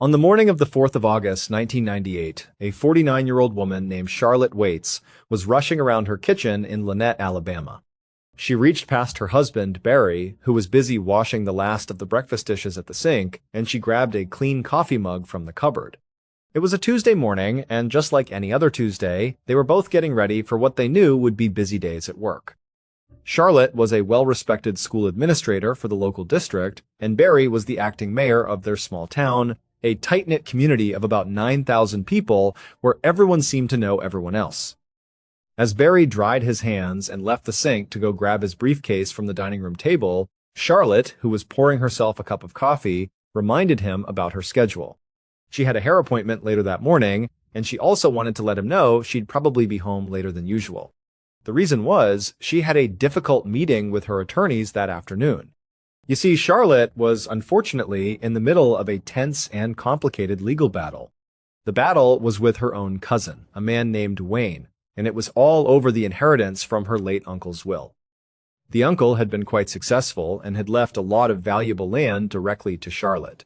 On the morning of the 4th of August, 1998, a 49-year-old woman named Charlotte Waits was rushing around her kitchen in Lanett, Alabama. She reached past her husband, Barry, who was busy washing the last of the breakfast dishes at the sink, and she grabbed a clean coffee mug from the cupboard. It was a Tuesday morning, and just like any other Tuesday, they were both getting ready for what they knew would be busy days at work. Charlotte was a well-respected school administrator for the local district, and Barry was the acting mayor of their small town, a tight-knit community of about 9,000 people where everyone seemed to know everyone else. As Barry dried his hands and left the sink to go grab his briefcase from the dining room table, Charlotte, who was pouring herself a cup of coffee, reminded him about her schedule. She had a hair appointment later that morning, and she also wanted to let him know she'd probably be home later than usual. The reason was she had a difficult meeting with her attorneys that afternoon. You see, Charlotte was unfortunately in the middle of a tense and complicated legal battle. The battle was with her own cousin, a man named Wayne, and it was all over the inheritance from her late uncle's will. The uncle had been quite successful and had left a lot of valuable land directly to Charlotte.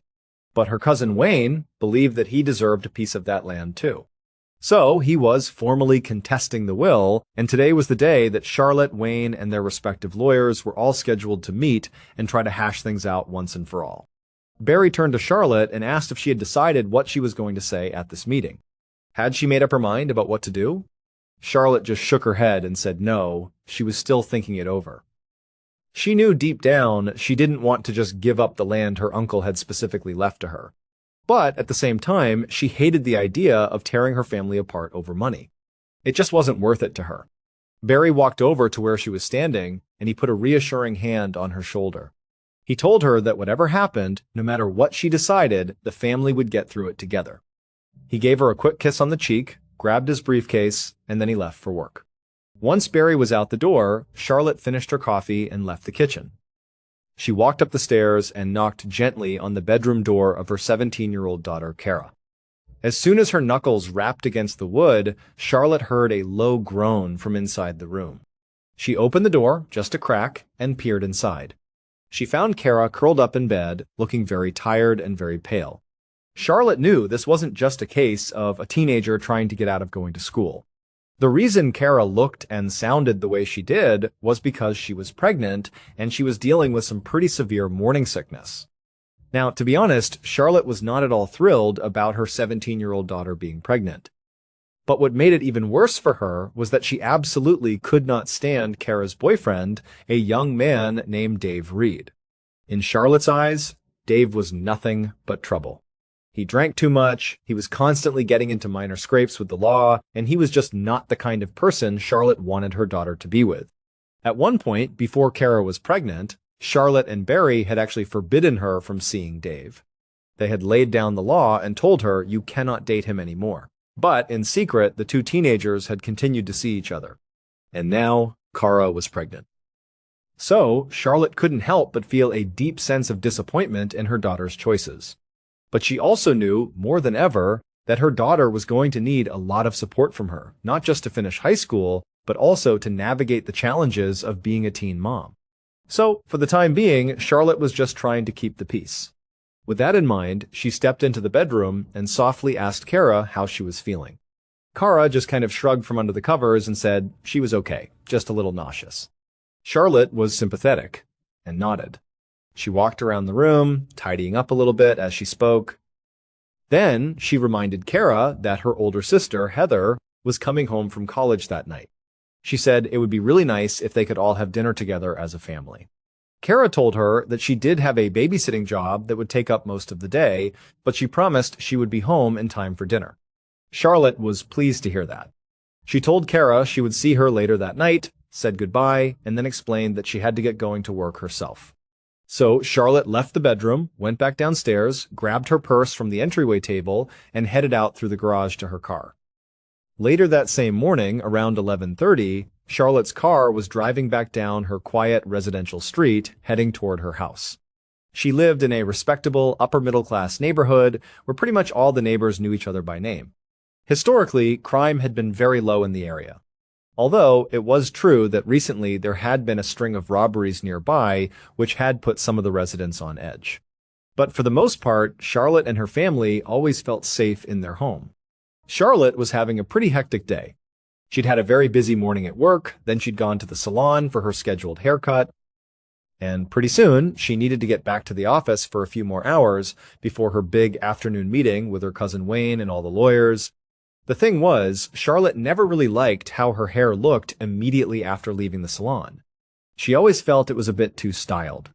But her cousin Wayne believed that he deserved a piece of that land too. So he was formally contesting the will, and today was the day that Charlotte, Wayne, and their respective lawyers were all scheduled to meet and try to hash things out once and for all. Barry turned to Charlotte and asked if she had decided what she was going to say at this meeting. Had she made up her mind about what to do? Charlotte just shook her head and said no, she was still thinking it over. She knew deep down she didn't want to just give up the land her uncle had specifically left to her. But at the same time, she hated the idea of tearing her family apart over money. It just wasn't worth it to her. Barry walked over to where she was standing, and he put a reassuring hand on her shoulder. He told her that whatever happened, no matter what she decided, the family would get through it together. He gave her a quick kiss on the cheek, grabbed his briefcase, and then he left for work. Once Barry was out the door, Charlotte finished her coffee and left the kitchen. She walked up the stairs and knocked gently on the bedroom door of her 17-year-old daughter, Kara. As soon as her knuckles rapped against the wood, Charlotte heard a low groan from inside the room. She opened the door, just a crack, and peered inside. She found Kara curled up in bed, looking very tired and very pale. Charlotte knew this wasn't just a case of a teenager trying to get out of going to school. The reason Kara looked and sounded the way she did was because she was pregnant and she was dealing with some pretty severe morning sickness. Now, to be honest, Charlotte was not at all thrilled about her 17-year-old daughter being pregnant. But what made it even worse for her was that she absolutely could not stand Kara's boyfriend, a young man named Dave Reed. In Charlotte's eyes, Dave was nothing but trouble. He drank too much, he was constantly getting into minor scrapes with the law, and he was just not the kind of person Charlotte wanted her daughter to be with. At one point, before Kara was pregnant, Charlotte and Barry had actually forbidden her from seeing Dave. They had laid down the law and told her you cannot date him anymore. But in secret, the two teenagers had continued to see each other. And now, Kara was pregnant. So, Charlotte couldn't help but feel a deep sense of disappointment in her daughter's choices. But she also knew, more than ever, that her daughter was going to need a lot of support from her, not just to finish high school, but also to navigate the challenges of being a teen mom. So, for the time being, Charlotte was just trying to keep the peace. With that in mind, she stepped into the bedroom and softly asked Kara how she was feeling. Kara just kind of shrugged from under the covers and said she was okay, just a little nauseous. Charlotte was sympathetic and nodded. She walked around the room, tidying up a little bit as she spoke. Then she reminded Kara that her older sister, Heather, was coming home from college that night. She said it would be really nice if they could all have dinner together as a family. Kara told her that she did have a babysitting job that would take up most of the day, but she promised she would be home in time for dinner. Charlotte was pleased to hear that. She told Kara she would see her later that night, said goodbye, and then explained that she had to get going to work herself. So Charlotte left the bedroom, went back downstairs, grabbed her purse from the entryway table, and headed out through the garage to her car. Later that same morning, around 11:30, Charlotte's car was driving back down her quiet residential street, heading toward her house. She lived in a respectable, upper-middle-class neighborhood where pretty much all the neighbors knew each other by name. Historically, crime had been very low in the area. Although it was true that recently there had been a string of robberies nearby which had put some of the residents on edge. But for the most part, Charlotte and her family always felt safe in their home. Charlotte was having a pretty hectic day. She'd had a very busy morning at work, then she'd gone to the salon for her scheduled haircut, and pretty soon she needed to get back to the office for a few more hours before her big afternoon meeting with her cousin Wayne and all the lawyers. The thing was, Charlotte never really liked how her hair looked immediately after leaving the salon. She always felt it was a bit too styled.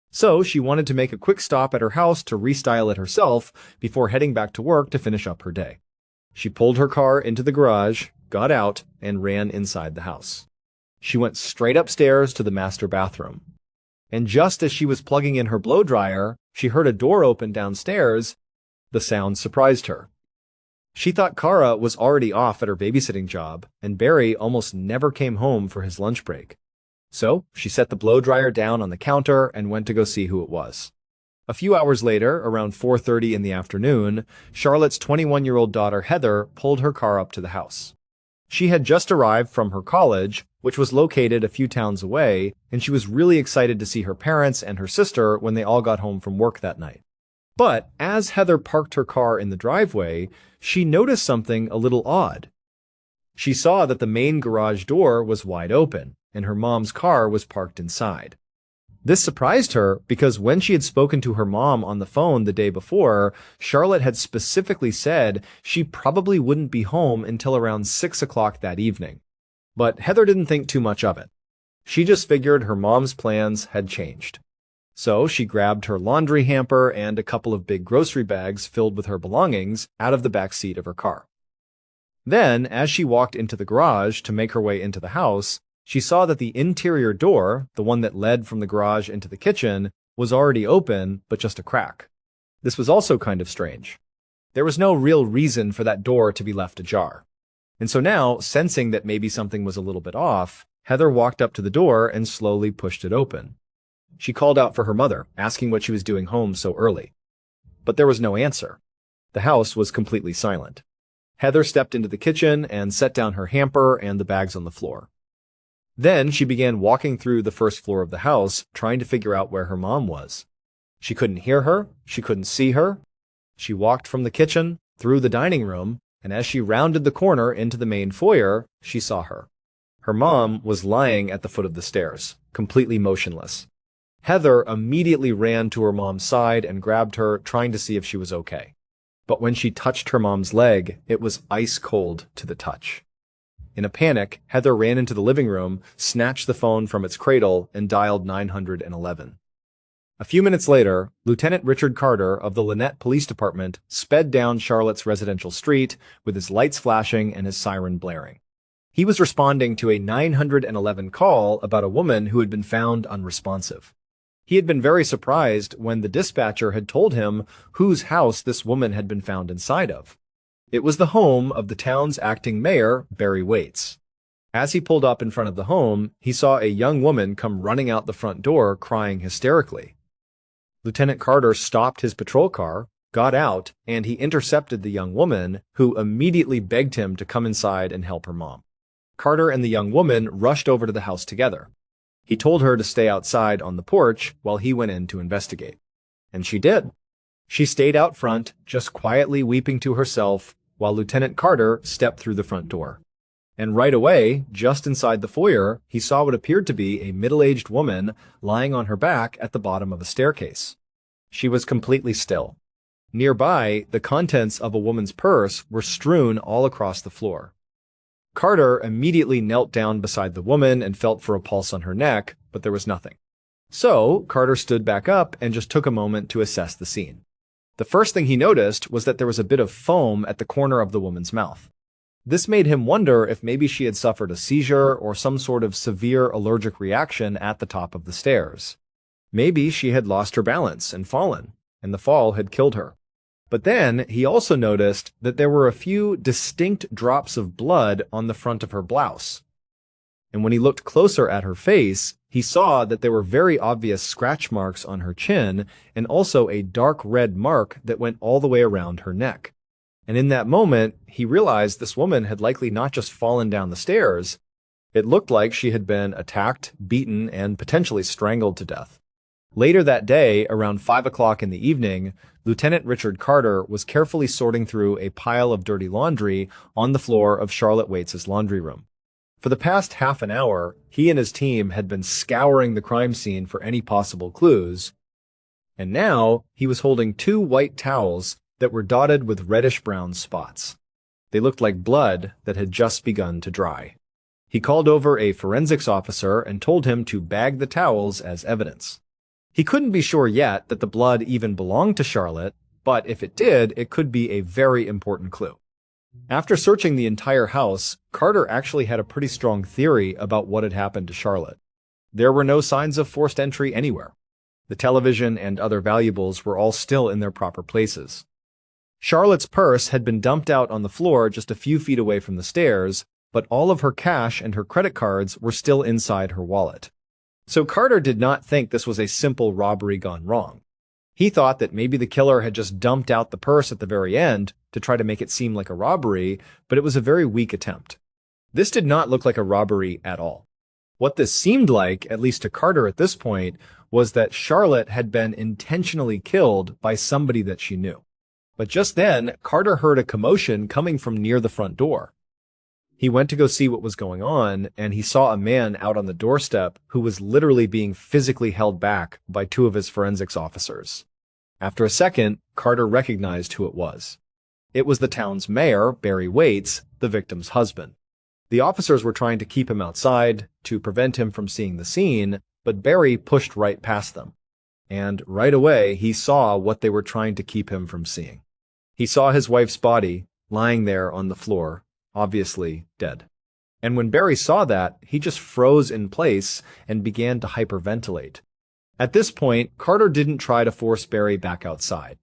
So she wanted to make a quick stop at her house to restyle it herself before heading back to work to finish up her day. She pulled her car into the garage, got out, and ran inside the house. She went straight upstairs to the master bathroom. And just as she was plugging in her blow dryer, she heard a door open downstairs. The sound surprised her. She thought Kara was already off at her babysitting job, and Barry almost never came home for his lunch break. So she set the blow dryer down on the counter and went to go see who it was. A few hours later, around 4:30 in the afternoon, Charlotte's 21-year-old daughter Heather pulled her car up to the house. She had just arrived from her college, which was located a few towns away, and she was really excited to see her parents and her sister when they all got home from work that night. But as Heather parked her car in the driveway, she noticed something a little odd. She saw that the main garage door was wide open, and her mom's car was parked inside. This surprised her because when she had spoken to her mom on the phone the day before, Charlotte had specifically said she probably wouldn't be home until around 6 o'clock that evening. But Heather didn't think too much of it. She just figured her mom's plans had changed. So she grabbed her laundry hamper and a couple of big grocery bags filled with her belongings out of the back seat of her car. Then, as she walked into the garage to make her way into the house, she saw that the interior door, the one that led from the garage into the kitchen, was already open, but just a crack. This was also kind of strange. There was no real reason for that door to be left ajar. And so now, sensing that maybe something was a little bit off, Heather walked up to the door and slowly pushed it open. She called out for her mother, asking what she was doing home so early. But there was no answer. The house was completely silent. Heather stepped into the kitchen and set down her hamper and the bags on the floor. Then she began walking through the first floor of the house, trying to figure out where her mom was. She couldn't hear her, she couldn't see her. She walked from the kitchen, through the dining room, and as she rounded the corner into the main foyer, she saw her. Her mom was lying at the foot of the stairs, completely motionless. Heather immediately ran to her mom's side and grabbed her, trying to see if she was okay. But when she touched her mom's leg, it was ice cold to the touch. In a panic, Heather ran into the living room, snatched the phone from its cradle, and dialed 911. A few minutes later, Lieutenant Richard Carter of the Lynette Police Department sped down Charlotte's residential street with his lights flashing and his siren blaring. He was responding to a 911 call about a woman who had been found unresponsive. He had been very surprised when the dispatcher had told him whose house this woman had been found inside of. It was the home of the town's acting mayor, Barry Waits. As he pulled up in front of the home, he saw a young woman come running out the front door crying hysterically. Lieutenant Carter stopped his patrol car, got out, and he intercepted the young woman, who immediately begged him to come inside and help her mom. Carter and the young woman rushed over to the house together. He told her to stay outside on the porch while he went in to investigate. And she did. She stayed out front, just quietly weeping to herself, while Lieutenant Carter stepped through the front door. And right away, just inside the foyer, he saw what appeared to be a middle-aged woman lying on her back at the bottom of a staircase. She was completely still. Nearby, the contents of a woman's purse were strewn all across the floor. Carter immediately knelt down beside the woman and felt for a pulse on her neck, but there was nothing. So, Carter stood back up and just took a moment to assess the scene. The first thing he noticed was that there was a bit of foam at the corner of the woman's mouth. This made him wonder if maybe she had suffered a seizure or some sort of severe allergic reaction at the top of the stairs. Maybe she had lost her balance and fallen, and the fall had killed her. But then he also noticed that there were a few distinct drops of blood on the front of her blouse. And when he looked closer at her face, he saw that there were very obvious scratch marks on her chin and also a dark red mark that went all the way around her neck. And in that moment, he realized this woman had likely not just fallen down the stairs. It looked like she had been attacked, beaten, and potentially strangled to death. Later that day, around 5 o'clock in the evening, Lieutenant Richard Carter was carefully sorting through a pile of dirty laundry on the floor of Charlotte Waits' laundry room. For the past half an hour, he and his team had been scouring the crime scene for any possible clues, and now he was holding two white towels that were dotted with reddish-brown spots. They looked like blood that had just begun to dry. He called over a forensics officer and told him to bag the towels as evidence. He couldn't be sure yet that the blood even belonged to Charlotte, but if it did, it could be a very important clue. After searching the entire house, Carter actually had a pretty strong theory about what had happened to Charlotte. There were no signs of forced entry anywhere. The television and other valuables were all still in their proper places. Charlotte's purse had been dumped out on the floor just a few feet away from the stairs, but all of her cash and her credit cards were still inside her wallet. So Carter did not think this was a simple robbery gone wrong. He thought that maybe the killer had just dumped out the purse at the very end to try to make it seem like a robbery, but it was a very weak attempt. This did not look like a robbery at all. What this seemed like, at least to Carter at this point, was that Charlotte had been intentionally killed by somebody that she knew. But just then, Carter heard a commotion coming from near the front door. He went to go see what was going on, and he saw a man out on the doorstep who was literally being physically held back by two of his forensics officers. After a second, Carter recognized who it was. It was the town's mayor, Barry Waits, the victim's husband. The officers were trying to keep him outside to prevent him from seeing the scene, but Barry pushed right past them. And right away, he saw what they were trying to keep him from seeing. He saw his wife's body lying there on the floor, obviously dead. And when Barry saw that, he just froze in place and began to hyperventilate. At this point, Carter didn't try to force Barry back outside.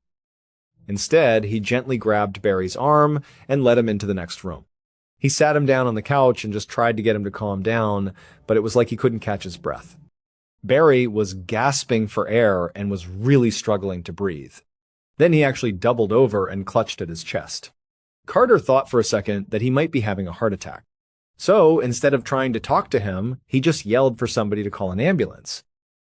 Instead, he gently grabbed Barry's arm and led him into the next room. He sat him down on the couch and just tried to get him to calm down, but it was like he couldn't catch his breath. Barry was gasping for air and was really struggling to breathe. Then he actually doubled over and clutched at his chest. Carter thought for a second that he might be having a heart attack. So, instead of trying to talk to him, he just yelled for somebody to call an ambulance.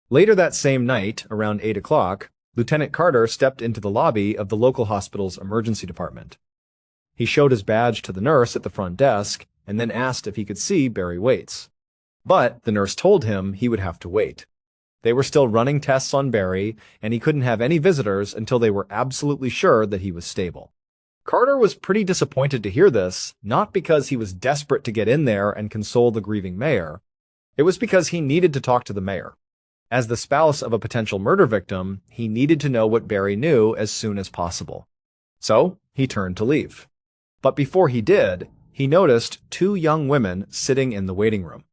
Later that same night, around 8 o'clock, Lieutenant Carter stepped into the lobby of the local hospital's emergency department. He showed his badge to the nurse at the front desk and then asked if he could see Barry Waits. But the nurse told him he would have to wait. They were still running tests on Barry, and he couldn't have any visitors until they were absolutely sure that he was stable. Carter was pretty disappointed to hear this, not because he was desperate to get in there and console the grieving mayor. It was because he needed to talk to the mayor. As the spouse of a potential murder victim, he needed to know what Barry knew as soon as possible. So, he turned to leave. But before he did, he noticed two young women sitting in the waiting room.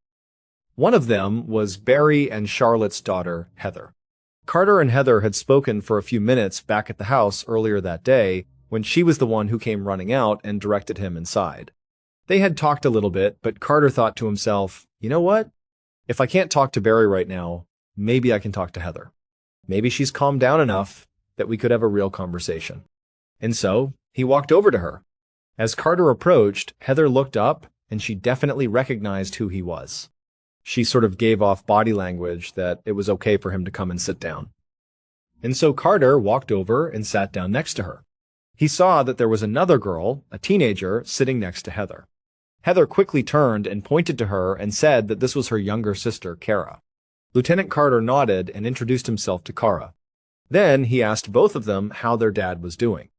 One of them was Barry and Charlotte's daughter, Heather. Carter and Heather had spoken for a few minutes back at the house earlier that day, when she was the one who came running out and directed him inside. They had talked a little bit, but Carter thought to himself, you know what? If I can't talk to Barry right now, maybe I can talk to Heather. Maybe she's calmed down enough that we could have a real conversation. And so, he walked over to her. As Carter approached, Heather looked up, and she definitely recognized who he was. She sort of gave off body language that it was okay for him to come and sit down. And so Carter walked over and sat down next to her. He saw that there was another girl, a teenager, sitting next to Heather. Heather quickly turned and pointed to her and said that this was her younger sister, Kara. Lieutenant Carter nodded and introduced himself to Kara. Then he asked both of them how their dad was doing.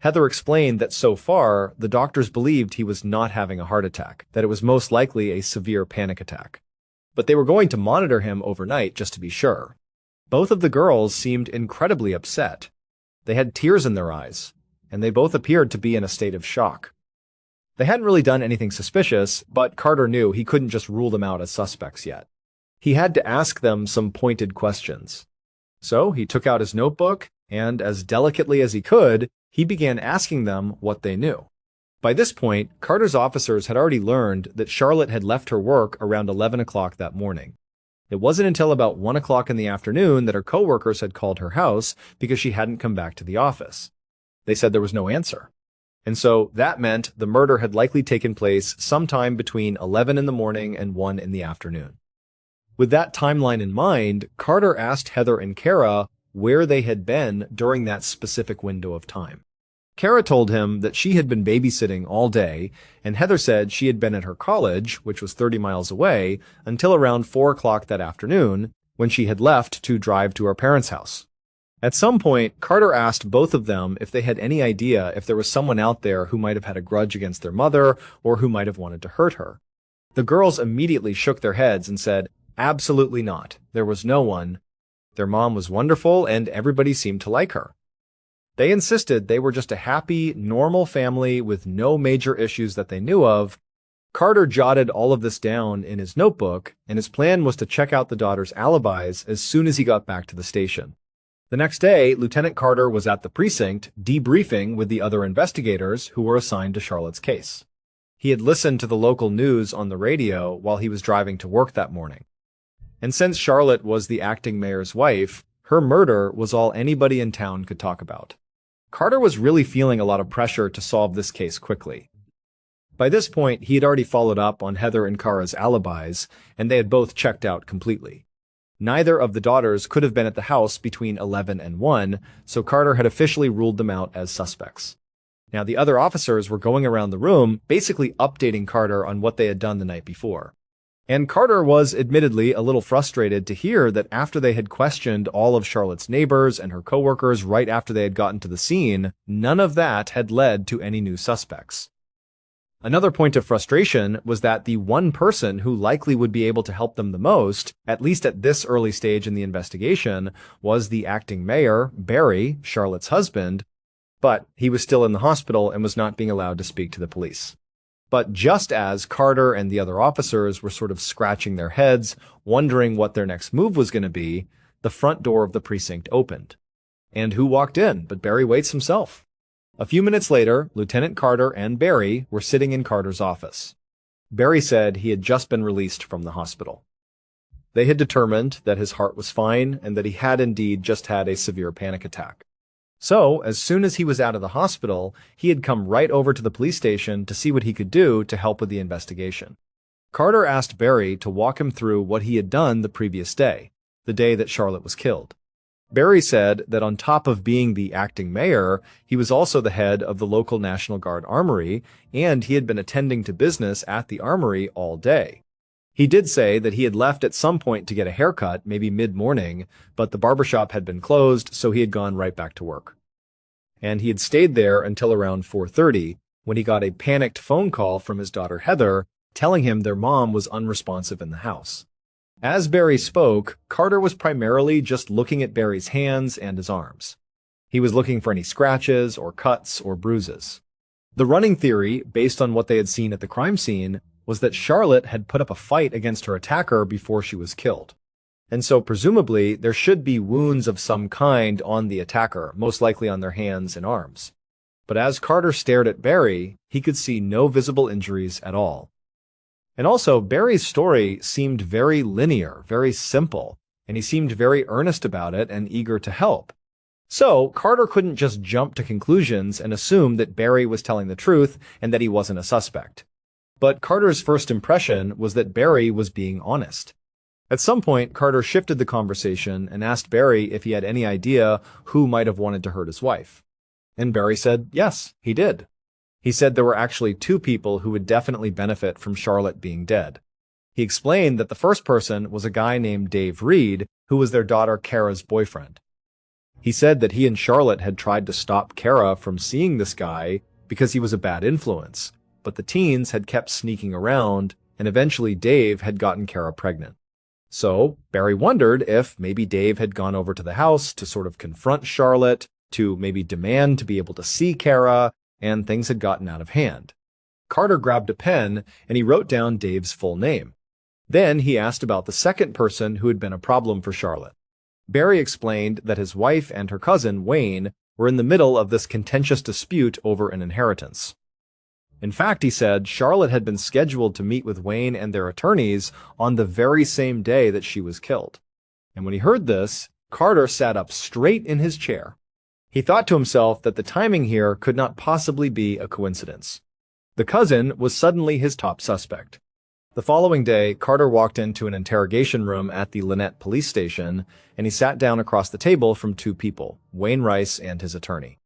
Heather explained that so far, the doctors believed he was not having a heart attack, that it was most likely a severe panic attack. But they were going to monitor him overnight just to be sure. Both of the girls seemed incredibly upset. They had tears in their eyes, and they both appeared to be in a state of shock. They hadn't really done anything suspicious, but Carter knew he couldn't just rule them out as suspects yet. He had to ask them some pointed questions. So he took out his notebook, and as delicately as he could, he began asking them what they knew. By this point, Carter's officers had already learned that Charlotte had left her work around 11 o'clock that morning. It wasn't until about 1 o'clock in the afternoon that her coworkers had called her house because she hadn't come back to the office. They said there was no answer. And so that meant the murder had likely taken place sometime between 11 in the morning and 1 in the afternoon. With that timeline in mind, Carter asked Heather and Kara where they had been during that specific window of time. Kara told him that she had been babysitting all day, and Heather said she had been at her college, which was 30 miles away, until around 4 o'clock that afternoon, when she had left to drive to her parents' house. At some point, Carter asked both of them if they had any idea if there was someone out there who might have had a grudge against their mother or who might have wanted to hurt her. The girls immediately shook their heads and said, "Absolutely not. There was no one. Their mom was wonderful and everybody seemed to like her." They insisted they were just a happy, normal family with no major issues that they knew of. Carter jotted all of this down in his notebook, and his plan was to check out the daughters' alibis as soon as he got back to the station. The next day, Lieutenant Carter was at the precinct, debriefing with the other investigators who were assigned to Charlotte's case. He had listened to the local news on the radio while he was driving to work that morning. And since Charlotte was the acting mayor's wife, her murder was all anybody in town could talk about. Carter was really feeling a lot of pressure to solve this case quickly. By this point, he had already followed up on Heather and Kara's alibis, and they had both checked out completely. Neither of the daughters could have been at the house between 11 and 1, so Carter had officially ruled them out as suspects. Now, the other officers were going around the room, basically updating Carter on what they had done the night before. And Carter was admittedly a little frustrated to hear that after they had questioned all of Charlotte's neighbors and her coworkers right after they had gotten to the scene, none of that had led to any new suspects. Another point of frustration was that the one person who likely would be able to help them the most, at least at this early stage in the investigation, was the acting mayor, Barry, Charlotte's husband, but he was still in the hospital and was not being allowed to speak to the police. But just as Carter and the other officers were sort of scratching their heads, wondering what their next move was going to be, the front door of the precinct opened. And who walked in but Barry Waits himself? A few minutes later, Lieutenant Carter and Barry were sitting in Carter's office. Barry said he had just been released from the hospital. They had determined that his heart was fine and that he had indeed just had a severe panic attack. So, as soon as he was out of the hospital, he had come right over to the police station to see what he could do to help with the investigation. Carter asked Barry to walk him through what he had done the previous day, the day that Charlotte was killed. Barry said that on top of being the acting mayor, he was also the head of the local National Guard armory, and he had been attending to business at the armory all day. He did say that he had left at some point to get a haircut, maybe mid-morning, but the barbershop had been closed, so he had gone right back to work. And he had stayed there until around 4:30, when he got a panicked phone call from his daughter Heather, telling him their mom was unresponsive in the house. As Barry spoke, Carter was primarily just looking at Barry's hands and his arms. He was looking for any scratches or cuts or bruises. The running theory, based on what they had seen at the crime scene, was that Charlotte had put up a fight against her attacker before she was killed. And so presumably there should be wounds of some kind on the attacker, most likely on their hands and arms. But as Carter stared at Barry, he could see no visible injuries at all. And also, Barry's story seemed very linear, very simple, and he seemed very earnest about it and eager to help. So, Carter couldn't just jump to conclusions and assume that Barry was telling the truth and that he wasn't a suspect. But Carter's first impression was that Barry was being honest. At some point, Carter shifted the conversation and asked Barry if he had any idea who might have wanted to hurt his wife. And Barry said yes, he did. He said there were actually 2 people who would definitely benefit from Charlotte being dead. He explained that the first person was a guy named Dave Reed, who was their daughter Kara's boyfriend. He said that he and Charlotte had tried to stop Kara from seeing this guy because he was a bad influence, but the teens had kept sneaking around, and eventually Dave had gotten Kara pregnant. So Barry wondered if maybe Dave had gone over to the house to sort of confront Charlotte, to maybe demand to be able to see Kara, and things had gotten out of hand. Carter grabbed a pen and he wrote down Dave's full name. Then he asked about the second person who had been a problem for Charlotte. Barry explained that his wife and her cousin, Wayne, were in the middle of this contentious dispute over an inheritance. In fact, he said, Charlotte had been scheduled to meet with Wayne and their attorneys on the very same day that she was killed. And when he heard this, Carter sat up straight in his chair. He thought to himself that the timing here could not possibly be a coincidence. The cousin was suddenly his top suspect. The following day, Carter walked into an interrogation room at the Lynette police station, and he sat down across the table from two people, Wayne Rice and his attorney.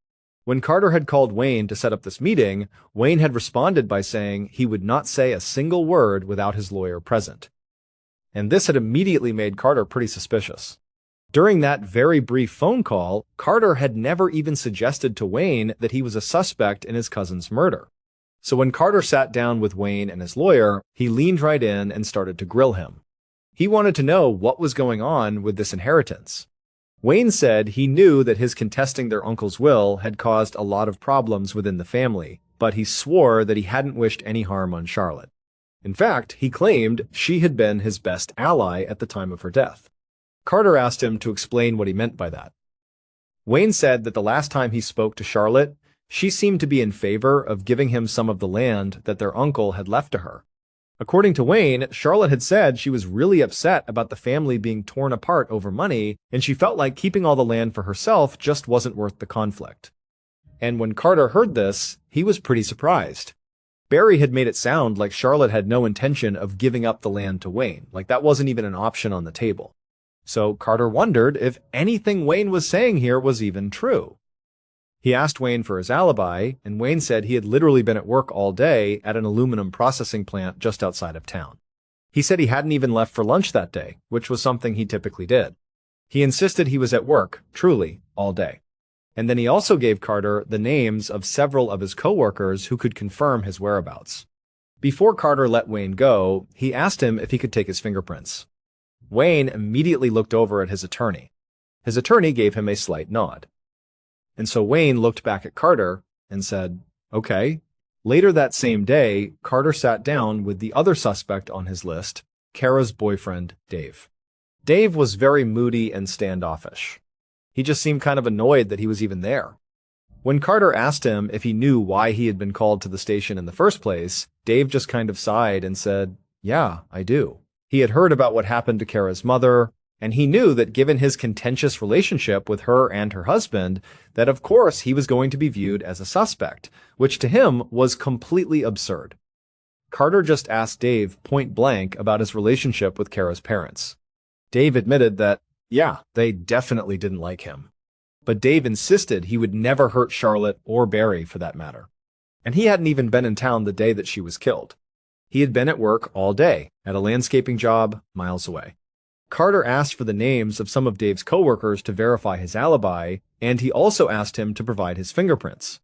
When Carter had called Wayne to set up this meeting, Wayne had responded by saying he would not say a single word without his lawyer present. And this had immediately made Carter pretty suspicious. During that very brief phone call, Carter had never even suggested to Wayne that he was a suspect in his cousin's murder. So when Carter sat down with Wayne and his lawyer, he leaned right in and started to grill him. He wanted to know what was going on with this inheritance. Wayne said he knew that his contesting their uncle's will had caused a lot of problems within the family, but he swore that he hadn't wished any harm on Charlotte. In fact, he claimed she had been his best ally at the time of her death. Carter asked him to explain what he meant by that. Wayne said that the last time he spoke to Charlotte, she seemed to be in favor of giving him some of the land that their uncle had left to her. According to Wayne, Charlotte had said she was really upset about the family being torn apart over money, and she felt like keeping all the land for herself just wasn't worth the conflict. And when Carter heard this, he was pretty surprised. Barry had made it sound like Charlotte had no intention of giving up the land to Wayne, like that wasn't even an option on the table. So Carter wondered if anything Wayne was saying here was even true. He asked Wayne for his alibi, and Wayne said he had literally been at work all day at an aluminum processing plant just outside of town. He said he hadn't even left for lunch that day, which was something he typically did. He insisted he was at work, truly, all day. And then he also gave Carter the names of several of his coworkers who could confirm his whereabouts. Before Carter let Wayne go, he asked him if he could take his fingerprints. Wayne immediately looked over at his attorney. His attorney gave him a slight nod. And so Wayne looked back at Carter and said, "Okay." Later that same day, Carter sat down with the other suspect on his list, Kara's boyfriend, Dave. Dave was very moody and standoffish. He just seemed kind of annoyed that he was even there. When Carter asked him if he knew why he had been called to the station in the first place, Dave just kind of sighed and said, "Yeah, I do." He had heard about what happened to Kara's mother, and he knew that given his contentious relationship with her and her husband, that of course he was going to be viewed as a suspect, which to him was completely absurd. Carter just asked Dave point blank about his relationship with Kara's parents. Dave admitted that, yeah, they definitely didn't like him. But Dave insisted he would never hurt Charlotte or Barry for that matter. And he hadn't even been in town the day that she was killed. He had been at work all day, at a landscaping job miles away. Carter asked for the names of some of Dave's coworkers to verify his alibi, and he also asked him to provide his fingerprints.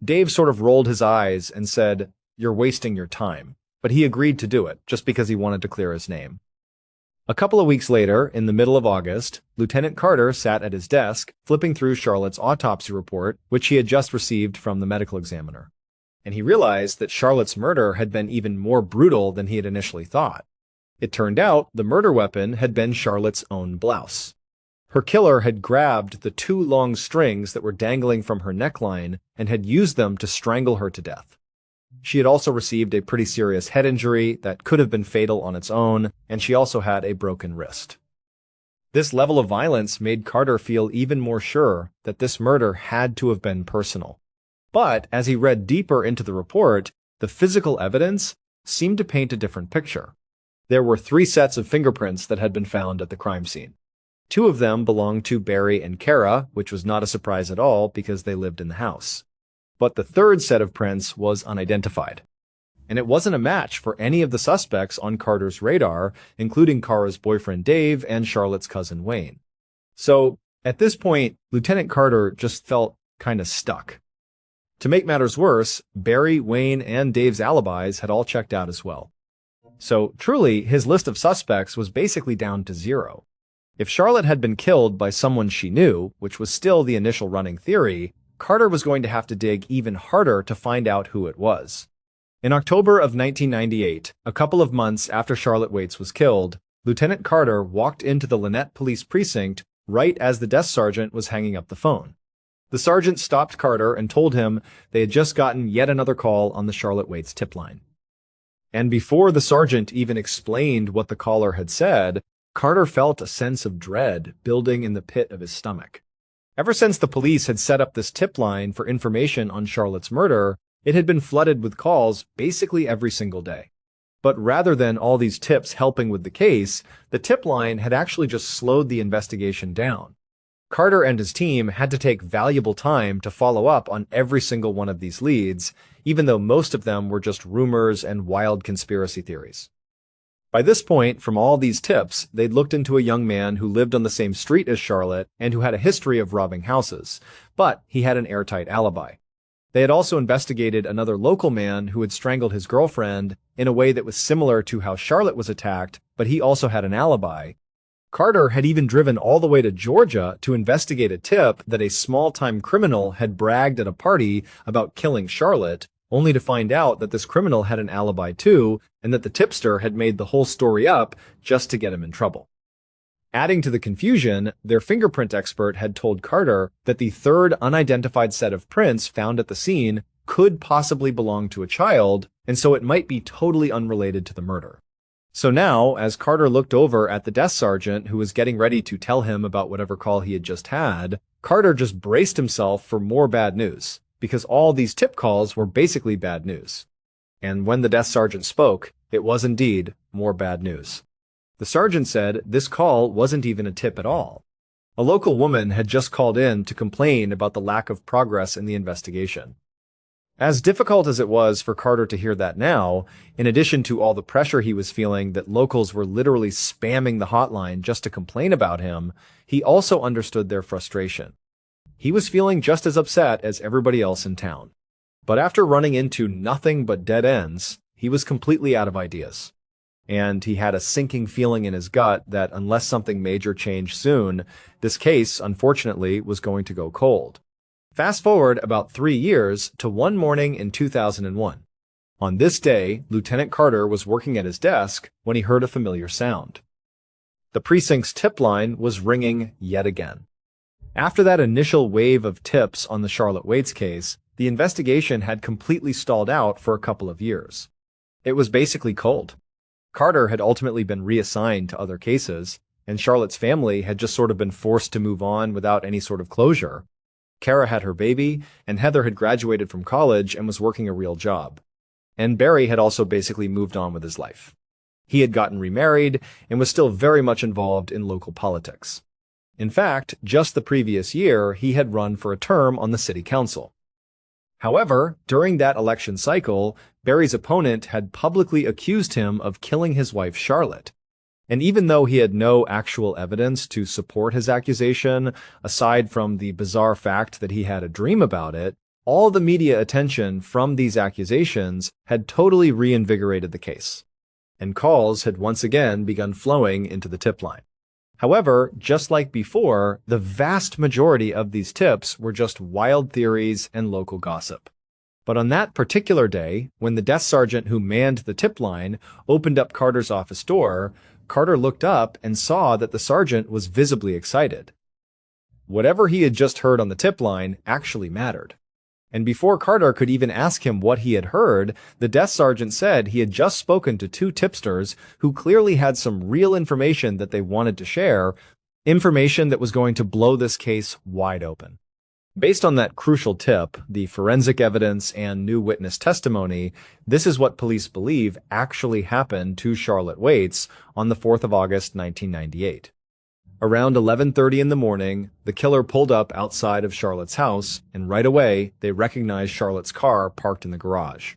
Dave sort of rolled his eyes and said, "You're wasting your time," but he agreed to do it just because he wanted to clear his name. A couple of weeks later, in the middle of August, Lieutenant Carter sat at his desk, flipping through Charlotte's autopsy report, which he had just received from the medical examiner. And he realized that Charlotte's murder had been even more brutal than he had initially thought. It turned out the murder weapon had been Charlotte's own blouse. Her killer had grabbed the two long strings that were dangling from her neckline and had used them to strangle her to death. She had also received a pretty serious head injury that could have been fatal on its own, and she also had a broken wrist. This level of violence made Carter feel even more sure that this murder had to have been personal. But as he read deeper into the report, the physical evidence seemed to paint a different picture. There were 3 sets of fingerprints that had been found at the crime scene. 2 of them belonged to Barry and Kara, which was not a surprise at all because they lived in the house. But the 3rd set of prints was unidentified. And it wasn't a match for any of the suspects on Carter's radar, including Kara's boyfriend Dave and Charlotte's cousin Wayne. So, at this point, Lieutenant Carter just felt kind of stuck. To make matters worse, Barry, Wayne, and Dave's alibis had all checked out as well. So, truly, his list of suspects was basically down to 0. If Charlotte had been killed by someone she knew, which was still the initial running theory, Carter was going to have to dig even harder to find out who it was. In October of 1998, a couple of months after Charlotte Waits was killed, Lieutenant Carter walked into the Lynette Police Precinct right as the desk sergeant was hanging up the phone. The sergeant stopped Carter and told him they had just gotten yet another call on the Charlotte Waits tip line. And before the sergeant even explained what the caller had said, Carter felt a sense of dread building in the pit of his stomach. Ever since the police had set up this tip line for information on Charlotte's murder, it had been flooded with calls basically every single day. But rather than all these tips helping with the case, the tip line had actually just slowed the investigation down. Carter and his team had to take valuable time to follow up on every single one of these leads, even though most of them were just rumors and wild conspiracy theories. By this point, from all these tips, they'd looked into a young man who lived on the same street as Charlotte and who had a history of robbing houses, but he had an airtight alibi. They had also investigated another local man who had strangled his girlfriend in a way that was similar to how Charlotte was attacked, but he also had an alibi. Carter had even driven all the way to Georgia to investigate a tip that a small-time criminal had bragged at a party about killing Charlotte, only to find out that this criminal had an alibi too, and that the tipster had made the whole story up just to get him in trouble. Adding to the confusion, their fingerprint expert had told Carter that the third unidentified set of prints found at the scene could possibly belong to a child, and so it might be totally unrelated to the murder. So now, as Carter looked over at the desk sergeant who was getting ready to tell him about whatever call he had just had, Carter just braced himself for more bad news, because all these tip calls were basically bad news. And when the desk sergeant spoke, it was indeed more bad news. The sergeant said this call wasn't even a tip at all. A local woman had just called in to complain about the lack of progress in the investigation. As difficult as it was for Carter to hear that now, in addition to all the pressure he was feeling that locals were literally spamming the hotline just to complain about him, he also understood their frustration. He was feeling just as upset as everybody else in town. But after running into nothing but dead ends, he was completely out of ideas. And he had a sinking feeling in his gut that unless something major changed soon, this case, unfortunately, was going to go cold. Fast forward about 3 years to one morning in 2001. On this day, Lieutenant Carter was working at his desk when he heard a familiar sound. The precinct's tip line was ringing yet again. After that initial wave of tips on the Charlotte Waits case, the investigation had completely stalled out for a couple of years. It was basically cold. Carter had ultimately been reassigned to other cases, and Charlotte's family had just sort of been forced to move on without any sort of closure. Kara had her baby, and Heather had graduated from college and was working a real job. And Barry had also basically moved on with his life. He had gotten remarried and was still very much involved in local politics. In fact, just the previous year, he had run for a term on the city council. However, during that election cycle, Barry's opponent had publicly accused him of killing his wife Charlotte. And even though he had no actual evidence to support his accusation, aside from the bizarre fact that he had a dream about it, all the media attention from these accusations had totally reinvigorated the case. And calls had once again begun flowing into the tip line. However, just like before, the vast majority of these tips were just wild theories and local gossip. But on that particular day, when the desk sergeant who manned the tip line opened up Carter's office door, Carter looked up and saw that the sergeant was visibly excited. Whatever he had just heard on the tip line actually mattered. And before Carter could even ask him what he had heard, the desk sergeant said he had just spoken to 2 tipsters who clearly had some real information that they wanted to share, information that was going to blow this case wide open. Based on that crucial tip, the forensic evidence and new witness testimony, this is what police believe actually happened to Charlotte Waits on the 4th of August, 1998. Around 11:30 in the morning, the killer pulled up outside of Charlotte's house, and right away, they recognized Charlotte's car parked in the garage.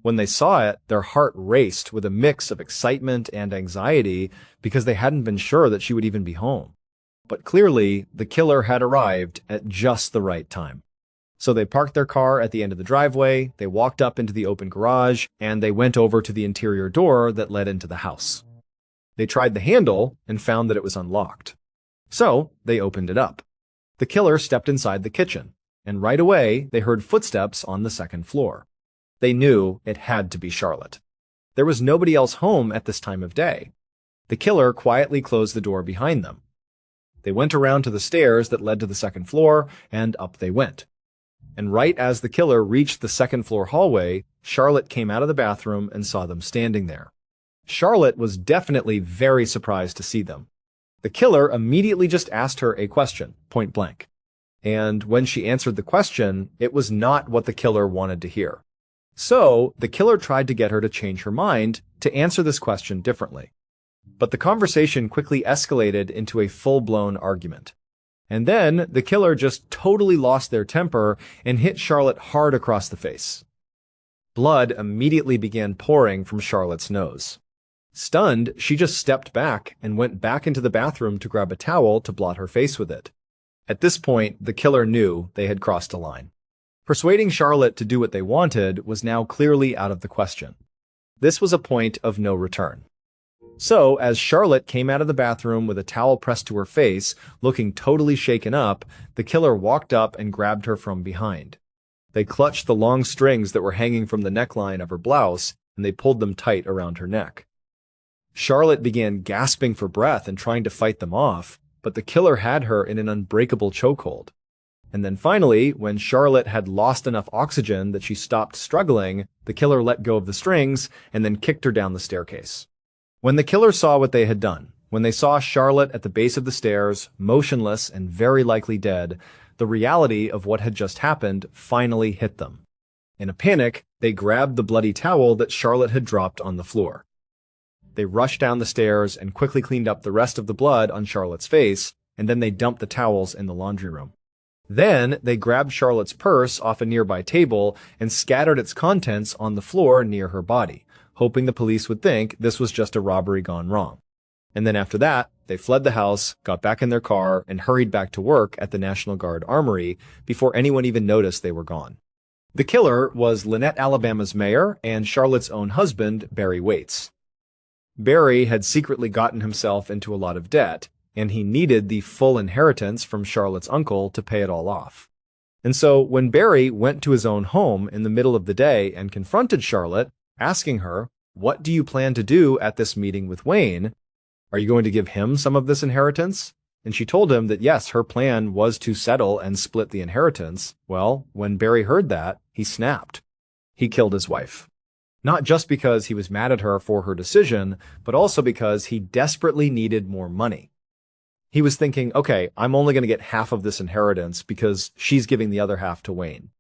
When they saw it, their heart raced with a mix of excitement and anxiety because they hadn't been sure that she would even be home. But clearly, the killer had arrived at just the right time. So they parked their car at the end of the driveway, they walked up into the open garage, and they went over to the interior door that led into the house. They tried the handle and found that it was unlocked. So they opened it up. The killer stepped inside the kitchen, and right away they heard footsteps on the second floor. They knew it had to be Charlotte. There was nobody else home at this time of day. The killer quietly closed the door behind them. They went around to the stairs that led to the second floor, and up they went. And right as the killer reached the second floor hallway, Charlotte came out of the bathroom and saw them standing there. Charlotte was definitely very surprised to see them. The killer immediately just asked her a question, point blank. And when she answered the question, it was not what the killer wanted to hear. So, the killer tried to get her to change her mind to answer this question differently. But the conversation quickly escalated into a full-blown argument. And then, the killer just totally lost their temper and hit Charlotte hard across the face. Blood immediately began pouring from Charlotte's nose. Stunned, she just stepped back and went back into the bathroom to grab a towel to blot her face with it. At this point, the killer knew they had crossed a line. Persuading Charlotte to do what they wanted was now clearly out of the question. This was a point of no return. So, as Charlotte came out of the bathroom with a towel pressed to her face, looking totally shaken up, the killer walked up and grabbed her from behind. They clutched the long strings that were hanging from the neckline of her blouse, and they pulled them tight around her neck. Charlotte began gasping for breath and trying to fight them off, but the killer had her in an unbreakable chokehold. And then finally, when Charlotte had lost enough oxygen that she stopped struggling, the killer let go of the strings and then kicked her down the staircase. When the killer saw what they had done, when they saw Charlotte at the base of the stairs, motionless and very likely dead, the reality of what had just happened finally hit them. In a panic, they grabbed the bloody towel that Charlotte had dropped on the floor. They rushed down the stairs and quickly cleaned up the rest of the blood on Charlotte's face, and then they dumped the towels in the laundry room. Then, they grabbed Charlotte's purse off a nearby table and scattered its contents on the floor near her body, hoping the police would think this was just a robbery gone wrong. And then after that, they fled the house, got back in their car, and hurried back to work at the National Guard Armory before anyone even noticed they were gone. The killer was Lynette, Alabama's mayor and Charlotte's own husband, Barry Waits. Barry had secretly gotten himself into a lot of debt, and he needed the full inheritance from Charlotte's uncle to pay it all off. And so when Barry went to his own home in the middle of the day and confronted Charlotte, asking her, "What do you plan to do at this meeting with Wayne? Are you going to give him some of this inheritance?" And she told him that yes, her plan was to settle and split the inheritance. Well, when Barry heard that, he snapped. He killed his wife. Not just because he was mad at her for her decision, but also because he desperately needed more money. He was thinking, okay, I'm only going to get half of this inheritance because she's giving the other half to Wayne.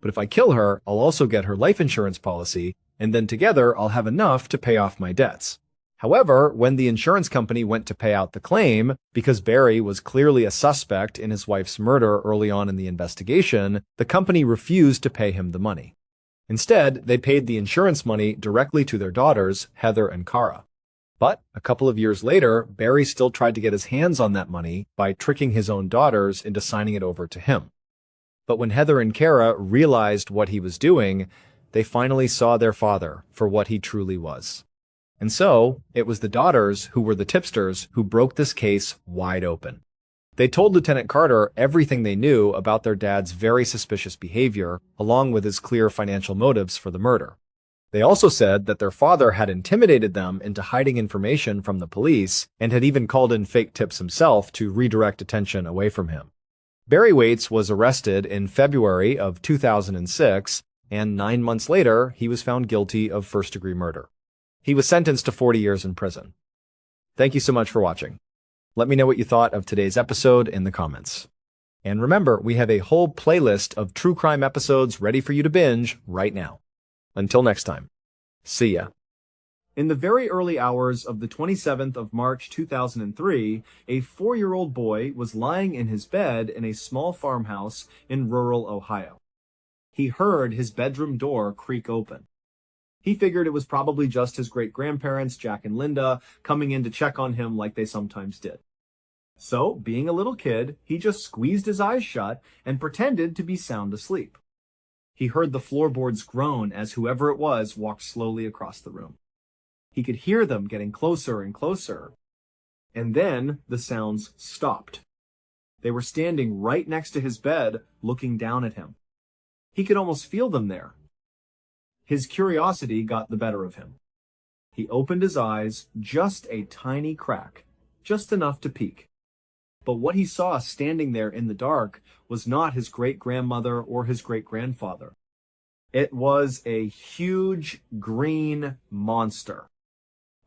But if I kill her, I'll also get her life insurance policy, and then together I'll have enough to pay off my debts. However, when the insurance company went to pay out the claim, because Barry was clearly a suspect in his wife's murder early on in the investigation, the company refused to pay him the money. Instead, they paid the insurance money directly to their daughters, Heather and Cara. But a couple of years later, Barry still tried to get his hands on that money by tricking his own daughters into signing it over to him. But when Heather and Cara realized what he was doing, they finally saw their father for what he truly was. And so, it was the daughters who were the tipsters who broke this case wide open. They told Lieutenant Carter everything they knew about their dad's very suspicious behavior, along with his clear financial motives for the murder. They also said that their father had intimidated them into hiding information from the police and had even called in fake tips himself to redirect attention away from him. Barry Waits was arrested in February of 2006, and 9 months later, he was found guilty of first-degree murder. He was sentenced to 40 years in prison. Thank you so much for watching. Let me know what you thought of today's episode in the comments. And remember, we have a whole playlist of true crime episodes ready for you to binge right now. Until next time, see ya. In the very early hours of the 27th of March 2003, a 4-year-old boy was lying in his bed in a small farmhouse in rural Ohio. He heard his bedroom door creak open. He figured it was probably just his great-grandparents, Jack and Linda, coming in to check on him like they sometimes did. So, being a little kid, he just squeezed his eyes shut and pretended to be sound asleep. He heard the floorboards groan as whoever it was walked slowly across the room. He could hear them getting closer and closer. And then the sounds stopped. They were standing right next to his bed, looking down at him. He could almost feel them there. His curiosity got the better of him. He opened his eyes, just a tiny crack, just enough to peek. But what he saw standing there in the dark was not his great-grandmother or his great-grandfather. It was a huge green monster.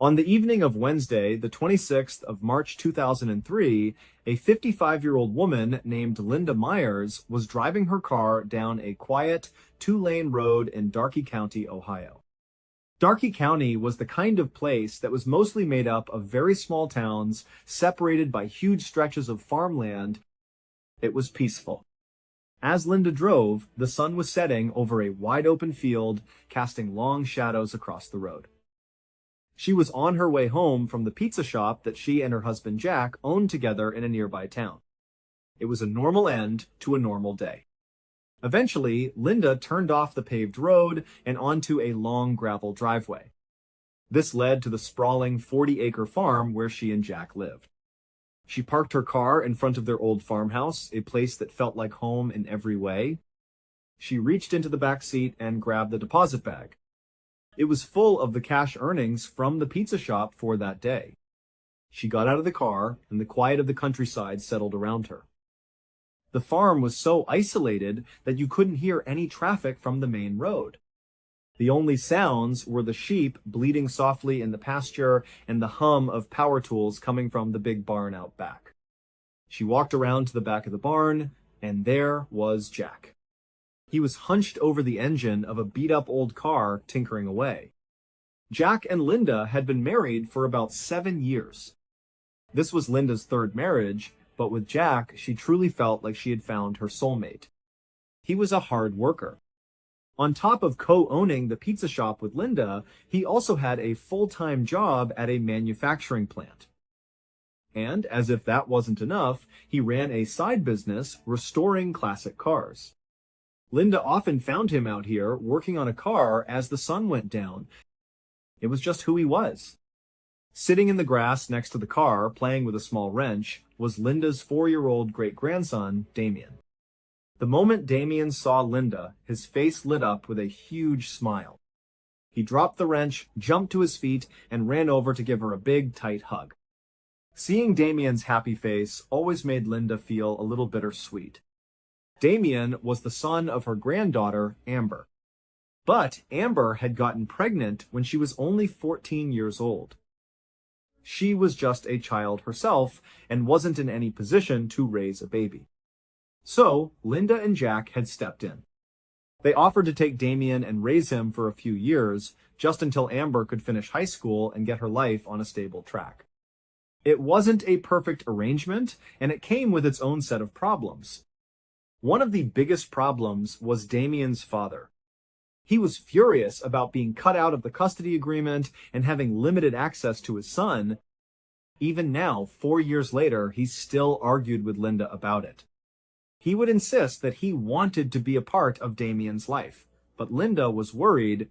On the evening of Wednesday, the 26th of March 2003, a 55-year-old woman named Linda Myers was driving her car down a quiet, two-lane road in Darkey County, Ohio. Darkey County was the kind of place that was mostly made up of very small towns separated by huge stretches of farmland. It was peaceful. As Linda drove, the sun was setting over a wide-open field, casting long shadows across the road. She was on her way home from the pizza shop that she and her husband Jack owned together in a nearby town. It was a normal end to a normal day. Eventually, Linda turned off the paved road and onto a long gravel driveway. This led to the sprawling 40-acre farm where she and Jack lived. She parked her car in front of their old farmhouse, a place that felt like home in every way. She reached into the back seat and grabbed the deposit bag. It was full of the cash earnings from the pizza shop for that day. She got out of the car, and the quiet of the countryside settled around her. The farm was so isolated that you couldn't hear any traffic from the main road. The only sounds were the sheep bleating softly in the pasture and the hum of power tools coming from the big barn out back. She walked around to the back of the barn, and there was Jack. He was hunched over the engine of a beat-up old car, tinkering away. Jack and Linda had been married for about 7 years. This was Linda's third marriage, but with Jack, she truly felt like she had found her soulmate. He was a hard worker. On top of co-owning the pizza shop with Linda, he also had a full-time job at a manufacturing plant. And, as if that wasn't enough, he ran a side business restoring classic cars. Linda often found him out here working on a car as the sun went down. It was just who he was. Sitting in the grass next to the car, playing with a small wrench, was Linda's 4-year-old great-grandson, Damien. The moment Damien saw Linda, his face lit up with a huge smile. He dropped the wrench, jumped to his feet, and ran over to give her a big, tight hug. Seeing Damien's happy face always made Linda feel a little bittersweet. Damien was the son of her granddaughter, Amber. But Amber had gotten pregnant when she was only 14 years old. She was just a child herself and wasn't in any position to raise a baby. So, Linda and Jack had stepped in. They offered to take Damien and raise him for a few years, just until Amber could finish high school and get her life on a stable track. It wasn't a perfect arrangement, and it came with its own set of problems. One of the biggest problems was Damien's father. He was furious about being cut out of the custody agreement and having limited access to his son. Even now, 4 years later, he still argued with Linda about it. He would insist that he wanted to be a part of Damien's life, but Linda was worried.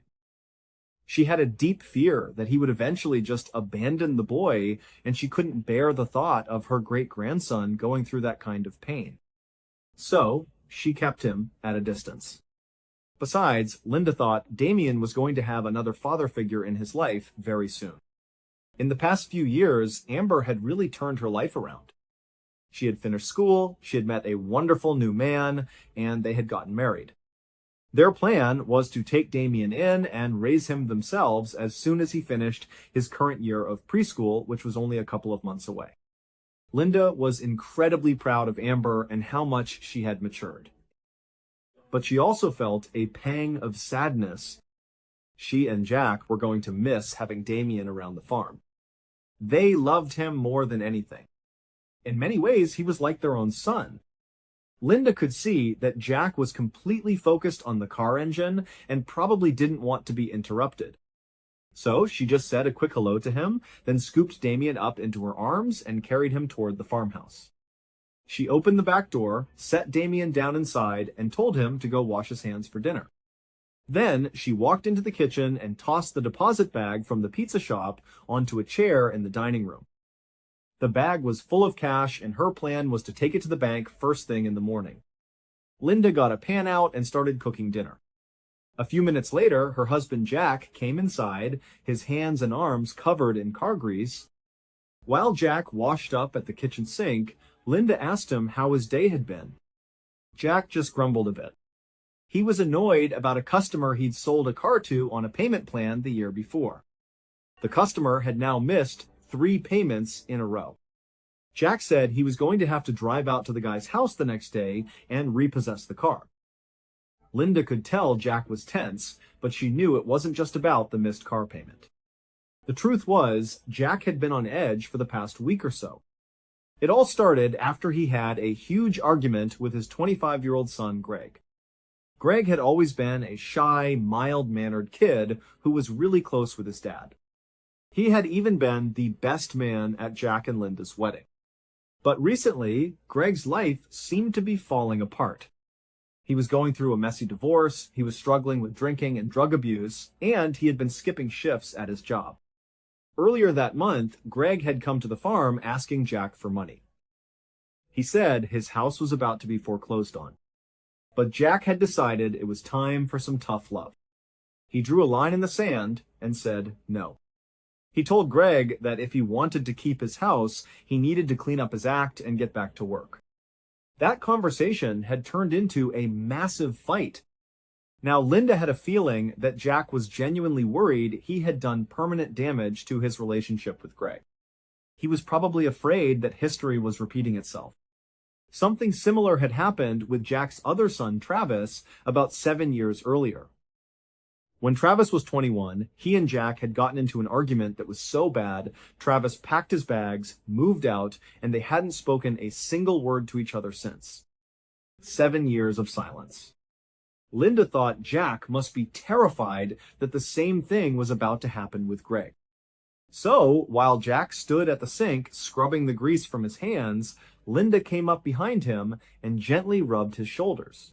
She had a deep fear that he would eventually just abandon the boy, and she couldn't bear the thought of her great-grandson going through that kind of pain. So, she kept him at a distance. Besides, Linda thought Damien was going to have another father figure in his life very soon. In the past few years, Amber had really turned her life around. She had finished school, she had met a wonderful new man, and they had gotten married. Their plan was to take Damien in and raise him themselves as soon as he finished his current year of preschool, which was only a couple of months away. Linda was incredibly proud of Amber and how much she had matured. But she also felt a pang of sadness. She and Jack were going to miss having Damien around the farm. They loved him more than anything. In many ways, he was like their own son. Linda could see that Jack was completely focused on the car engine and probably didn't want to be interrupted. So she just said a quick hello to him, then scooped Damien up into her arms and carried him toward the farmhouse. She opened the back door, set Damien down inside, and told him to go wash his hands for dinner. Then she walked into the kitchen and tossed the deposit bag from the pizza shop onto a chair in the dining room. The bag was full of cash, and her plan was to take it to the bank first thing in the morning. Linda got a pan out and started cooking dinner. A few minutes later, her husband Jack came inside, his hands and arms covered in car grease. While Jack washed up at the kitchen sink, Linda asked him how his day had been. Jack just grumbled a bit. He was annoyed about a customer he'd sold a car to on a payment plan the year before. The customer had now missed 3 payments in a row. Jack said he was going to have to drive out to the guy's house the next day and repossess the car. Linda could tell Jack was tense, but she knew it wasn't just about the missed car payment. The truth was, Jack had been on edge for the past week or so. It all started after he had a huge argument with his 25-year-old son, Greg. Greg had always been a shy, mild-mannered kid who was really close with his dad. He had even been the best man at Jack and Linda's wedding. But recently, Greg's life seemed to be falling apart. He was going through a messy divorce, he was struggling with drinking and drug abuse, and he had been skipping shifts at his job. Earlier that month, Greg had come to the farm asking Jack for money. He said his house was about to be foreclosed on. But Jack had decided it was time for some tough love. He drew a line in the sand and said no. He told Greg that if he wanted to keep his house, he needed to clean up his act and get back to work. That conversation had turned into a massive fight. Now, Linda had a feeling that Jack was genuinely worried he had done permanent damage to his relationship with Greg. He was probably afraid that history was repeating itself. Something similar had happened with Jack's other son, Travis, about 7 years earlier. When Travis was 21, he and Jack had gotten into an argument that was so bad, Travis packed his bags, moved out, and they hadn't spoken a single word to each other since. 7 years of silence. Linda thought Jack must be terrified that the same thing was about to happen with Greg. So, while Jack stood at the sink, scrubbing the grease from his hands, Linda came up behind him and gently rubbed his shoulders.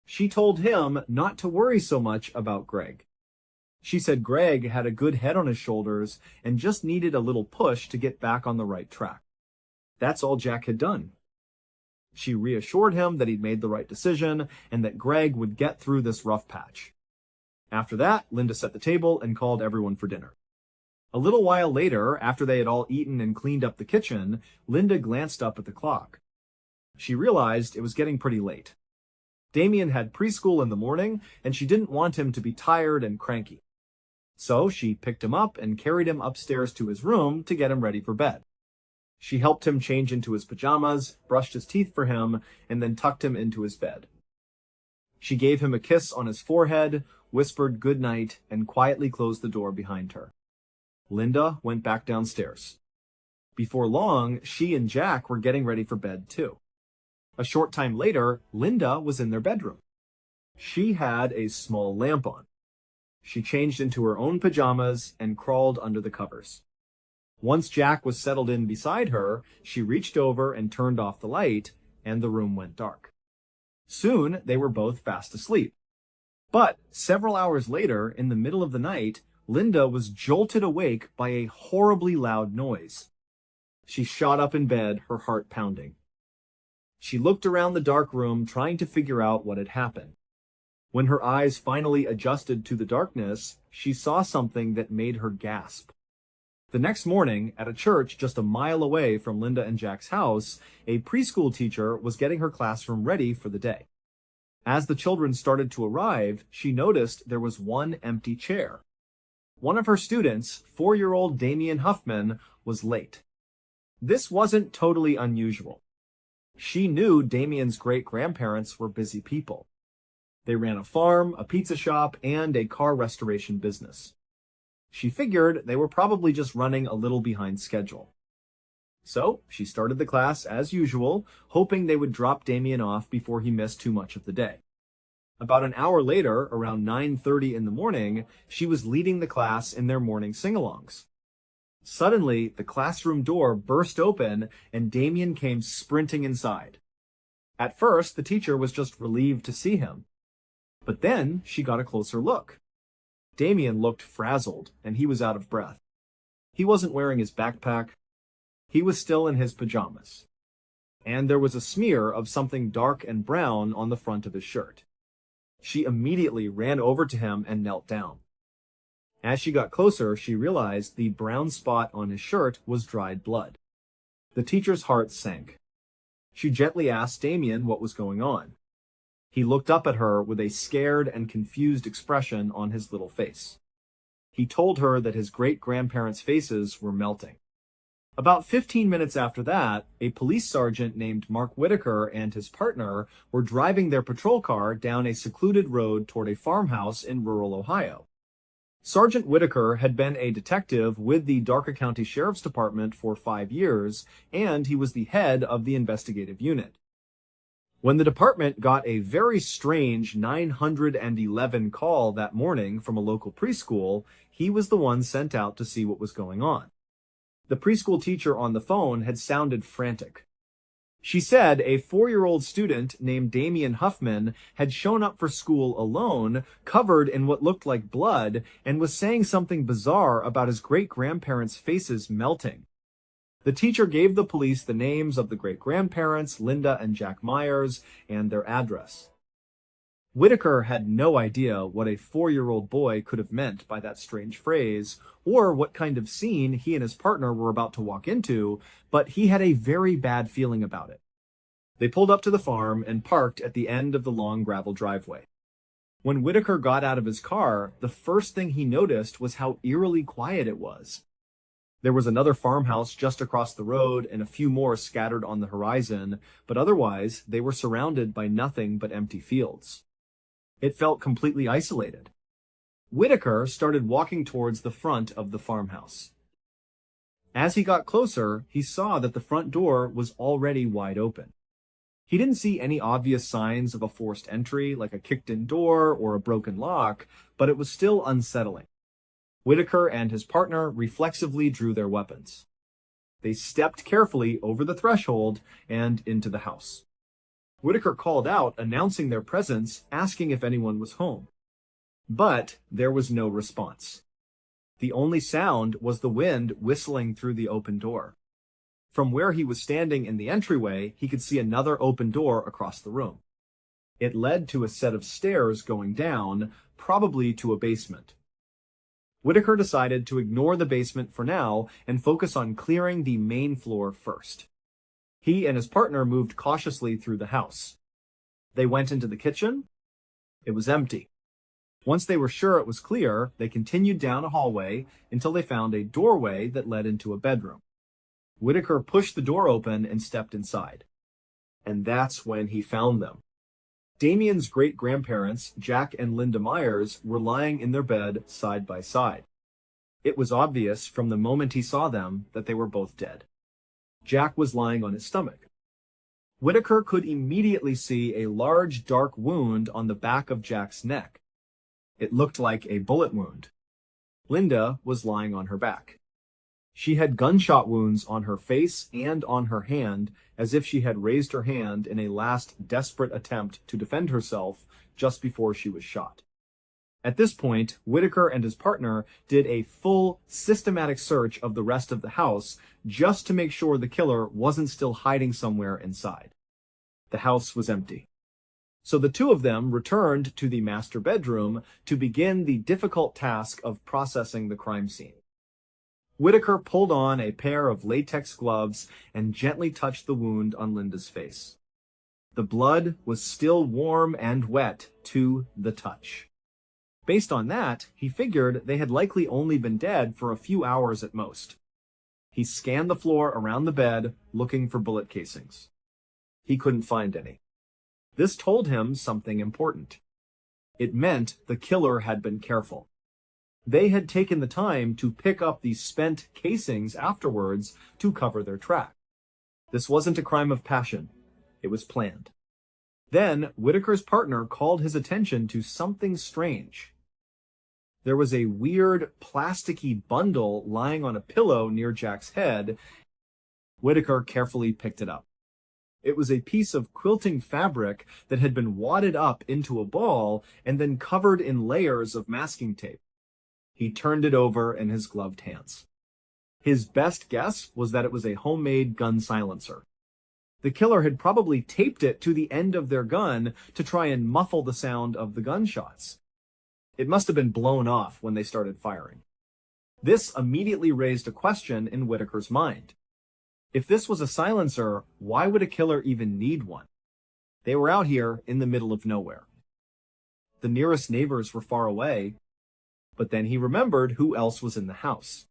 She told him not to worry so much about Greg. She said Greg had a good head on his shoulders and just needed a little push to get back on the right track. That's all Jack had done. She reassured him that he'd made the right decision and that Greg would get through this rough patch. After that, Linda set the table and called everyone for dinner. A little while later, after they had all eaten and cleaned up the kitchen, Linda glanced up at the clock. She realized it was getting pretty late. Damien had preschool in the morning, and she didn't want him to be tired and cranky. So she picked him up and carried him upstairs to his room to get him ready for bed. She helped him change into his pajamas, brushed his teeth for him, and then tucked him into his bed. She gave him a kiss on his forehead, whispered good night, and quietly closed the door behind her. Linda went back downstairs. Before long, she and Jack were getting ready for bed too. A short time later, Linda was in their bedroom. She had a small lamp on. She changed into her own pajamas and crawled under the covers. Once Jack was settled in beside her, she reached over and turned off the light, and the room went dark. Soon, they were both fast asleep. But several hours later, in the middle of the night, Linda was jolted awake by a horribly loud noise. She shot up in bed, her heart pounding. She looked around the dark room, trying to figure out what had happened. When her eyes finally adjusted to the darkness, she saw something that made her gasp. The next morning, at a church just a mile away from Linda and Jack's house, a preschool teacher was getting her classroom ready for the day. As the children started to arrive, she noticed there was one empty chair. One of her students, 4-year-old Damien Huffman, was late. This wasn't totally unusual. She knew Damien's great-grandparents were busy people. They ran a farm, a pizza shop, and a car restoration business. She figured they were probably just running a little behind schedule. So she started the class as usual, hoping they would drop Damien off before he missed too much of the day. About an hour later, around 9:30 in the morning, she was leading the class in their morning sing-alongs. Suddenly, the classroom door burst open and Damien came sprinting inside. At first, the teacher was just relieved to see him. But then she got a closer look. Damien looked frazzled and he was out of breath. He wasn't wearing his backpack. He was still in his pajamas. And there was a smear of something dark and brown on the front of his shirt. She immediately ran over to him and knelt down. As she got closer, she realized the brown spot on his shirt was dried blood. The teacher's heart sank. She gently asked Damien what was going on. He looked up at her with a scared and confused expression on his little face. He told her that his great-grandparents' faces were melting. About 15 minutes after that, a police sergeant named Mark Whitaker and his partner were driving their patrol car down a secluded road toward a farmhouse in rural Ohio. Sergeant Whitaker had been a detective with the Darke County Sheriff's Department for 5 years, and he was the head of the investigative unit. When the department got a very strange 911 call that morning from a local preschool, he was the one sent out to see what was going on. The preschool teacher on the phone had sounded frantic. She said a 4-year-old student named Damian Huffman had shown up for school alone, covered in what looked like blood, and was saying something bizarre about his great-grandparents' faces melting. The teacher gave the police the names of the great-grandparents, Linda and Jack Myers, and their address. Whitaker had no idea what a 4-year-old boy could have meant by that strange phrase, or what kind of scene he and his partner were about to walk into, but he had a very bad feeling about it. They pulled up to the farm and parked at the end of the long gravel driveway. When Whitaker got out of his car, the first thing he noticed was how eerily quiet it was. There was another farmhouse just across the road and a few more scattered on the horizon, but otherwise they were surrounded by nothing but empty fields. It felt completely isolated. Whitaker started walking towards the front of the farmhouse. As he got closer, he saw that the front door was already wide open. He didn't see any obvious signs of a forced entry, like a kicked-in door or a broken lock, but it was still unsettling. Whitaker and his partner reflexively drew their weapons. They stepped carefully over the threshold and into the house. Whitaker called out, announcing their presence, asking if anyone was home. But there was no response. The only sound was the wind whistling through the open door. From where he was standing in the entryway, he could see another open door across the room. It led to a set of stairs going down, probably to a basement. Whitaker decided to ignore the basement for now and focus on clearing the main floor first. He and his partner moved cautiously through the house. They went into the kitchen. It was empty. Once they were sure it was clear, they continued down a hallway until they found a doorway that led into a bedroom. Whitaker pushed the door open and stepped inside. And that's when he found them. Damian's great-grandparents, Jack and Linda Myers, were lying in their bed side by side. It was obvious from the moment he saw them that they were both dead. Jack was lying on his stomach. Whitaker could immediately see a large dark wound on the back of Jack's neck. It looked like a bullet wound. Linda was lying on her back. She had gunshot wounds on her face and on her hand, as if she had raised her hand in a last desperate attempt to defend herself just before she was shot. At this point, Whitaker and his partner did a full, systematic search of the rest of the house just to make sure the killer wasn't still hiding somewhere inside. The house was empty. So the two of them returned to the master bedroom to begin the difficult task of processing the crime scene. Whitaker pulled on a pair of latex gloves and gently touched the wound on Linda's face. The blood was still warm and wet to the touch. Based on that, he figured they had likely only been dead for a few hours at most. He scanned the floor around the bed, looking for bullet casings. He couldn't find any. This told him something important. It meant the killer had been careful. They had taken the time to pick up the spent casings afterwards to cover their track. This wasn't a crime of passion. It was planned. Then, Whitaker's partner called his attention to something strange. There was a weird, plasticky bundle lying on a pillow near Jack's head. Whitaker carefully picked it up. It was a piece of quilting fabric that had been wadded up into a ball and then covered in layers of masking tape. He turned it over in his gloved hands. His best guess was that it was a homemade gun silencer. The killer had probably taped it to the end of their gun to try and muffle the sound of the gunshots. It must have been blown off when they started firing. This immediately raised a question in Whitaker's mind. If this was a silencer, why would a killer even need one? They were out here in the middle of nowhere. The nearest neighbors were far away. But then he remembered who else was in the house.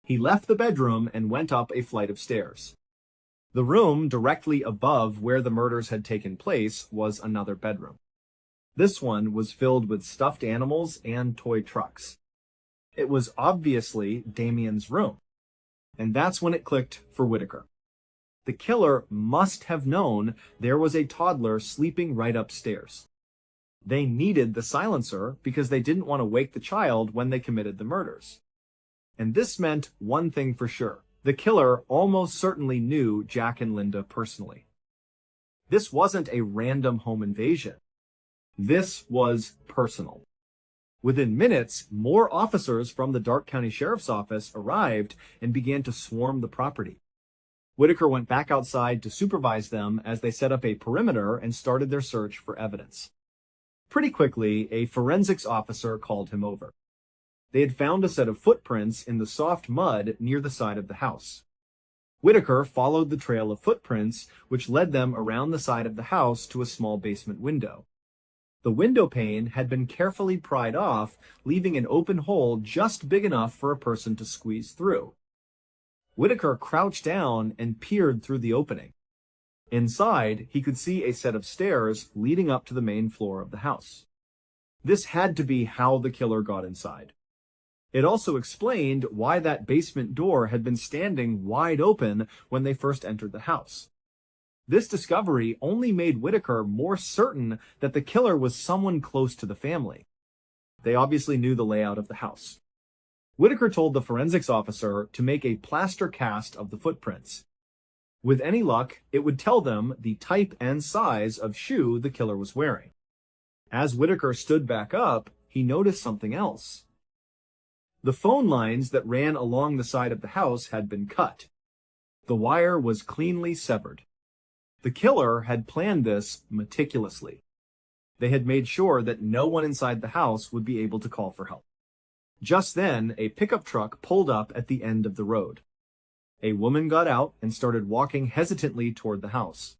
He left the bedroom and went up a flight of stairs. The room directly above where the murders had taken place was another bedroom. This one was filled with stuffed animals and toy trucks. It was obviously Damien's room. And that's when it clicked for Whitaker. The killer must have known there was a toddler sleeping right upstairs. They needed the silencer because they didn't want to wake the child when they committed the murders. And this meant one thing for sure. The killer almost certainly knew Jack and Linda personally. This wasn't a random home invasion. This was personal. Within minutes, more officers from the Darke County Sheriff's Office arrived and began to swarm the property. Whitaker went back outside to supervise them as they set up a perimeter and started their search for evidence. Pretty quickly, a forensics officer called him over. They had found a set of footprints in the soft mud near the side of the house. Whitaker followed the trail of footprints, which led them around the side of the house to a small basement window. The window pane had been carefully pried off, leaving an open hole just big enough for a person to squeeze through. Whitaker crouched down and peered through the opening. Inside, he could see a set of stairs leading up to the main floor of the house. This had to be how the killer got inside. It also explained why that basement door had been standing wide open when they first entered the house. This discovery only made Whitaker more certain that the killer was someone close to the family. They obviously knew the layout of the house. Whitaker told the forensics officer to make a plaster cast of the footprints. With any luck, it would tell them the type and size of shoe the killer was wearing. As Whitaker stood back up, he noticed something else. The phone lines that ran along the side of the house had been cut. The wire was cleanly severed. The killer had planned this meticulously. They had made sure that no one inside the house would be able to call for help. Just then, a pickup truck pulled up at the end of the road. A woman got out and started walking hesitantly toward the house.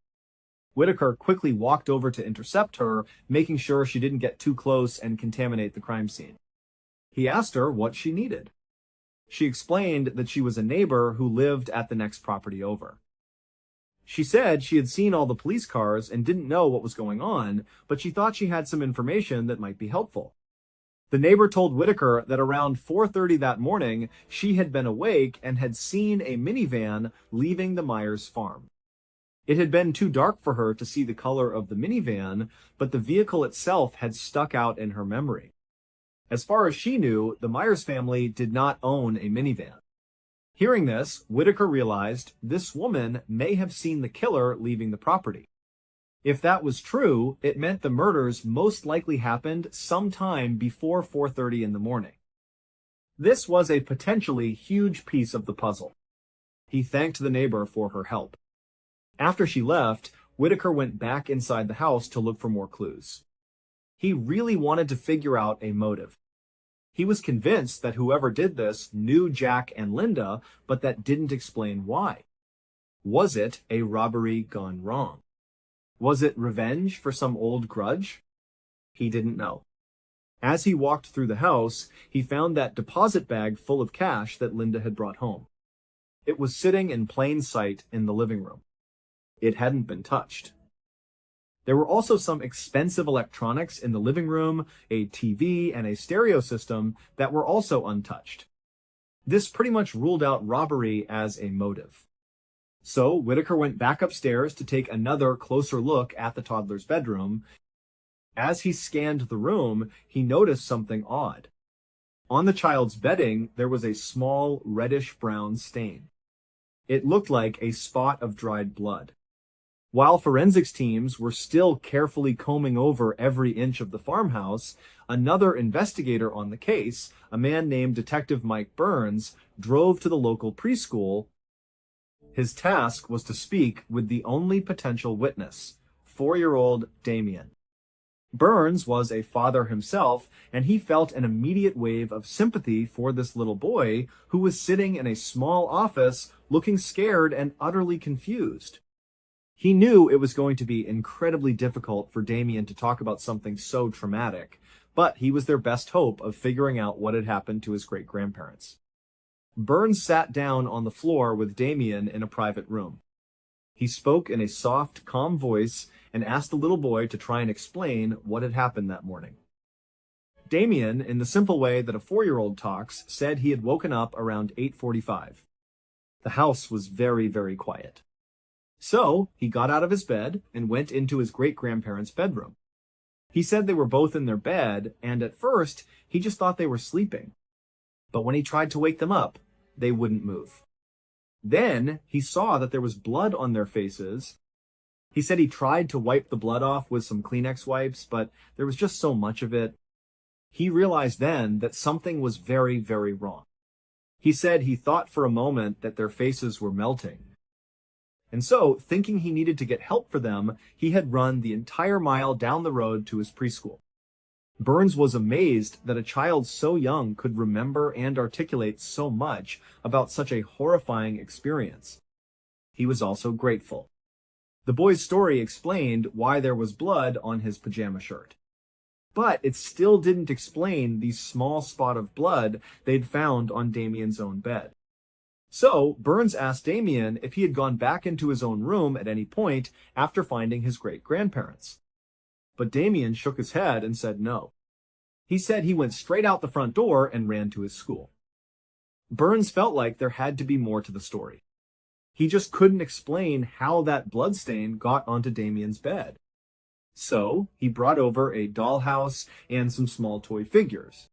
Whitaker quickly walked over to intercept her, making sure she didn't get too close and contaminate the crime scene. He asked her what she needed. She explained that she was a neighbor who lived at the next property over. She said she had seen all the police cars and didn't know what was going on, but she thought she had some information that might be helpful. The neighbor told Whitaker that around 4:30 that morning, she had been awake and had seen a minivan leaving the Myers farm. It had been too dark for her to see the color of the minivan, but the vehicle itself had stuck out in her memory. As far as she knew, the Myers family did not own a minivan. Hearing this, Whitaker realized this woman may have seen the killer leaving the property. If that was true, it meant the murders most likely happened sometime before 4:30 in the morning. This was a potentially huge piece of the puzzle. He thanked the neighbor for her help. After she left, Whitaker went back inside the house to look for more clues. He really wanted to figure out a motive. He was convinced that whoever did this knew Jack and Linda, but that didn't explain why. Was it a robbery gone wrong? Was it revenge for some old grudge? He didn't know. As he walked through the house, he found that deposit bag full of cash that Linda had brought home. It was sitting in plain sight in the living room. It hadn't been touched. There were also some expensive electronics in the living room, a TV, and a stereo system that were also untouched. This pretty much ruled out robbery as a motive. So Whitaker went back upstairs to take another closer look at the toddler's bedroom. As he scanned the room, he noticed something odd. On the child's bedding, there was a small reddish-brown stain. It looked like a spot of dried blood. While forensics teams were still carefully combing over every inch of the farmhouse, another investigator on the case, a man named Detective Mike Burns, drove to the local preschool. His task was to speak with the only potential witness, 4-year-old Damien. Burns was a father himself, and he felt an immediate wave of sympathy for this little boy who was sitting in a small office looking scared and utterly confused. He knew it was going to be incredibly difficult for Damien to talk about something so traumatic, but he was their best hope of figuring out what had happened to his great-grandparents. Burns sat down on the floor with Damien in a private room. He spoke in a soft, calm voice and asked the little boy to try and explain what had happened that morning. Damien, in the simple way that a 4-year-old talks, said he had woken up around 8:45. The house was very, very quiet. So, he got out of his bed and went into his great-grandparents' bedroom. He said they were both in their bed, and at first, he just thought they were sleeping. But when he tried to wake them up, they wouldn't move. Then, he saw that there was blood on their faces. He said he tried to wipe the blood off with some Kleenex wipes, but there was just so much of it. He realized then that something was very, very wrong. He said he thought for a moment that their faces were melting. And so, thinking he needed to get help for them, he had run the entire mile down the road to his preschool. Burns was amazed that a child so young could remember and articulate so much about such a horrifying experience. He was also grateful. The boy's story explained why there was blood on his pajama shirt. But it still didn't explain the small spot of blood they'd found on Damien's own bed. So, Burns asked Damien if he had gone back into his own room at any point after finding his great-grandparents. But Damien shook his head and said no. He said he went straight out the front door and ran to his school. Burns felt like there had to be more to the story. He just couldn't explain how that bloodstain got onto Damien's bed. So, he brought over a dollhouse and some small toy figures.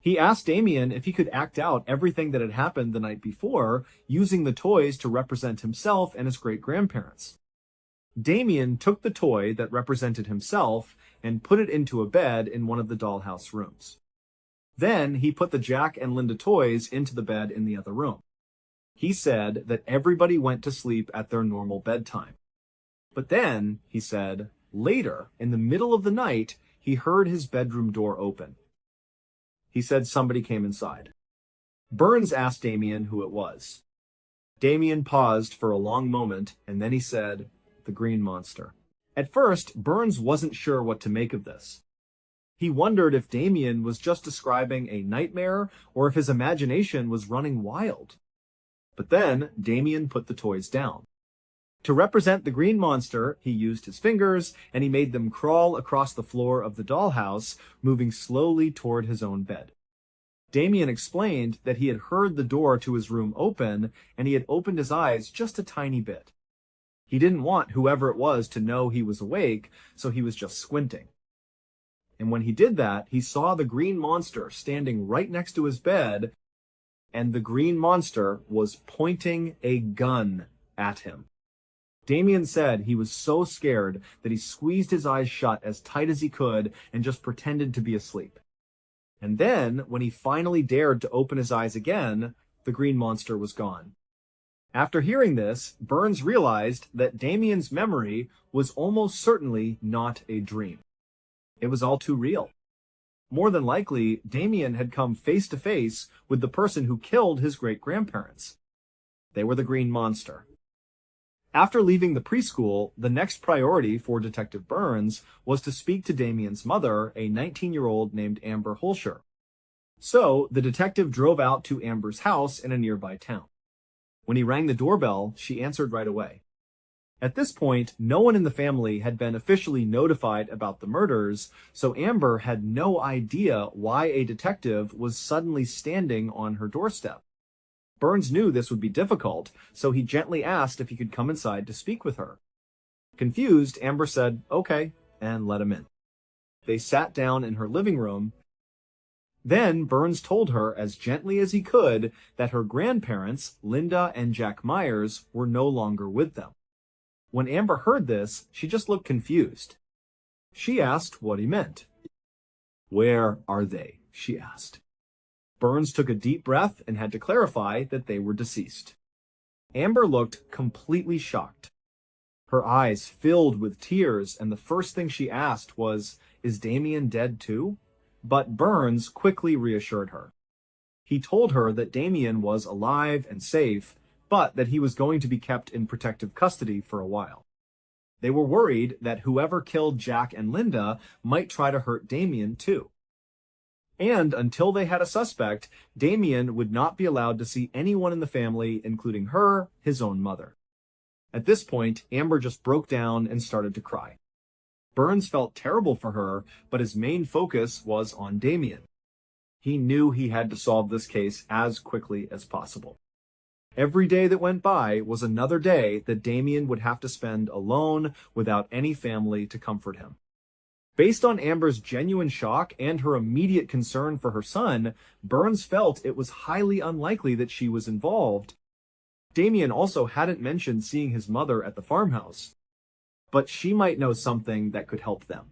He asked Damien if he could act out everything that had happened the night before, using the toys to represent himself and his great-grandparents. Damien took the toy that represented himself and put it into a bed in one of the dollhouse rooms. Then, he put the Jack and Linda toys into the bed in the other room. He said that everybody went to sleep at their normal bedtime. But then, he said, later, in the middle of the night, he heard his bedroom door open. He said somebody came inside. Burns asked Damien who it was. Damien paused for a long moment, and then he said, "The green monster." At first, Burns wasn't sure what to make of this. He wondered if Damien was just describing a nightmare or if his imagination was running wild. But then, Damien put the toys down. To represent the green monster, he used his fingers, and he made them crawl across the floor of the dollhouse, moving slowly toward his own bed. Damien explained that he had heard the door to his room open, and he had opened his eyes just a tiny bit. He didn't want whoever it was to know he was awake, so he was just squinting. And when he did that, he saw the green monster standing right next to his bed, and the green monster was pointing a gun at him. Damien said he was so scared that he squeezed his eyes shut as tight as he could and just pretended to be asleep. And then, when he finally dared to open his eyes again, the green monster was gone. After hearing this, Burns realized that Damien's memory was almost certainly not a dream. It was all too real. More than likely, Damien had come face to face with the person who killed his great-grandparents. They were the green monster. After leaving the preschool, the next priority for Detective Burns was to speak to Damien's mother, a 19-year-old named Amber Holscher. So, the detective drove out to Amber's house in a nearby town. When he rang the doorbell, she answered right away. At this point, no one in the family had been officially notified about the murders, so Amber had no idea why a detective was suddenly standing on her doorstep. Burns knew this would be difficult, so he gently asked if he could come inside to speak with her. Confused, Amber said, "Okay," and let him in. They sat down in her living room. Then Burns told her, as gently as he could, that her grandparents, Linda and Jack Myers, were no longer with them. When Amber heard this, she just looked confused. She asked what he meant. "Where are they?" she asked. Burns took a deep breath and had to clarify that they were deceased. Amber looked completely shocked. Her eyes filled with tears, and the first thing she asked was, "Is Damien dead too?" But Burns quickly reassured her. He told her that Damien was alive and safe, but that he was going to be kept in protective custody for a while. They were worried that whoever killed Jack and Linda might try to hurt Damien too. And until they had a suspect, Damien would not be allowed to see anyone in the family, including her, his own mother. At this point, Amber just broke down and started to cry. Burns felt terrible for her, but his main focus was on Damien. He knew he had to solve this case as quickly as possible. Every day that went by was another day that Damien would have to spend alone without any family to comfort him. Based on Amber's genuine shock and her immediate concern for her son, Burns felt it was highly unlikely that she was involved. Damien also hadn't mentioned seeing his mother at the farmhouse, but she might know something that could help them.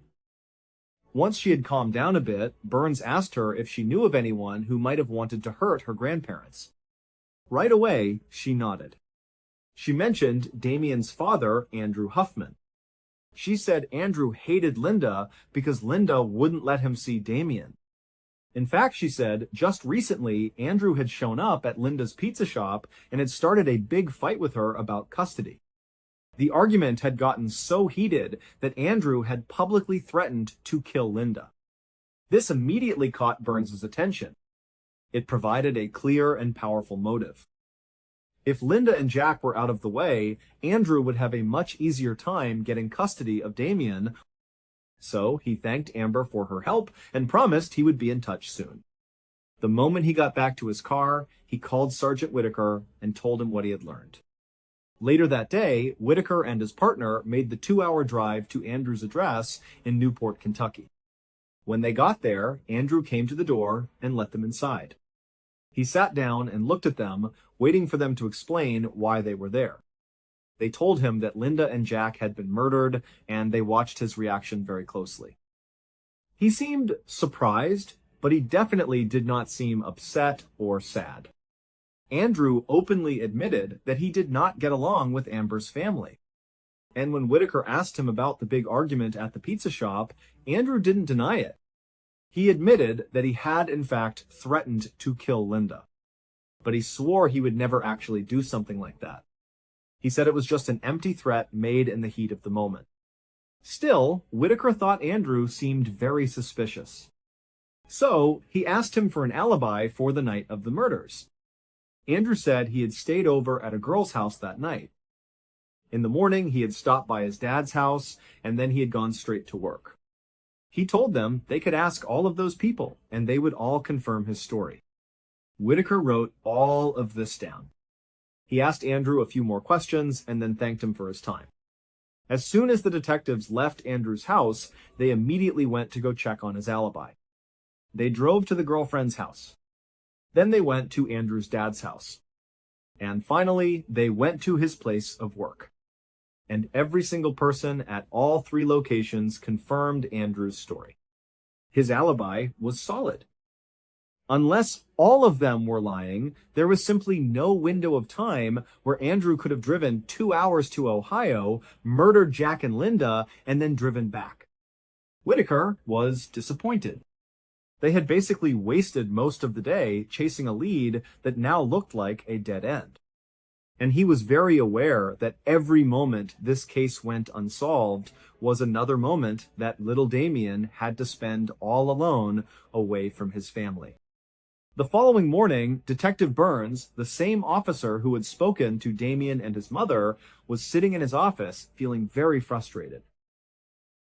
Once she had calmed down a bit, Burns asked her if she knew of anyone who might have wanted to hurt her grandparents. Right away, she nodded. She mentioned Damien's father, Andrew Huffman. She said Andrew hated Linda because Linda wouldn't let him see Damien. In fact, she said, just recently, Andrew had shown up at Linda's pizza shop and had started a big fight with her about custody. The argument had gotten so heated that Andrew had publicly threatened to kill Linda. This immediately caught Burns's attention. It provided a clear and powerful motive. If Linda and Jack were out of the way, Andrew would have a much easier time getting custody of Damien, so he thanked Amber for her help and promised he would be in touch soon. The moment he got back to his car, he called Sergeant Whitaker and told him what he had learned. Later that day, Whitaker and his partner made the 2-hour drive to Andrew's address in Newport, Kentucky. When they got there, Andrew came to the door and let them inside. He sat down and looked at them, waiting for them to explain why they were there. They told him that Linda and Jack had been murdered, and they watched his reaction very closely. He seemed surprised, but he definitely did not seem upset or sad. Andrew openly admitted that he did not get along with Amber's family. And when Whitaker asked him about the big argument at the pizza shop, Andrew didn't deny it. He admitted that he had, in fact, threatened to kill Linda. But he swore he would never actually do something like that. He said it was just an empty threat made in the heat of the moment. Still, Whitaker thought Andrew seemed very suspicious. So, he asked him for an alibi for the night of the murders. Andrew said he had stayed over at a girl's house that night. In the morning, he had stopped by his dad's house, and then he had gone straight to work. He told them they could ask all of those people, and they would all confirm his story. Whitaker wrote all of this down. He asked Andrew a few more questions, and then thanked him for his time. As soon as the detectives left Andrew's house, they immediately went to go check on his alibi. They drove to the girlfriend's house. Then they went to Andrew's dad's house. And finally, they went to his place of work. And every single person at all 3 locations confirmed Andrew's story. His alibi was solid. Unless all of them were lying, there was simply no window of time where Andrew could have driven 2 hours to Ohio, murdered Jack and Linda, and then driven back. Whitaker was disappointed. They had basically wasted most of the day chasing a lead that now looked like a dead end. And he was very aware that every moment this case went unsolved was another moment that little Damien had to spend all alone away from his family. The following morning, Detective Burns, the same officer who had spoken to Damien and his mother, was sitting in his office feeling very frustrated.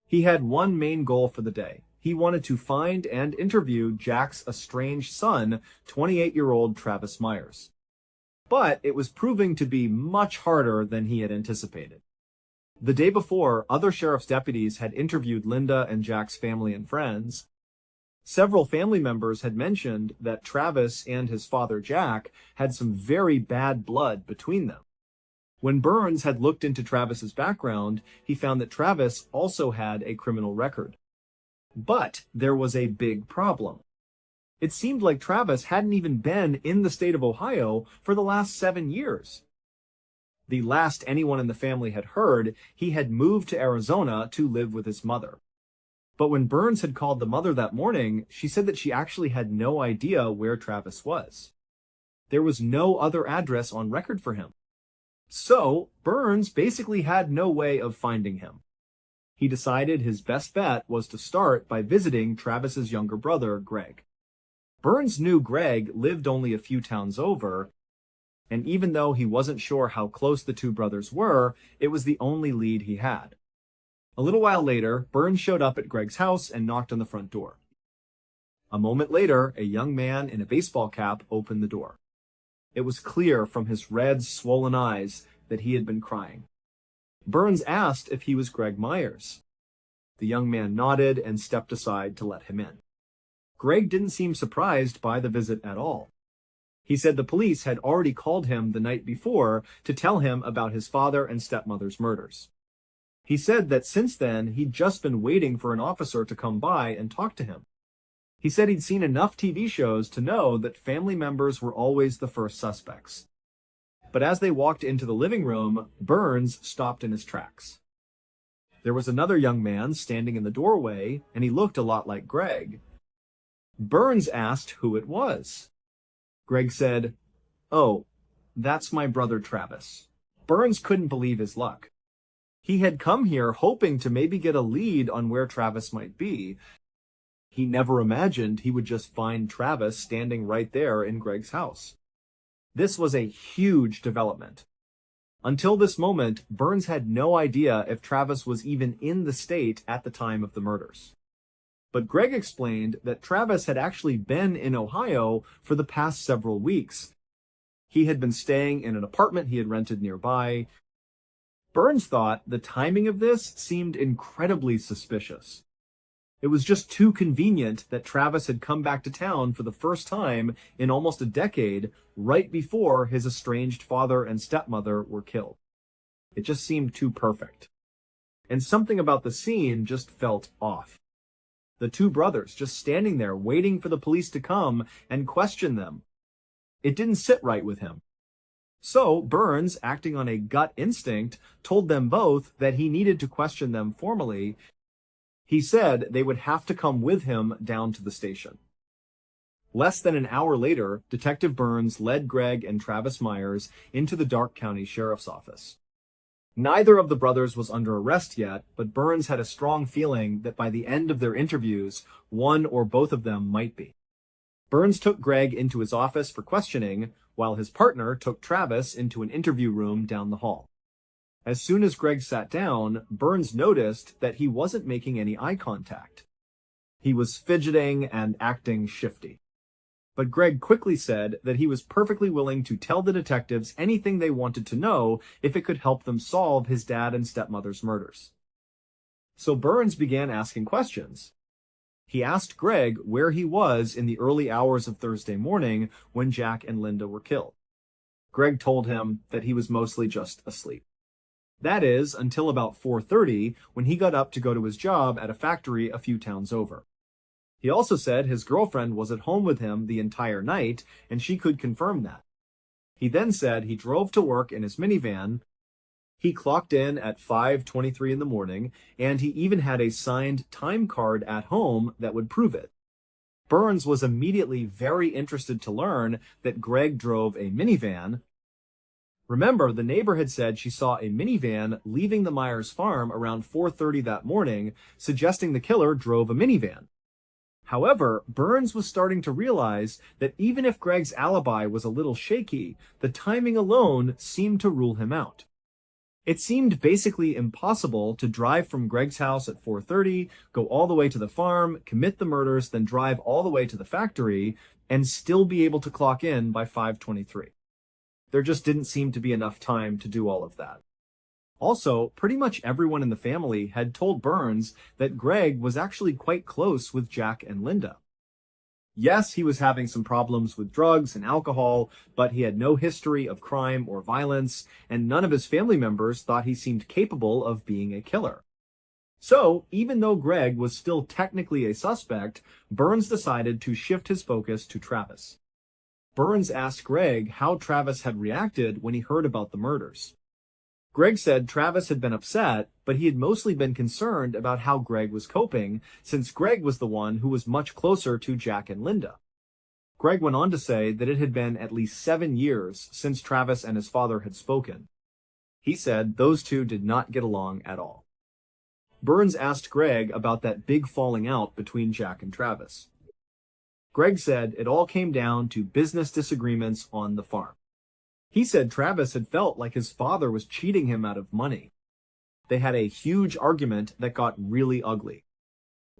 He had one main goal for the day. He wanted to find and interview Jack's estranged son, 28-year-old Travis Myers. But it was proving to be much harder than he had anticipated. The day before, other sheriff's deputies had interviewed Linda and Jack's family and friends. Several family members had mentioned that Travis and his father Jack had some very bad blood between them. When Burns had looked into Travis's background, he found that Travis also had a criminal record. But there was a big problem. It seemed like Travis hadn't even been in the state of Ohio for the last 7 years. The last anyone in the family had heard, he had moved to Arizona to live with his mother. But when Burns had called the mother that morning, she said that she actually had no idea where Travis was. There was no other address on record for him. So, Burns basically had no way of finding him. He decided his best bet was to start by visiting Travis's younger brother, Greg. Burns knew Greg lived only a few towns over, and even though he wasn't sure how close the two brothers were, it was the only lead he had. A little while later, Burns showed up at Greg's house and knocked on the front door. A moment later, a young man in a baseball cap opened the door. It was clear from his red, swollen eyes that he had been crying. Burns asked if he was Greg Myers. The young man nodded and stepped aside to let him in. Greg didn't seem surprised by the visit at all. He said the police had already called him the night before to tell him about his father and stepmother's murders. He said that since then, he'd just been waiting for an officer to come by and talk to him. He said he'd seen enough TV shows to know that family members were always the first suspects. But as they walked into the living room, Burns stopped in his tracks. There was another young man standing in the doorway, and he looked a lot like Greg. Burns asked who it was. Greg said, "Oh, that's my brother Travis." Burns couldn't believe his luck. He had come here hoping to maybe get a lead on where Travis might be. He never imagined he would just find Travis standing right there in Greg's house. This was a huge development. Until this moment, Burns had no idea if Travis was even in the state at the time of the murders. But Greg explained that Travis had actually been in Ohio for the past several weeks. He had been staying in an apartment he had rented nearby. Burns thought the timing of this seemed incredibly suspicious. It was just too convenient that Travis had come back to town for the first time in almost a decade, right before his estranged father and stepmother were killed. It just seemed too perfect. And something about the scene just felt off. The two brothers just standing there waiting for the police to come and question them. It didn't sit right with him. So Burns, acting on a gut instinct, told them both that he needed to question them formally. He said they would have to come with him down to the station. Less than an hour later, Detective Burns led Greg and Travis Myers into the Darke County Sheriff's Office. Neither of the brothers was under arrest yet, but Burns had a strong feeling that by the end of their interviews, one or both of them might be. Burns took Greg into his office for questioning, while his partner took Travis into an interview room down the hall. As soon as Greg sat down, Burns noticed that he wasn't making any eye contact. He was fidgeting and acting shifty. But Greg quickly said that he was perfectly willing to tell the detectives anything they wanted to know if it could help them solve his dad and stepmother's murders. So Burns began asking questions. He asked Greg where he was in the early hours of Thursday morning when Jack and Linda were killed. Greg told him that he was mostly just asleep. That is, until about 4:30, when he got up to go to his job at a factory a few towns over. He also said his girlfriend was at home with him the entire night, and she could confirm that. He then said he drove to work in his minivan. He clocked in at 5:23 in the morning, and he even had a signed time card at home that would prove it. Burns was immediately very interested to learn that Greg drove a minivan. Remember, the neighbor had said she saw a minivan leaving the Myers farm around 4:30 that morning, suggesting the killer drove a minivan. However, Burns was starting to realize that even if Greg's alibi was a little shaky, the timing alone seemed to rule him out. It seemed basically impossible to drive from Greg's house at 4:30, go all the way to the farm, commit the murders, then drive all the way to the factory, and still be able to clock in by 5:23. There just didn't seem to be enough time to do all of that. Also, pretty much everyone in the family had told Burns that Greg was actually quite close with Jack and Linda. Yes, he was having some problems with drugs and alcohol, but he had no history of crime or violence, and none of his family members thought he seemed capable of being a killer. So, even though Greg was still technically a suspect, Burns decided to shift his focus to Travis. Burns asked Greg how Travis had reacted when he heard about the murders. Greg said Travis had been upset, but he had mostly been concerned about how Greg was coping, since Greg was the one who was much closer to Jack and Linda. Greg went on to say that it had been at least 7 years since Travis and his father had spoken. He said those two did not get along at all. Burns asked Greg about that big falling out between Jack and Travis. Greg said it all came down to business disagreements on the farm. He said Travis had felt like his father was cheating him out of money. They had a huge argument that got really ugly.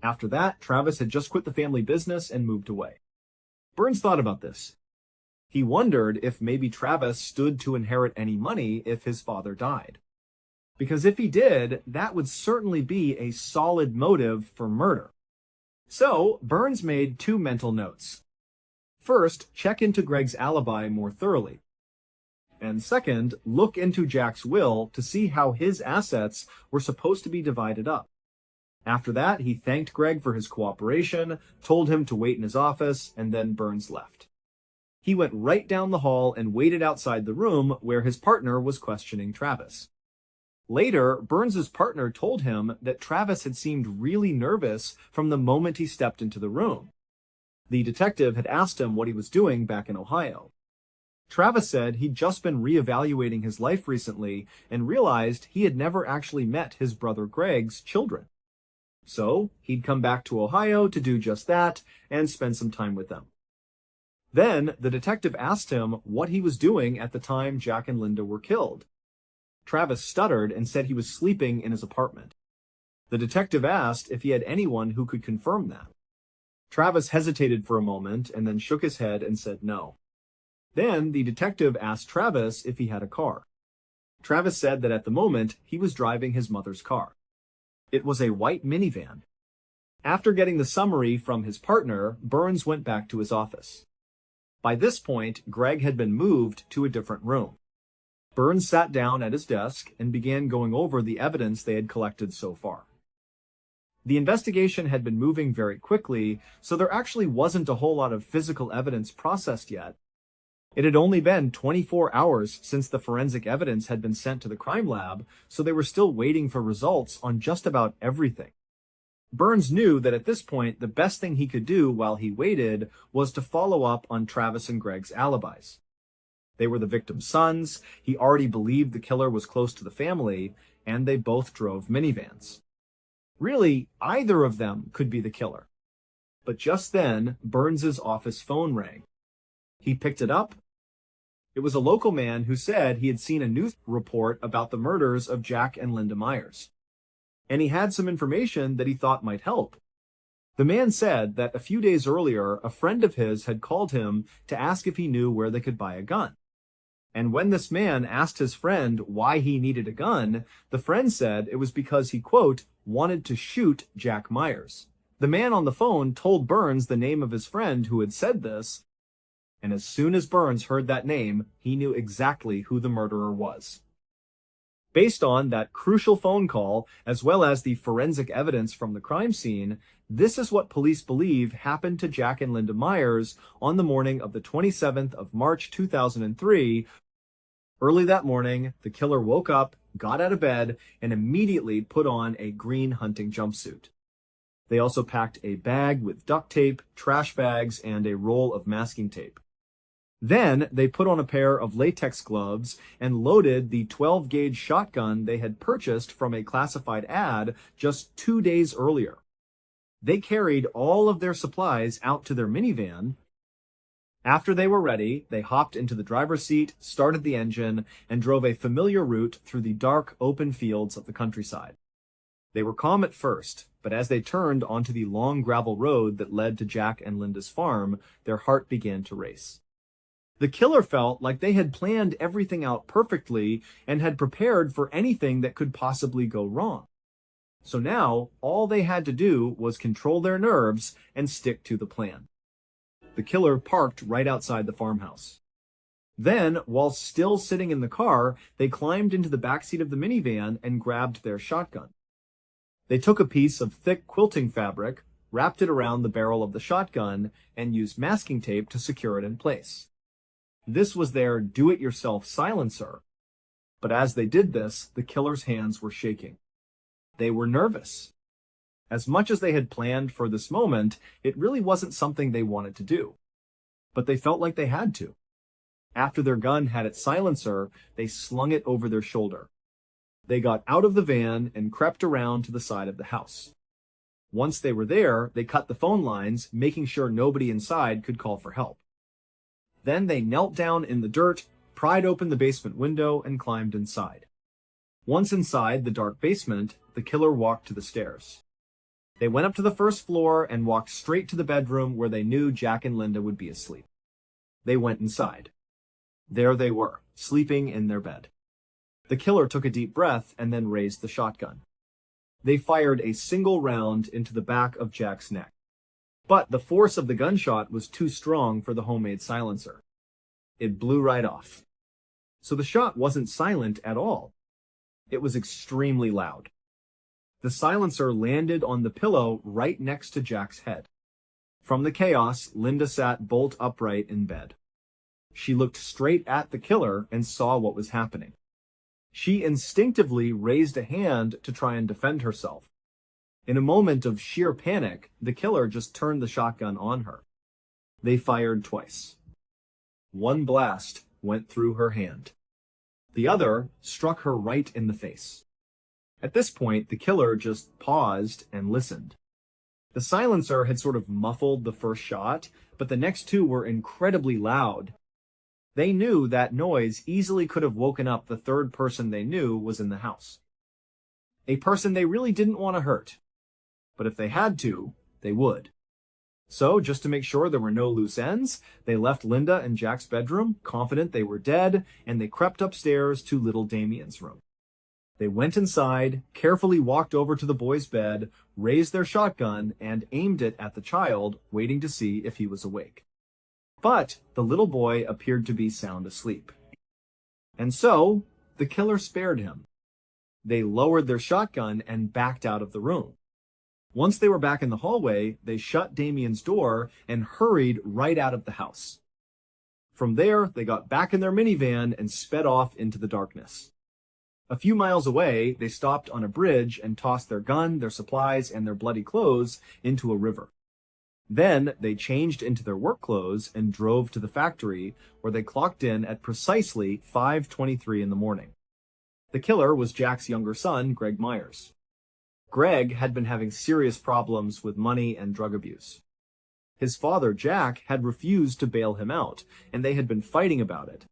After that, Travis had just quit the family business and moved away. Burns thought about this. He wondered if maybe Travis stood to inherit any money if his father died. Because if he did, that would certainly be a solid motive for murder. So, Burns made two mental notes. First, check into Greg's alibi more thoroughly. And second, look into Jack's will to see how his assets were supposed to be divided up. After that, he thanked Greg for his cooperation, told him to wait in his office, and then Burns left. He went right down the hall and waited outside the room where his partner was questioning Travis. Later, Burns's partner told him that Travis had seemed really nervous from the moment he stepped into the room. The detective had asked him what he was doing back in Ohio. Travis said he'd just been reevaluating his life recently and realized he had never actually met his brother Greg's children. So, he'd come back to Ohio to do just that and spend some time with them. Then, the detective asked him what he was doing at the time Jack and Linda were killed. Travis stuttered and said he was sleeping in his apartment. The detective asked if he had anyone who could confirm that. Travis hesitated for a moment and then shook his head and said no. Then the detective asked Travis if he had a car. Travis said that at the moment he was driving his mother's car. It was a white minivan. After getting the summary from his partner, Burns went back to his office. By this point, Greg had been moved to a different room. Burns sat down at his desk and began going over the evidence they had collected so far. The investigation had been moving very quickly, so there actually wasn't a whole lot of physical evidence processed yet. It had only been 24 hours since the forensic evidence had been sent to the crime lab, so they were still waiting for results on just about everything. Burns knew that at this point, the best thing he could do while he waited was to follow up on Travis and Greg's alibis. They were the victim's sons, he already believed the killer was close to the family, and they both drove minivans. Really, either of them could be the killer. But just then, Burns's office phone rang. He picked it up. It was a local man who said he had seen a news report about the murders of Jack and Linda Myers. And he had some information that he thought might help. The man said that a few days earlier, a friend of his had called him to ask if he knew where they could buy a gun. And when this man asked his friend why he needed a gun, the friend said it was because he, quote, wanted to shoot Jack Myers. The man on the phone told Burns the name of his friend who had said this, and as soon as Burns heard that name, he knew exactly who the murderer was. Based on that crucial phone call, as well as the forensic evidence from the crime scene, this is what police believe happened to Jack and Linda Myers on the morning of the 27th of March 2003. Early that morning, the killer woke up, got out of bed, and immediately put on a green hunting jumpsuit. They also packed a bag with duct tape, trash bags, and a roll of masking tape. Then they put on a pair of latex gloves and loaded the 12-gauge shotgun they had purchased from a classified ad just 2 days earlier. They carried all of their supplies out to their minivan. After they were ready, they hopped into the driver's seat, started the engine, and drove a familiar route through the dark, open fields of the countryside. They were calm at first, but as they turned onto the long gravel road that led to Jack and Linda's farm, their heart began to race. The killer felt like they had planned everything out perfectly and had prepared for anything that could possibly go wrong. So now, all they had to do was control their nerves and stick to the plan. The killer parked right outside the farmhouse. Then, while still sitting in the car, they climbed into the backseat of the minivan and grabbed their shotgun. They took a piece of thick quilting fabric, wrapped it around the barrel of the shotgun, and used masking tape to secure it in place. This was their do-it-yourself silencer. But as they did this, the killer's hands were shaking. They were nervous. As much as they had planned for this moment, it really wasn't something they wanted to do. But they felt like they had to. After their gun had its silencer, they slung it over their shoulder. They got out of the van and crept around to the side of the house. Once they were there, they cut the phone lines, making sure nobody inside could call for help. Then they knelt down in the dirt, pried open the basement window, and climbed inside. Once inside the dark basement, the killer walked to the stairs. They went up to the first floor and walked straight to the bedroom where they knew Jack and Linda would be asleep. They went inside. There they were, sleeping in their bed. The killer took a deep breath and then raised the shotgun. They fired a single round into the back of Jack's neck. But the force of the gunshot was too strong for the homemade silencer. It blew right off. So the shot wasn't silent at all. It was extremely loud. The silencer landed on the pillow right next to Jack's head. From the chaos, Linda sat bolt upright in bed. She looked straight at the killer and saw what was happening. She instinctively raised a hand to try and defend herself. In a moment of sheer panic, the killer just turned the shotgun on her. They fired twice. One blast went through her hand. The other struck her right in the face. At this point, the killer just paused and listened. The silencer had sort of muffled the first shot, but the next two were incredibly loud. They knew that noise easily could have woken up the third person they knew was in the house. A person they really didn't want to hurt. But if they had to, they would. So, just to make sure there were no loose ends, they left Linda in Jack's bedroom, confident they were dead, and they crept upstairs to little Damien's room. They went inside, carefully walked over to the boy's bed, raised their shotgun, and aimed it at the child, waiting to see if he was awake. But the little boy appeared to be sound asleep. And so, the killer spared him. They lowered their shotgun and backed out of the room. Once they were back in the hallway, they shut Damien's door and hurried right out of the house. From there, they got back in their minivan and sped off into the darkness. A few miles away, they stopped on a bridge and tossed their gun, their supplies, and their bloody clothes into a river. Then they changed into their work clothes and drove to the factory, where they clocked in at precisely 5:23 in the morning. The killer was Jack's younger son, Greg Myers. Greg had been having serious problems with money and drug abuse. His father, Jack, had refused to bail him out, and they had been fighting about it.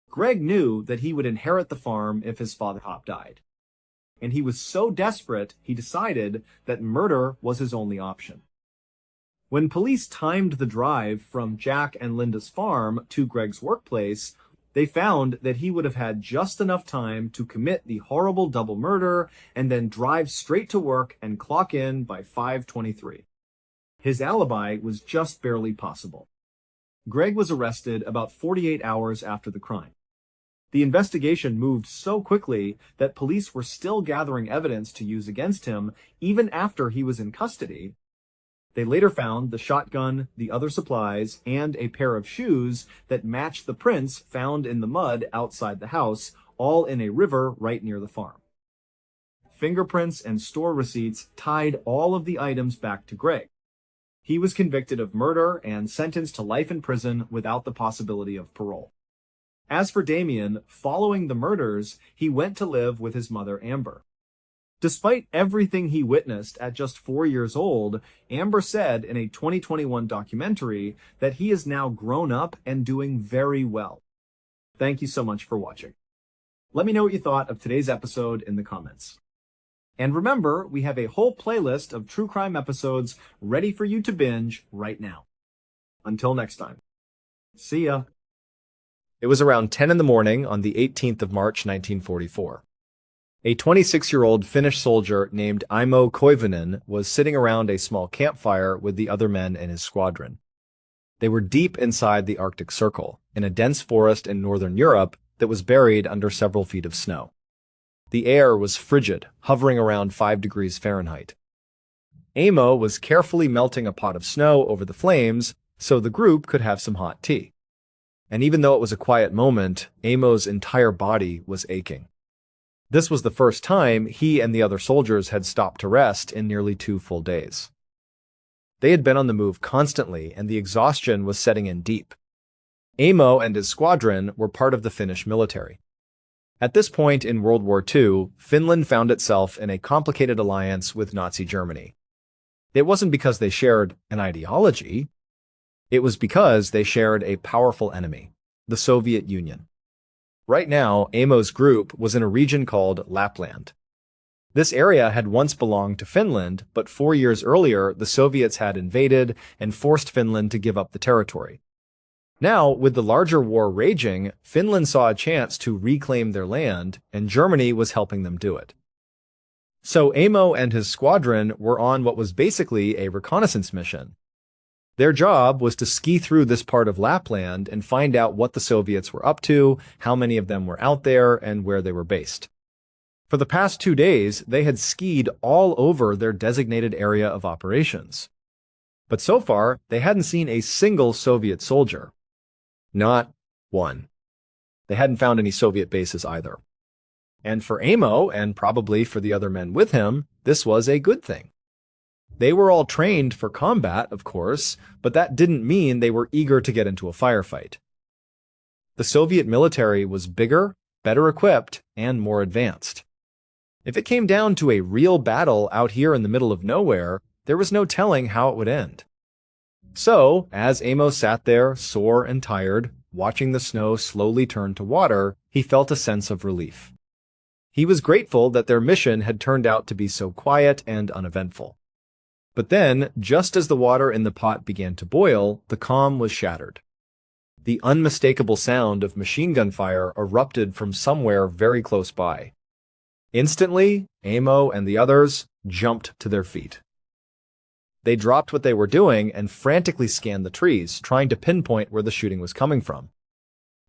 Greg knew that he would inherit the farm if his father died. And he was so desperate, he decided that murder was his only option. When police timed the drive from Jack and Linda's farm to Greg's workplace, they found that he would have had just enough time to commit the horrible double murder and then drive straight to work and clock in by 5:23. His alibi was just barely possible. Greg was arrested about 48 hours after the crime. The investigation moved so quickly that police were still gathering evidence to use against him even after he was in custody. They later found the shotgun, the other supplies, and a pair of shoes that matched the prints found in the mud outside the house, all in a river right near the farm. Fingerprints and store receipts tied all of the items back to Greg. He was convicted of murder and sentenced to life in prison without the possibility of parole. As for Damien, following the murders, he went to live with his mother, Amber. Despite everything he witnessed at just 4 years old, Amber said in a 2021 documentary that he is now grown up and doing very well. Thank you so much for watching. Let me know what you thought of today's episode in the comments. And remember, we have a whole playlist of true crime episodes ready for you to binge right now. Until next time. See ya. It was around 10 in the morning on the 18th of March, 1944. A 26-year-old Finnish soldier named Imo Koivunen was sitting around a small campfire with the other men in his squadron. They were deep inside the Arctic Circle, in a dense forest in northern Europe that was buried under several feet of snow. The air was frigid, hovering around 5 degrees Fahrenheit. Amo was carefully melting a pot of snow over the flames so the group could have some hot tea. And even though it was a quiet moment, Amo's entire body was aching. This was the first time he and the other soldiers had stopped to rest in nearly 2 full days. They had been on the move constantly, and the exhaustion was setting in deep. Amo and his squadron were part of the Finnish military. At this point in World War II, Finland found itself in a complicated alliance with Nazi Germany. It wasn't because they shared an ideology. It was because they shared a powerful enemy, the Soviet Union. Right now, Amo's group was in a region called Lapland. This area had once belonged to Finland, but 4 years earlier, the Soviets had invaded and forced Finland to give up the territory. Now, with the larger war raging, Finland saw a chance to reclaim their land, and Germany was helping them do it. So Amo and his squadron were on what was basically a reconnaissance mission. Their job was to ski through this part of Lapland and find out what the Soviets were up to, how many of them were out there, and where they were based. For the past 2 days, they had skied all over their designated area of operations. But so far, they hadn't seen a single Soviet soldier. Not one. They hadn't found any Soviet bases either. And for Amo, and probably for the other men with him, this was a good thing. They were all trained for combat, of course, but that didn't mean they were eager to get into a firefight. The Soviet military was bigger, better equipped, and more advanced. If it came down to a real battle out here in the middle of nowhere, there was no telling how it would end. So, as Amo sat there, sore and tired, watching the snow slowly turn to water, he felt a sense of relief. He was grateful that their mission had turned out to be so quiet and uneventful. But then, just as the water in the pot began to boil, the calm was shattered. The unmistakable sound of machine gun fire erupted from somewhere very close by. Instantly, Amo and the others jumped to their feet. They dropped what they were doing and frantically scanned the trees, trying to pinpoint where the shooting was coming from.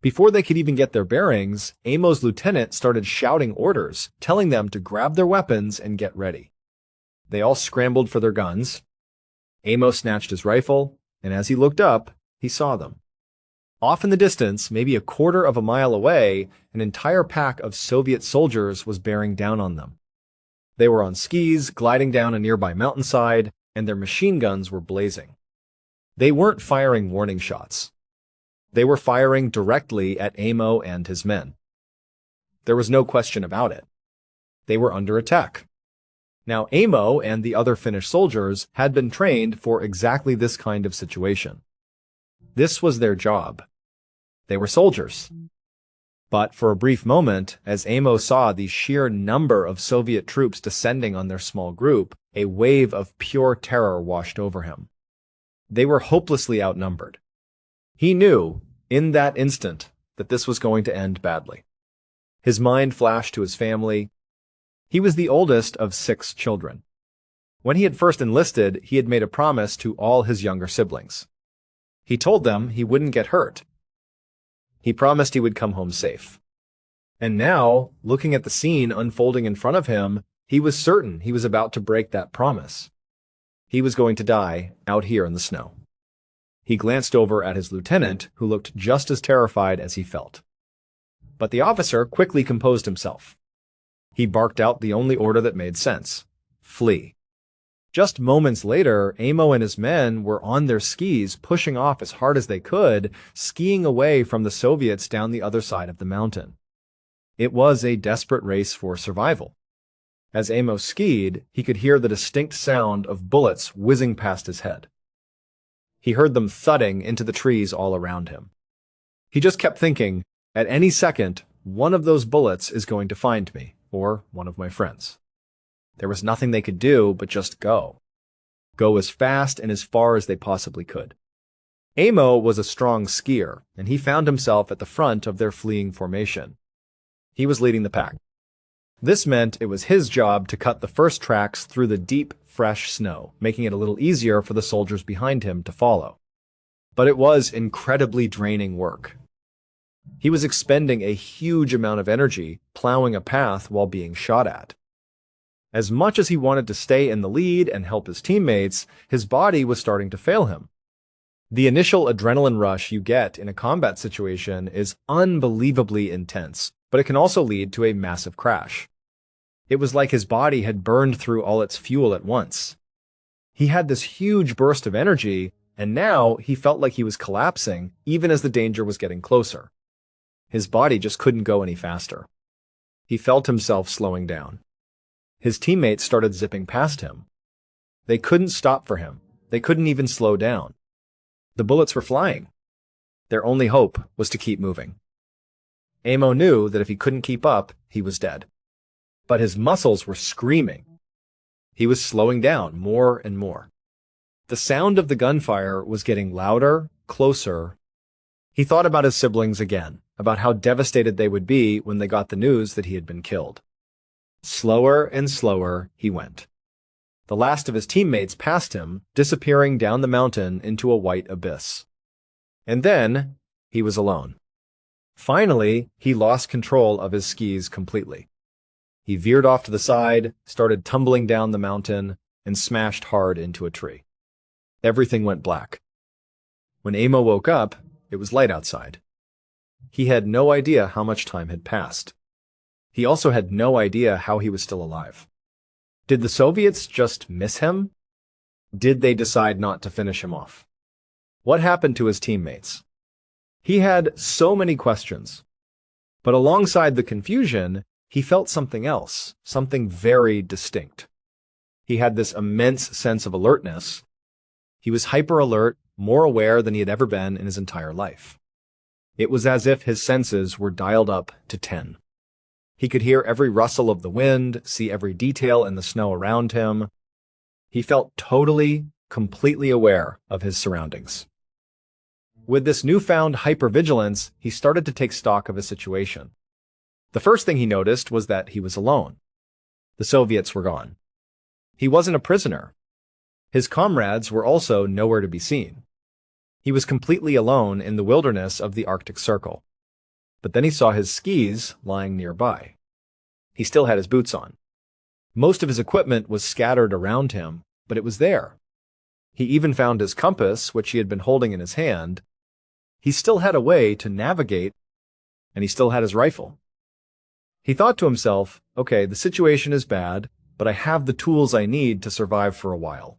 Before they could even get their bearings, Amo's lieutenant started shouting orders, telling them to grab their weapons and get ready. They all scrambled for their guns. Amo snatched his rifle, and as he looked up, he saw them. Off in the distance, maybe a quarter of a mile away, an entire pack of Soviet soldiers was bearing down on them. They were on skis, gliding down a nearby mountainside, and their machine guns were blazing. They weren't firing warning shots. They were firing directly at Amo and his men. There was no question about it. They were under attack. Now, Amo and the other Finnish soldiers had been trained for exactly this kind of situation. This was their job. They were soldiers. But for a brief moment, as Amo saw the sheer number of Soviet troops descending on their small group, a wave of pure terror washed over him. They were hopelessly outnumbered. He knew, in that instant, that this was going to end badly. His mind flashed to his family. He was the oldest of 6 children. When he had first enlisted, he had made a promise to all his younger siblings. He told them he wouldn't get hurt. He promised he would come home safe. And now, looking at the scene unfolding in front of him, he was certain he was about to break that promise. He was going to die out here in the snow. He glanced over at his lieutenant, who looked just as terrified as he felt. But the officer quickly composed himself. He barked out the only order that made sense: flee. Just moments later, Amo and his men were on their skis, pushing off as hard as they could, skiing away from the Soviets down the other side of the mountain. It was a desperate race for survival. As Amo skied, he could hear the distinct sound of bullets whizzing past his head. He heard them thudding into the trees all around him. He just kept thinking, at any second, one of those bullets is going to find me, or one of my friends. There was nothing they could do but just go. Go as fast and as far as they possibly could. Amo was a strong skier, and he found himself at the front of their fleeing formation. He was leading the pack. This meant it was his job to cut the first tracks through the deep, fresh snow, making it a little easier for the soldiers behind him to follow. But it was incredibly draining work. He was expending a huge amount of energy plowing a path while being shot at. As much as he wanted to stay in the lead and help his teammates, his body was starting to fail him. The initial adrenaline rush you get in a combat situation is unbelievably intense, but it can also lead to a massive crash. It was like his body had burned through all its fuel at once. He had this huge burst of energy, and now he felt like he was collapsing even as the danger was getting closer. His body just couldn't go any faster. He felt himself slowing down. His teammates started zipping past him. They couldn't stop for him. They couldn't even slow down. The bullets were flying. Their only hope was to keep moving. Amo knew that if he couldn't keep up, he was dead. But his muscles were screaming. He was slowing down more and more. The sound of the gunfire was getting louder, closer. He thought about his siblings again, about how devastated they would be when they got the news that he had been killed. Slower and slower he went. The last of his teammates passed him, disappearing down the mountain into a white abyss. And then he was alone. Finally, he lost control of his skis completely. He veered off to the side, started tumbling down the mountain, and smashed hard into a tree. Everything went black. When Amo woke up, it was light outside. He had no idea how much time had passed. He also had no idea how he was still alive. Did the Soviets just miss him? Did they decide not to finish him off? What happened to his teammates? He had so many questions. But alongside the confusion, he felt something else, something very distinct. He had this immense sense of alertness. He was hyper-alert, more aware than he had ever been in his entire life. It was as if his senses were dialed up to 10. He could hear every rustle of the wind, see every detail in the snow around him. He felt totally, completely aware of his surroundings. With this newfound hypervigilance, he started to take stock of his situation. The first thing he noticed was that he was alone. The Soviets were gone. He wasn't a prisoner. His comrades were also nowhere to be seen. He was completely alone in the wilderness of the Arctic Circle. But then he saw his skis lying nearby. He still had his boots on. Most of his equipment was scattered around him, but it was there. He even found his compass, which he had been holding in his hand. He still had a way to navigate, and he still had his rifle. He thought to himself, okay, the situation is bad, but I have the tools I need to survive for a while.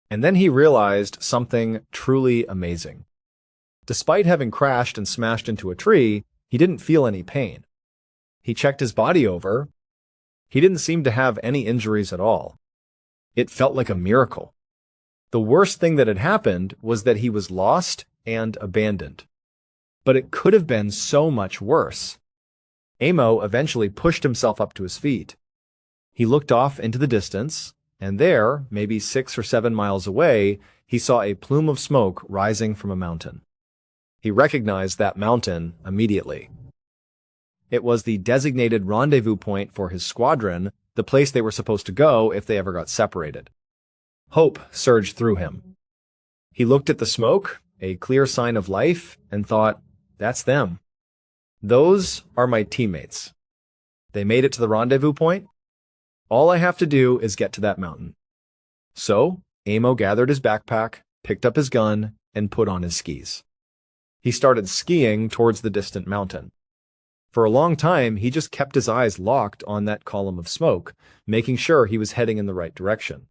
And then he realized something truly amazing. Despite having crashed and smashed into a tree, he didn't feel any pain. He checked his body over. He didn't seem to have any injuries at all. It felt like a miracle. The worst thing that had happened was that he was lost and abandoned. But it could have been so much worse. Amo eventually pushed himself up to his feet. He looked off into the distance, and there, maybe 6 or 7 miles away, he saw a plume of smoke rising from a mountain. He recognized that mountain immediately. It was the designated rendezvous point for his squadron, the place they were supposed to go if they ever got separated. Hope surged through him. He looked at the smoke, a clear sign of life, and thought, that's them. Those are my teammates. They made it to the rendezvous point. All I have to do is get to that mountain. So, Amo gathered his backpack, picked up his gun, and put on his skis. He started skiing towards the distant mountain. For a long time, he just kept his eyes locked on that column of smoke, making sure he was heading in the right direction.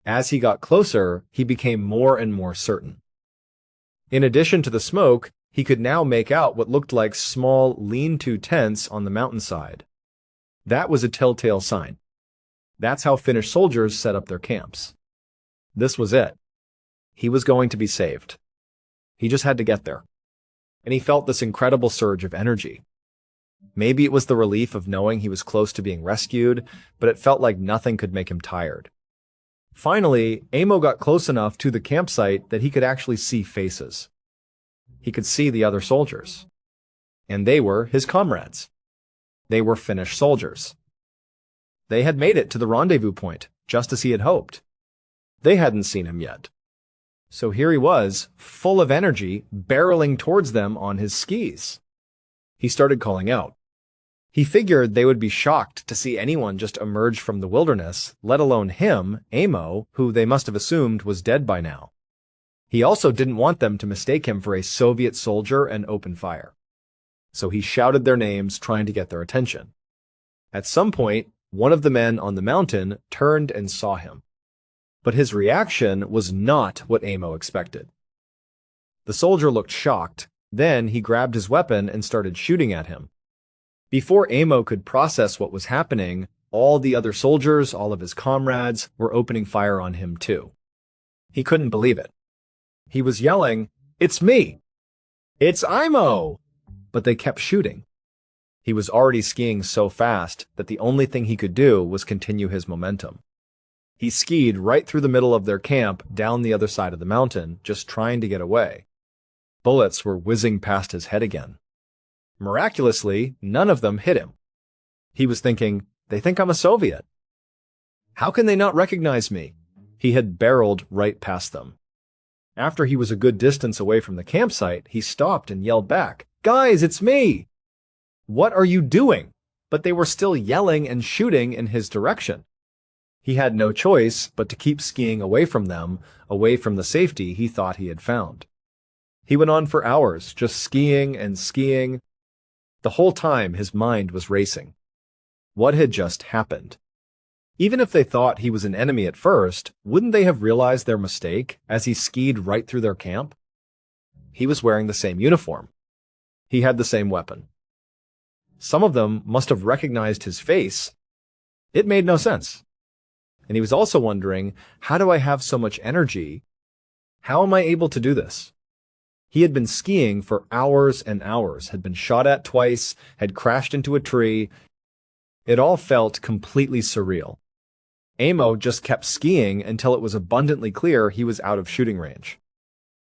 As he got closer, he became more and more certain. In addition to the smoke, he could now make out what looked like small lean-to tents on the mountainside. That was a telltale sign. That's how Finnish soldiers set up their camps. This was it. He was going to be saved. He just had to get there. And he felt this incredible surge of energy. Maybe it was the relief of knowing he was close to being rescued, but it felt like nothing could make him tired. Finally, Amo got close enough to the campsite that he could actually see faces. He could see the other soldiers. And they were his comrades. They were Finnish soldiers. They had made it to the rendezvous point, just as he had hoped. They hadn't seen him yet. So here he was, full of energy, barreling towards them on his skis. He started calling out. He figured they would be shocked to see anyone just emerge from the wilderness, let alone him, Amo, who they must have assumed was dead by now. He also didn't want them to mistake him for a Soviet soldier and open fire. So he shouted their names, trying to get their attention. At some point, one of the men on the mountain turned and saw him. But his reaction was not what Amo expected. The soldier looked shocked. Then he grabbed his weapon and started shooting at him. Before Amo could process what was happening, All the other soldiers, all of his comrades, were opening fire on him too. He couldn't believe it. He was yelling, "It's me! It's Imo!" But they kept shooting. He was already skiing so fast that the only thing he could do was continue his momentum. He skied right through the middle of their camp down the other side of the mountain, just trying to get away. Bullets were whizzing past his head again. Miraculously, none of them hit him. He was thinking, they think I'm a Soviet. How can they not recognize me? He had barreled right past them. After he was a good distance away from the campsite, he stopped and yelled back, "Guys, it's me!" "What are you doing?" But they were still yelling and shooting in his direction. He had no choice but to keep skiing away from them, away from the safety he thought he had found. He went on for hours, just skiing and skiing. The whole time his mind was racing. What had just happened? Even if they thought he was an enemy at first, wouldn't they have realized their mistake as he skied right through their camp? He was wearing the same uniform. He had the same weapon. Some of them must have recognized his face. It made no sense. And he was also wondering, how do I have so much energy? How am I able to do this? He had been skiing for hours and hours, had been shot at twice, had crashed into a tree. It all felt completely surreal. Amo just kept skiing until it was abundantly clear he was out of shooting range.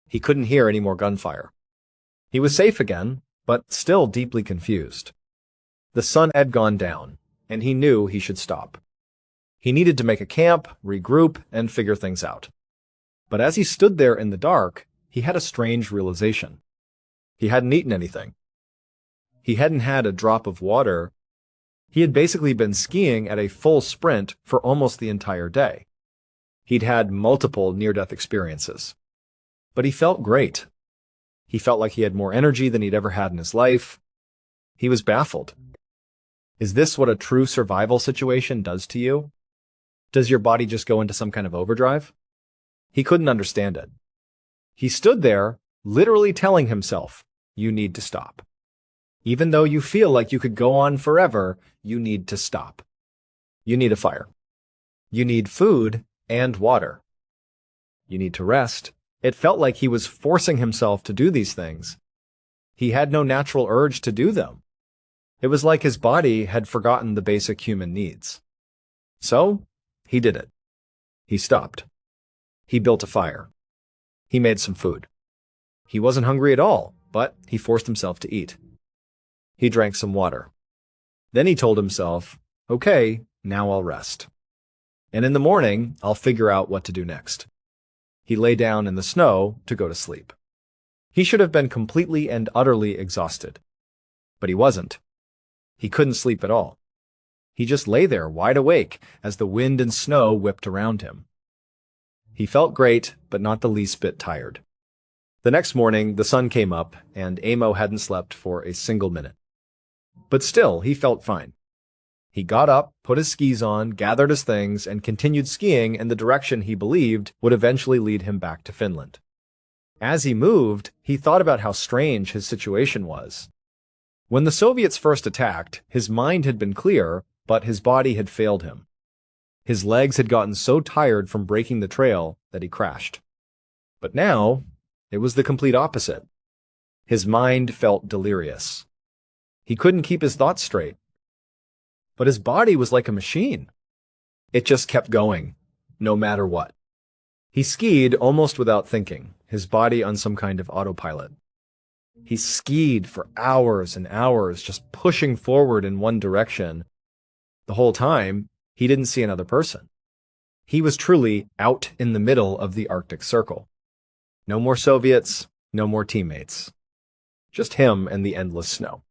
He couldn't hear any more gunfire. He was safe again, but still deeply confused. The sun had gone down, and he knew he should stop. He needed to make a camp, regroup, and figure things out. But as he stood there in the dark, he had a strange realization. He hadn't eaten anything. He hadn't had a drop of water. He had basically been skiing at a full sprint for almost the entire day. He'd had multiple near-death experiences. But he felt great. He felt like he had more energy than he'd ever had in his life. He was baffled. Is this what a true survival situation does to you? Does your body just go into some kind of overdrive? He couldn't understand it. He stood there, literally telling himself, you need to stop. Even though you feel like you could go on forever, you need to stop. You need a fire. You need food and water. You need to rest. It felt like he was forcing himself to do these things. He had no natural urge to do them. It was like his body had forgotten the basic human needs. So, he did it. He stopped. He built a fire. He made some food. He wasn't hungry at all, but he forced himself to eat. He drank some water. Then he told himself, okay, now I'll rest. And in the morning, I'll figure out what to do next. He lay down in the snow to go to sleep. He should have been completely and utterly exhausted. But he wasn't. He couldn't sleep at all. He just lay there wide awake as the wind and snow whipped around him. He felt great, but not the least bit tired. The next morning, the sun came up, and Amo hadn't slept for a single minute. But still, he felt fine. He got up, put his skis on, gathered his things, and continued skiing in the direction he believed would eventually lead him back to Finland. As he moved, he thought about how strange his situation was. When the Soviets first attacked, his mind had been clear, but his body had failed him. His legs had gotten so tired from breaking the trail that he crashed. But now, it was the complete opposite. His mind felt delirious. He couldn't keep his thoughts straight. But his body was like a machine. It just kept going, no matter what. He skied almost without thinking, his body on some kind of autopilot. He skied for hours and hours, just pushing forward in one direction. The whole time, he didn't see another person. He was truly out in the middle of the Arctic Circle. No more Soviets, no more teammates. Just him and the endless snow.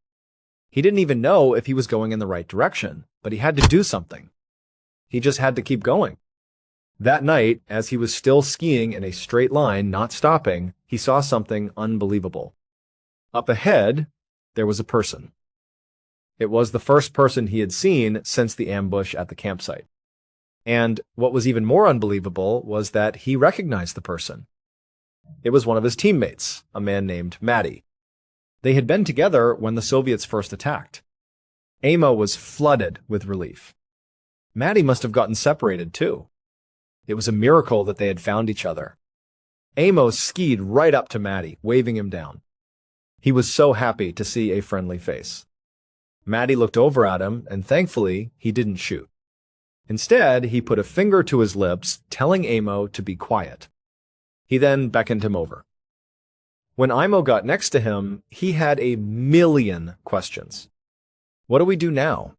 He didn't even know if he was going in the right direction, but he had to do something. He just had to keep going. That night, as he was still skiing in a straight line, not stopping, he saw something unbelievable. Up ahead, there was a person. It was the first person he had seen since the ambush at the campsite. And what was even more unbelievable was that he recognized the person. It was one of his teammates, a man named Matty. They had been together when the Soviets first attacked. Amo was flooded with relief. Maddie must have gotten separated too. It was a miracle that they had found each other. Amos skied right up to Maddie, waving him down. He was so happy to see a friendly face. Maddie looked over at him, and thankfully, he didn't shoot. Instead, he put a finger to his lips, telling Amo to be quiet. He then beckoned him over. When Imo got next to him, he had a million questions. What do we do now?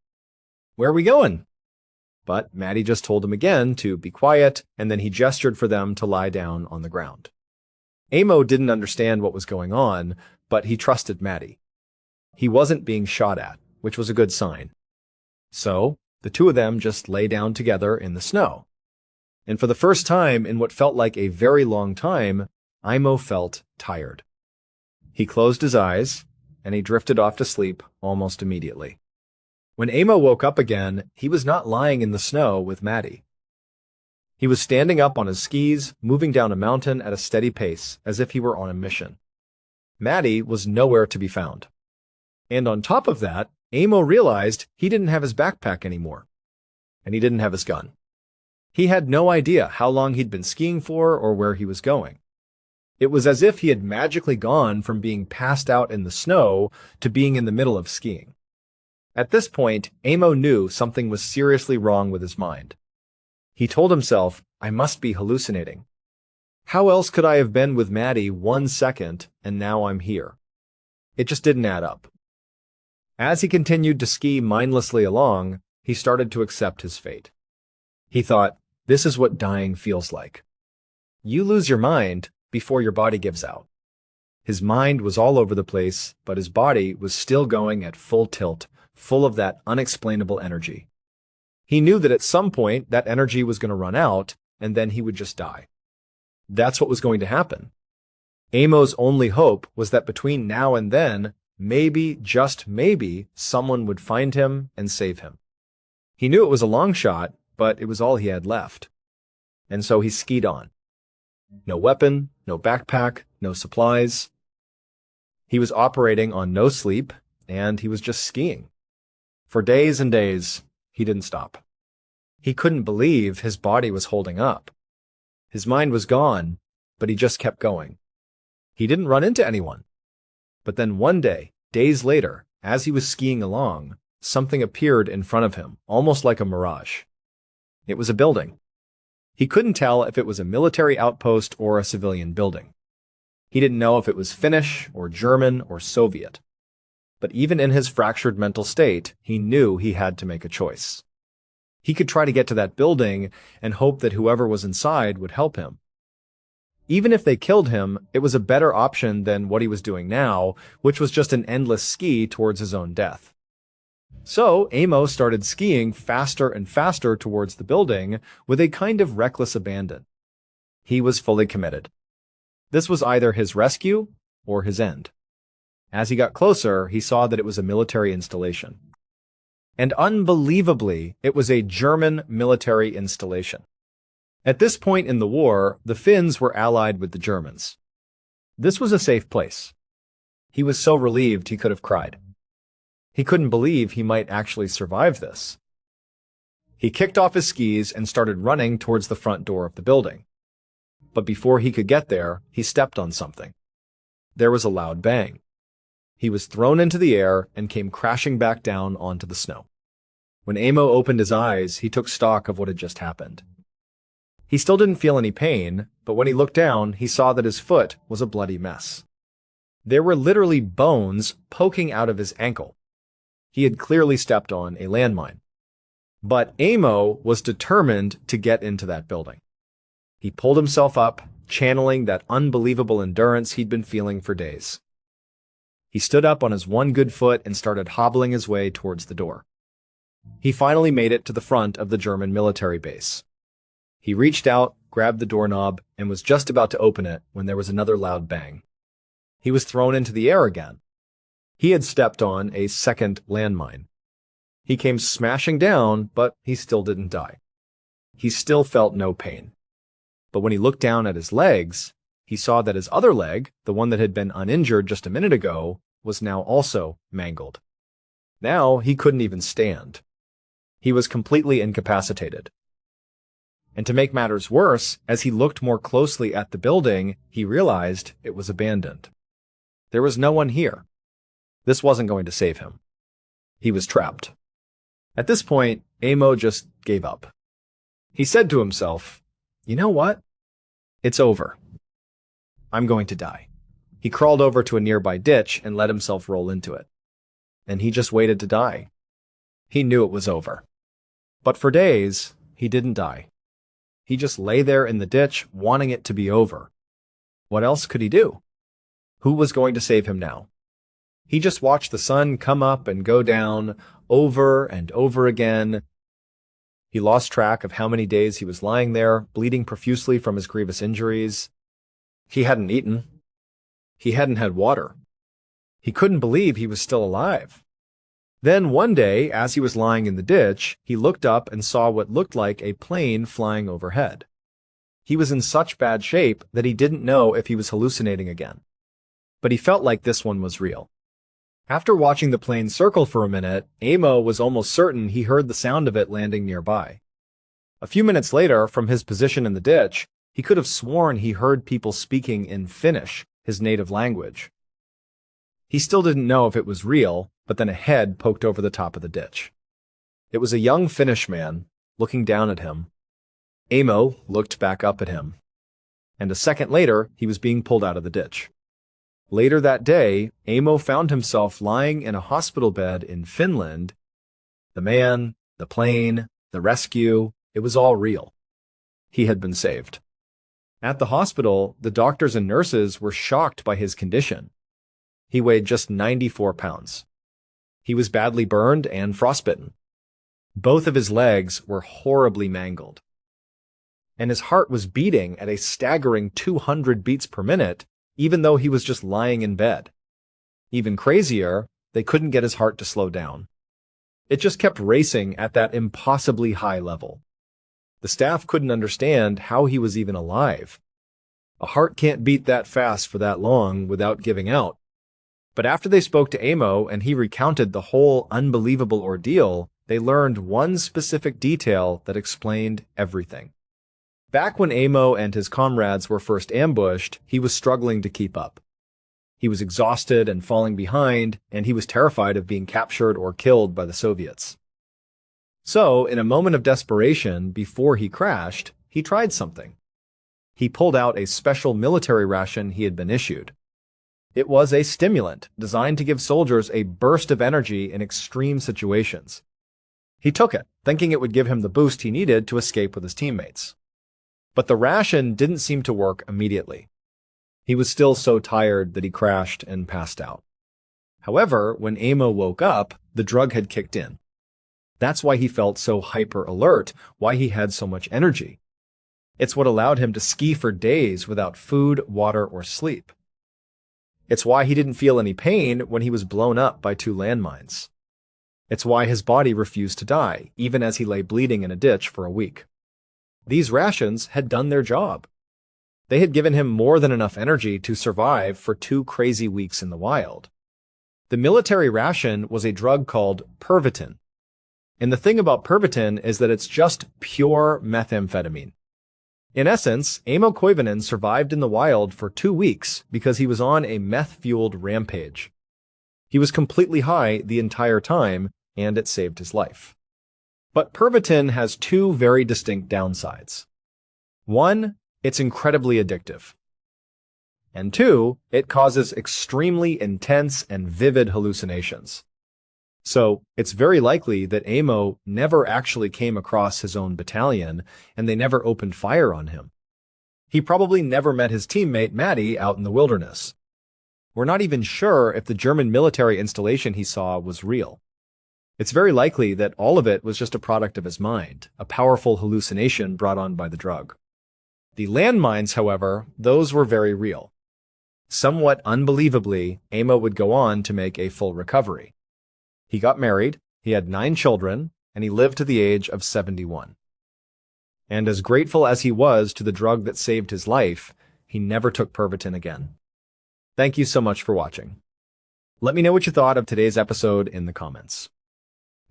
Where are we going? But Maddie just told him again to be quiet, and then he gestured for them to lie down on the ground. Amo didn't understand what was going on, but he trusted Maddie. He wasn't being shot at, which was a good sign. So, the two of them just lay down together in the snow. And for the first time in what felt like a very long time, Imo felt tired. He closed his eyes, and he drifted off to sleep almost immediately. When Amo woke up again, he was not lying in the snow with Maddie. He was standing up on his skis, moving down a mountain at a steady pace, as if he were on a mission. Maddie was nowhere to be found. And on top of that, Amo realized he didn't have his backpack anymore. And he didn't have his gun. He had no idea how long he'd been skiing for or where he was going. It was as if he had magically gone from being passed out in the snow to being in the middle of skiing. At this point, Amo knew something was seriously wrong with his mind. He told himself, I must be hallucinating. How else could I have been with Maddie 1 second and now I'm here? It just didn't add up. As he continued to ski mindlessly along, he started to accept his fate. He thought, this is what dying feels like. You lose your mind before your body gives out. His mind was all over the place, but his body was still going at full tilt, full of that unexplainable energy. He knew that at some point that energy was going to run out, and then he would just die. That's what was going to happen. Amo's only hope was that between now and then, maybe, just maybe, someone would find him and save him. He knew it was a long shot, but it was all he had left. And so he skied on. No weapon, no backpack, no supplies. He was operating on no sleep, and he was just skiing. For days and days, he didn't stop. He couldn't believe his body was holding up. His mind was gone, but he just kept going. He didn't run into anyone. But then one day, days later, as he was skiing along, something appeared in front of him, almost like a mirage. It was a building. He couldn't tell if it was a military outpost or a civilian building. He didn't know if it was Finnish or German or Soviet. But even in his fractured mental state, he knew he had to make a choice. He could try to get to that building and hope that whoever was inside would help him. Even if they killed him, it was a better option than what he was doing now, which was just an endless ski towards his own death. So Amo started skiing faster and faster towards the building with a kind of reckless abandon. He was fully committed. This was either his rescue or his end. As he got closer, he saw that it was a military installation. And unbelievably, it was a German military installation. At this point in the war, the Finns were allied with the Germans. This was a safe place. He was so relieved he could have cried. He couldn't believe he might actually survive this. He kicked off his skis and started running towards the front door of the building. But before he could get there, he stepped on something. There was a loud bang. He was thrown into the air and came crashing back down onto the snow. When Amo opened his eyes, he took stock of what had just happened. He still didn't feel any pain, but when he looked down, he saw that his foot was a bloody mess. There were literally bones poking out of his ankle. He had clearly stepped on a landmine. But Amo was determined to get into that building. He pulled himself up, channeling that unbelievable endurance he'd been feeling for days. He stood up on his one good foot and started hobbling his way towards the door. He finally made it to the front of the German military base. He reached out, grabbed the doorknob, and was just about to open it when there was another loud bang. He was thrown into the air again. He had stepped on a second landmine. He came smashing down, but he still didn't die. He still felt no pain. But when he looked down at his legs, he saw that his other leg, the one that had been uninjured just a minute ago, was now also mangled. Now he couldn't even stand. He was completely incapacitated. And to make matters worse, as he looked more closely at the building, he realized it was abandoned. There was no one here. This wasn't going to save him. He was trapped. At this point, Amo just gave up. He said to himself, "You know what? It's over. I'm going to die." He crawled over to a nearby ditch and let himself roll into it. And he just waited to die. He knew it was over. But for days, he didn't die. He just lay there in the ditch, wanting it to be over. What else could he do? Who was going to save him now? He just watched the sun come up and go down over and over again. He lost track of how many days he was lying there, bleeding profusely from his grievous injuries. He hadn't eaten. He hadn't had water. He couldn't believe he was still alive. Then one day, as he was lying in the ditch, he looked up and saw what looked like a plane flying overhead. He was in such bad shape that he didn't know if he was hallucinating again. But he felt like this one was real. After watching the plane circle for a minute, Amo was almost certain he heard the sound of it landing nearby. A few minutes later, from his position in the ditch, he could have sworn he heard people speaking in Finnish, his native language. He still didn't know if it was real, but then a head poked over the top of the ditch. It was a young Finnish man, looking down at him. Amo looked back up at him. And a second later, he was being pulled out of the ditch. Later that day, Amo found himself lying in a hospital bed in Finland. The man, the plane, the rescue, it was all real. He had been saved. At the hospital, the doctors and nurses were shocked by his condition. He weighed just 94 pounds. He was badly burned and frostbitten. Both of his legs were horribly mangled. And his heart was beating at a staggering 200 beats per minute, even though he was just lying in bed. Even crazier, they couldn't get his heart to slow down. It just kept racing at that impossibly high level. The staff couldn't understand how he was even alive. A heart can't beat that fast for that long without giving out. But after they spoke to Amo and he recounted the whole unbelievable ordeal, they learned one specific detail that explained everything. Back when Amo and his comrades were first ambushed, he was struggling to keep up. He was exhausted and falling behind, and he was terrified of being captured or killed by the Soviets. So, in a moment of desperation, before he crashed, he tried something. He pulled out a special military ration he had been issued. It was a stimulant designed to give soldiers a burst of energy in extreme situations. He took it, thinking it would give him the boost he needed to escape with his teammates. But the ration didn't seem to work immediately. He was still so tired that he crashed and passed out. However, when Amo woke up, the drug had kicked in. That's why he felt so hyper-alert, why he had so much energy. It's what allowed him to ski for days without food, water, or sleep. It's why he didn't feel any pain when he was blown up by 2 landmines. It's why his body refused to die, even as he lay bleeding in a ditch for a week. These rations had done their job. They had given him more than enough energy to survive for 2 crazy weeks in the wild. The military ration was a drug called Pervitin. And the thing about Pervitin is that it's just pure methamphetamine. In essence, Amo Koivunen survived in the wild for 2 weeks because he was on a meth-fueled rampage. He was completely high the entire time, and it saved his life. But Pervitin has 2 very distinct downsides. 1, it's incredibly addictive. And 2, it causes extremely intense and vivid hallucinations. So, it's very likely that Amo never actually came across his own battalion, and they never opened fire on him. He probably never met his teammate Maddie out in the wilderness. We're not even sure if the German military installation he saw was real. It's very likely that all of it was just a product of his mind, a powerful hallucination brought on by the drug. The landmines, however, those were very real. Somewhat unbelievably, Amo would go on to make a full recovery. He got married, he had 9 children, and he lived to the age of 71. And as grateful as he was to the drug that saved his life, he never took Pervitin again. Thank you so much for watching. Let me know what you thought of today's episode in the comments.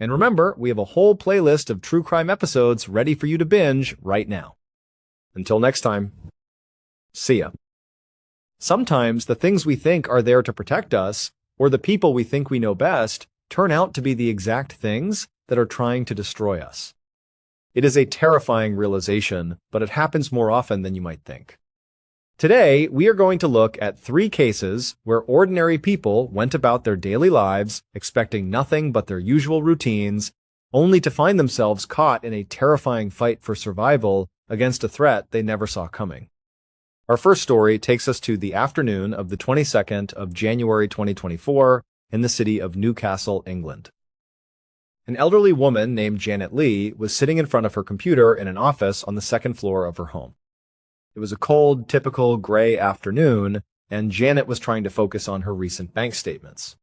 And remember, we have a whole playlist of true crime episodes ready for you to binge right now. Until next time, see ya. Sometimes the things we think are there to protect us, or the people we think we know best, turn out to be the exact things that are trying to destroy us. It is a terrifying realization, but it happens more often than you might think. Today, we are going to look at 3 cases where ordinary people went about their daily lives expecting nothing but their usual routines, only to find themselves caught in a terrifying fight for survival against a threat they never saw coming. Our first story takes us to the afternoon of the 22nd of January 2024 in the city of Newcastle, England. An elderly woman named Janet Lee was sitting in front of her computer in an office on the second floor of her home. It was a cold, typical gray afternoon, and Janet was trying to focus on her recent bank statements.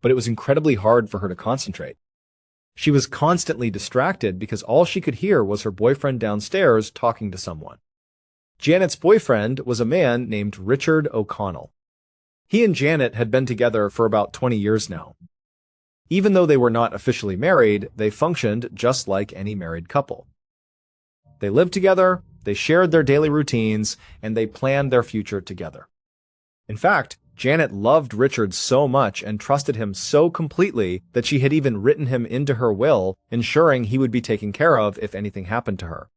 But it was incredibly hard for her to concentrate. She was constantly distracted because all she could hear was her boyfriend downstairs talking to someone. Janet's boyfriend was a man named Richard O'Connell. He and Janet had been together for about 20 years now. Even though they were not officially married, they functioned just like any married couple. They lived together, they shared their daily routines, and they planned their future together. In fact, Janet loved Richard so much and trusted him so completely that she had even written him into her will, ensuring he would be taken care of if anything happened to her.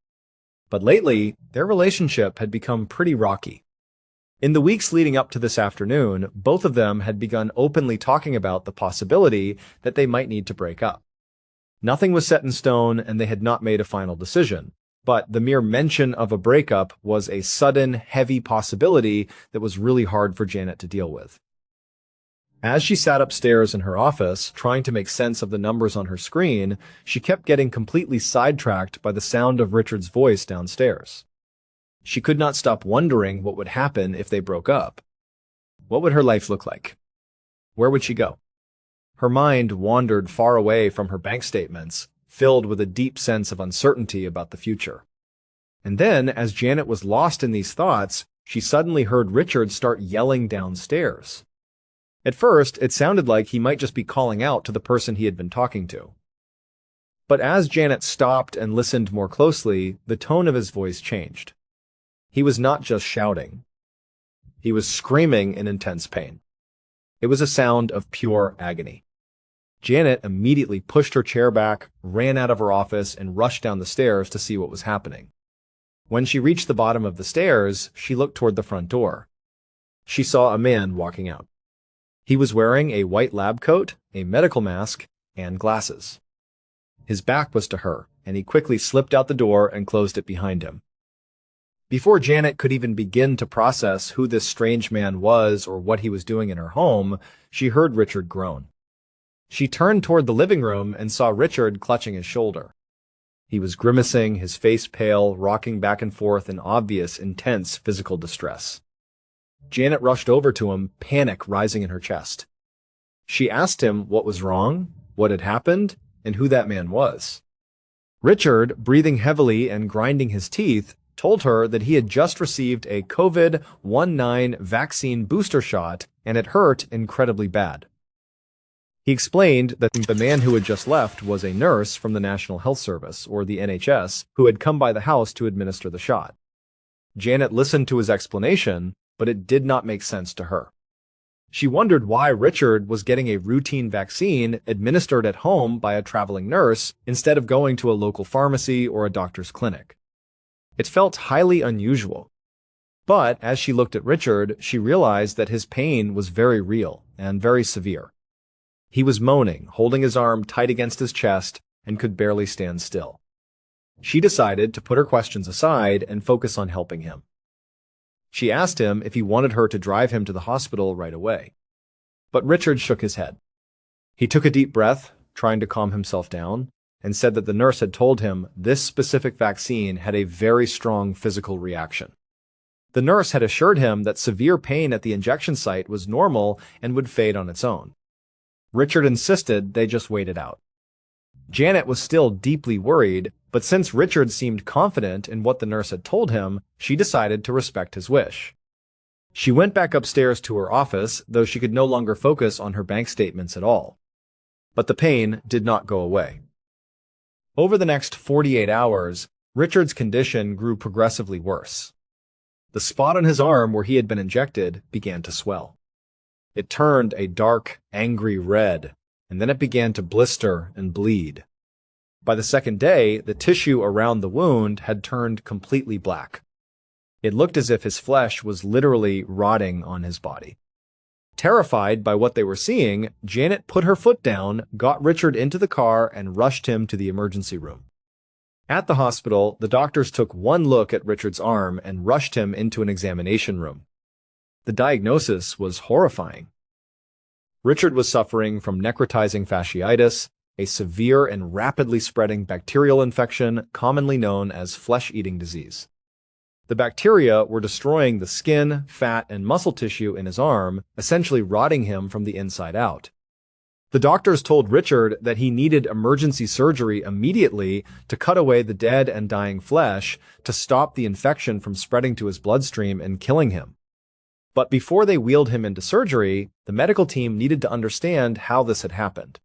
But lately, their relationship had become pretty rocky. In the weeks leading up to this afternoon, both of them had begun openly talking about the possibility that they might need to break up. Nothing was set in stone, and they had not made a final decision. But the mere mention of a breakup was a sudden, heavy possibility that was really hard for Janet to deal with. As she sat upstairs in her office, trying to make sense of the numbers on her screen, she kept getting completely sidetracked by the sound of Richard's voice downstairs. She could not stop wondering what would happen if they broke up. What would her life look like? Where would she go? Her mind wandered far away from her bank statements, filled with a deep sense of uncertainty about the future. And then, as Janet was lost in these thoughts, she suddenly heard Richard start yelling downstairs. At first, it sounded like he might just be calling out to the person he had been talking to. But as Janet stopped and listened more closely, the tone of his voice changed. He was not just shouting. He was screaming in intense pain. It was a sound of pure agony. Janet immediately pushed her chair back, ran out of her office, and rushed down the stairs to see what was happening. When she reached the bottom of the stairs, she looked toward the front door. She saw a man walking out. He was wearing a white lab coat, a medical mask, and glasses. His back was to her, and he quickly slipped out the door and closed it behind him. Before Janet could even begin to process who this strange man was or what he was doing in her home, she heard Richard groan. She turned toward the living room and saw Richard clutching his shoulder. He was grimacing, his face pale, rocking back and forth in obvious, intense physical distress. Janet rushed over to him, panic rising in her chest. She asked him what was wrong, what had happened, and who that man was. Richard, breathing heavily and grinding his teeth, told her that he had just received a COVID-19 vaccine booster shot and it hurt incredibly bad. He explained that the man who had just left was a nurse from the National Health Service, or the NHS, who had come by the house to administer the shot. Janet listened to his explanation, but it did not make sense to her. She wondered why Richard was getting a routine vaccine administered at home by a traveling nurse instead of going to a local pharmacy or a doctor's clinic. It felt highly unusual. But as she looked at Richard, she realized that his pain was very real and very severe. He was moaning, holding his arm tight against his chest, and could barely stand still. She decided to put her questions aside and focus on helping him. She asked him if he wanted her to drive him to the hospital right away. But Richard shook his head. He took a deep breath, trying to calm himself down, and said that the nurse had told him this specific vaccine had a very strong physical reaction. The nurse had assured him that severe pain at the injection site was normal and would fade on its own. Richard insisted they just wait it out. Janet was still deeply worried, but since Richard seemed confident in what the nurse had told him, she decided to respect his wish. She went back upstairs to her office, though she could no longer focus on her bank statements at all. But the pain did not go away. Over the next 48 hours, Richard's condition grew progressively worse. The spot on his arm where he had been injected began to swell. It turned a dark, angry red, and then it began to blister and bleed. By the second day, the tissue around the wound had turned completely black. It looked as if his flesh was literally rotting on his body. Terrified by what they were seeing, Janet put her foot down, got Richard into the car, and rushed him to the emergency room. At the hospital, the doctors took one look at Richard's arm and rushed him into an examination room. The diagnosis was horrifying. Richard was suffering from necrotizing fasciitis, a severe and rapidly spreading bacterial infection commonly known as flesh-eating disease. The bacteria were destroying the skin, fat, and muscle tissue in his arm, essentially rotting him from the inside out. The doctors told Richard that he needed emergency surgery immediately to cut away the dead and dying flesh to stop the infection from spreading to his bloodstream and killing him. But before they wheeled him into surgery, the medical team needed to understand how this had happened.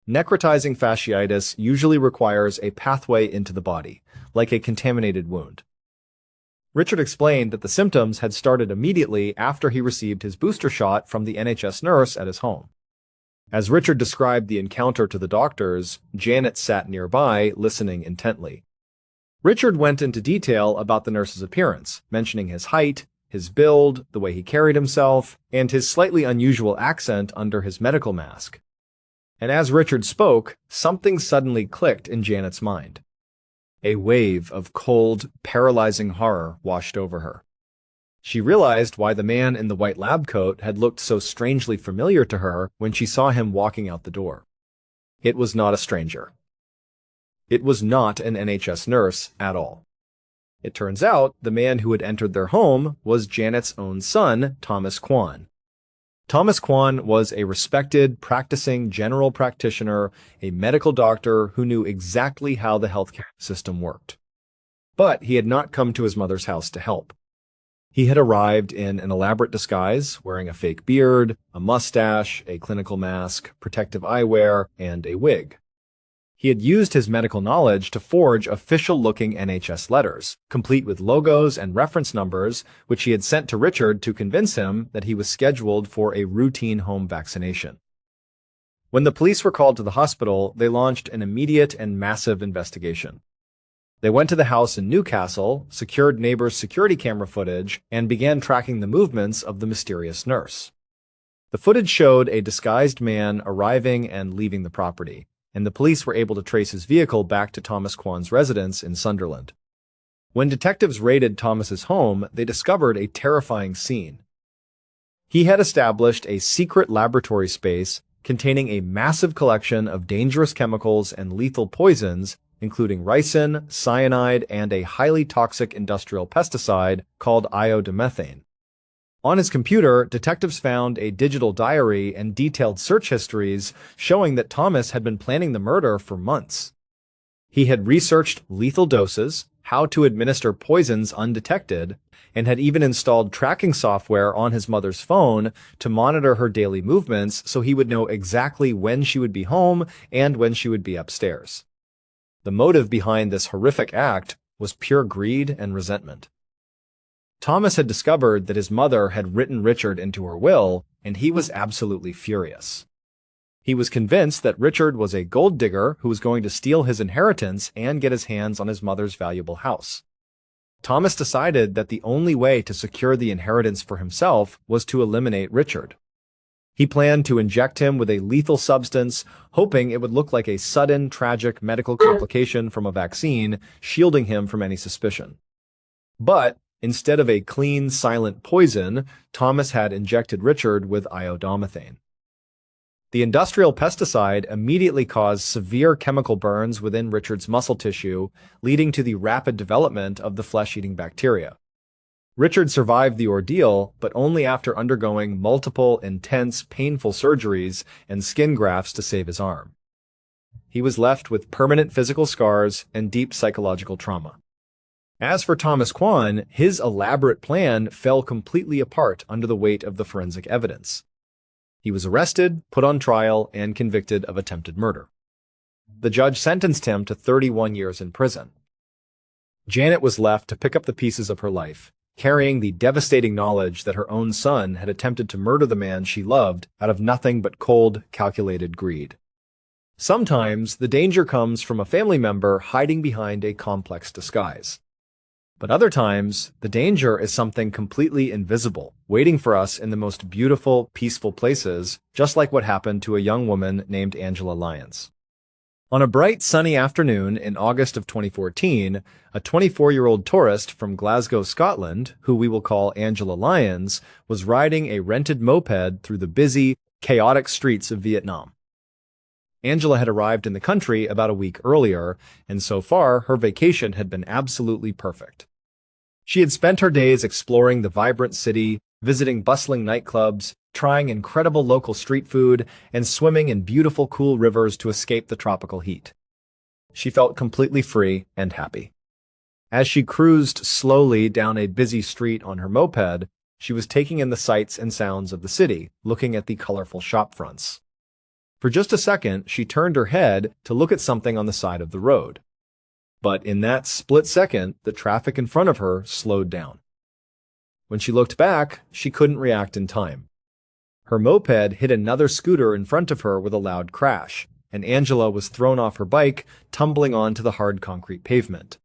Necrotizing fasciitis usually requires a pathway into the body, like a contaminated wound. Richard explained that the symptoms had started immediately after he received his booster shot from the NHS nurse at his home. As Richard described the encounter to the doctors, Janet sat nearby, listening intently. Richard went into detail about the nurse's appearance, mentioning his height, his build, the way he carried himself, and his slightly unusual accent under his medical mask. And as Richard spoke, something suddenly clicked in Janet's mind. A wave of cold, paralyzing horror washed over her. She realized why the man in the white lab coat had looked so strangely familiar to her when she saw him walking out the door. It was not a stranger. It was not an NHS nurse at all. It turns out the man who had entered their home was Janet's own son, Thomas Kwan. Thomas Kwan was a respected, practicing general practitioner, a medical doctor who knew exactly how the healthcare system worked. But he had not come to his mother's house to help. He had arrived in an elaborate disguise, wearing a fake beard, a mustache, a clinical mask, protective eyewear, and a wig. He had used his medical knowledge to forge official-looking NHS letters, complete with logos and reference numbers, which he had sent to Richard to convince him that he was scheduled for a routine home vaccination. When the police were called to the hospital, they launched an immediate and massive investigation. They went to the house in Newcastle, secured neighbors' security camera footage, and began tracking the movements of the mysterious nurse. The footage showed a disguised man arriving and leaving the property, and the police were able to trace his vehicle back to Thomas Kwan's residence in Sunderland. When detectives raided Thomas's home, they discovered a terrifying scene. He had established a secret laboratory space containing a massive collection of dangerous chemicals and lethal poisons, including ricin, cyanide, and a highly toxic industrial pesticide called iodimethane. On his computer, detectives found a digital diary and detailed search histories showing that Thomas had been planning the murder for months. He had researched lethal doses, how to administer poisons undetected, and had even installed tracking software on his mother's phone to monitor her daily movements so he would know exactly when she would be home and when she would be upstairs. The motive behind this horrific act was pure greed and resentment. Thomas had discovered that his mother had written Richard into her will, and he was absolutely furious. He was convinced that Richard was a gold digger who was going to steal his inheritance and get his hands on his mother's valuable house. Thomas decided that the only way to secure the inheritance for himself was to eliminate Richard. He planned to inject him with a lethal substance, hoping it would look like a sudden, tragic medical complication from a vaccine, shielding him from any suspicion. But instead of a clean, silent poison, Thomas had injected Richard with iodimethane. The industrial pesticide immediately caused severe chemical burns within Richard's muscle tissue, leading to the rapid development of the flesh-eating bacteria. Richard survived the ordeal, but only after undergoing multiple intense, painful surgeries and skin grafts to save his arm. He was left with permanent physical scars and deep psychological trauma. As for Thomas Kwan, his elaborate plan fell completely apart under the weight of the forensic evidence. He was arrested, put on trial, and convicted of attempted murder. The judge sentenced him to 31 years in prison. Janet was left to pick up the pieces of her life, carrying the devastating knowledge that her own son had attempted to murder the man she loved out of nothing but cold, calculated greed. Sometimes the danger comes from a family member hiding behind a complex disguise. But other times, the danger is something completely invisible, waiting for us in the most beautiful, peaceful places, just like what happened to a young woman named Angela Lyons. On a bright, sunny afternoon in August of 2014, a 24-year-old tourist from Glasgow, Scotland, who we will call Angela Lyons, was riding a rented moped through the busy, chaotic streets of Vietnam. Angela had arrived in the country about a week earlier, and so far her vacation had been absolutely perfect. She had spent her days exploring the vibrant city, visiting bustling nightclubs, trying incredible local street food, and swimming in beautiful, cool rivers to escape the tropical heat. She felt completely free and happy. As she cruised slowly down a busy street on her moped, she was taking in the sights and sounds of the city, looking at the colorful shop fronts. For just a second, she turned her head to look at something on the side of the road. But in that split second, the traffic in front of her slowed down. When she looked back, she couldn't react in time. Her moped hit another scooter in front of her with a loud crash, and Angela was thrown off her bike, tumbling onto the hard concrete pavement.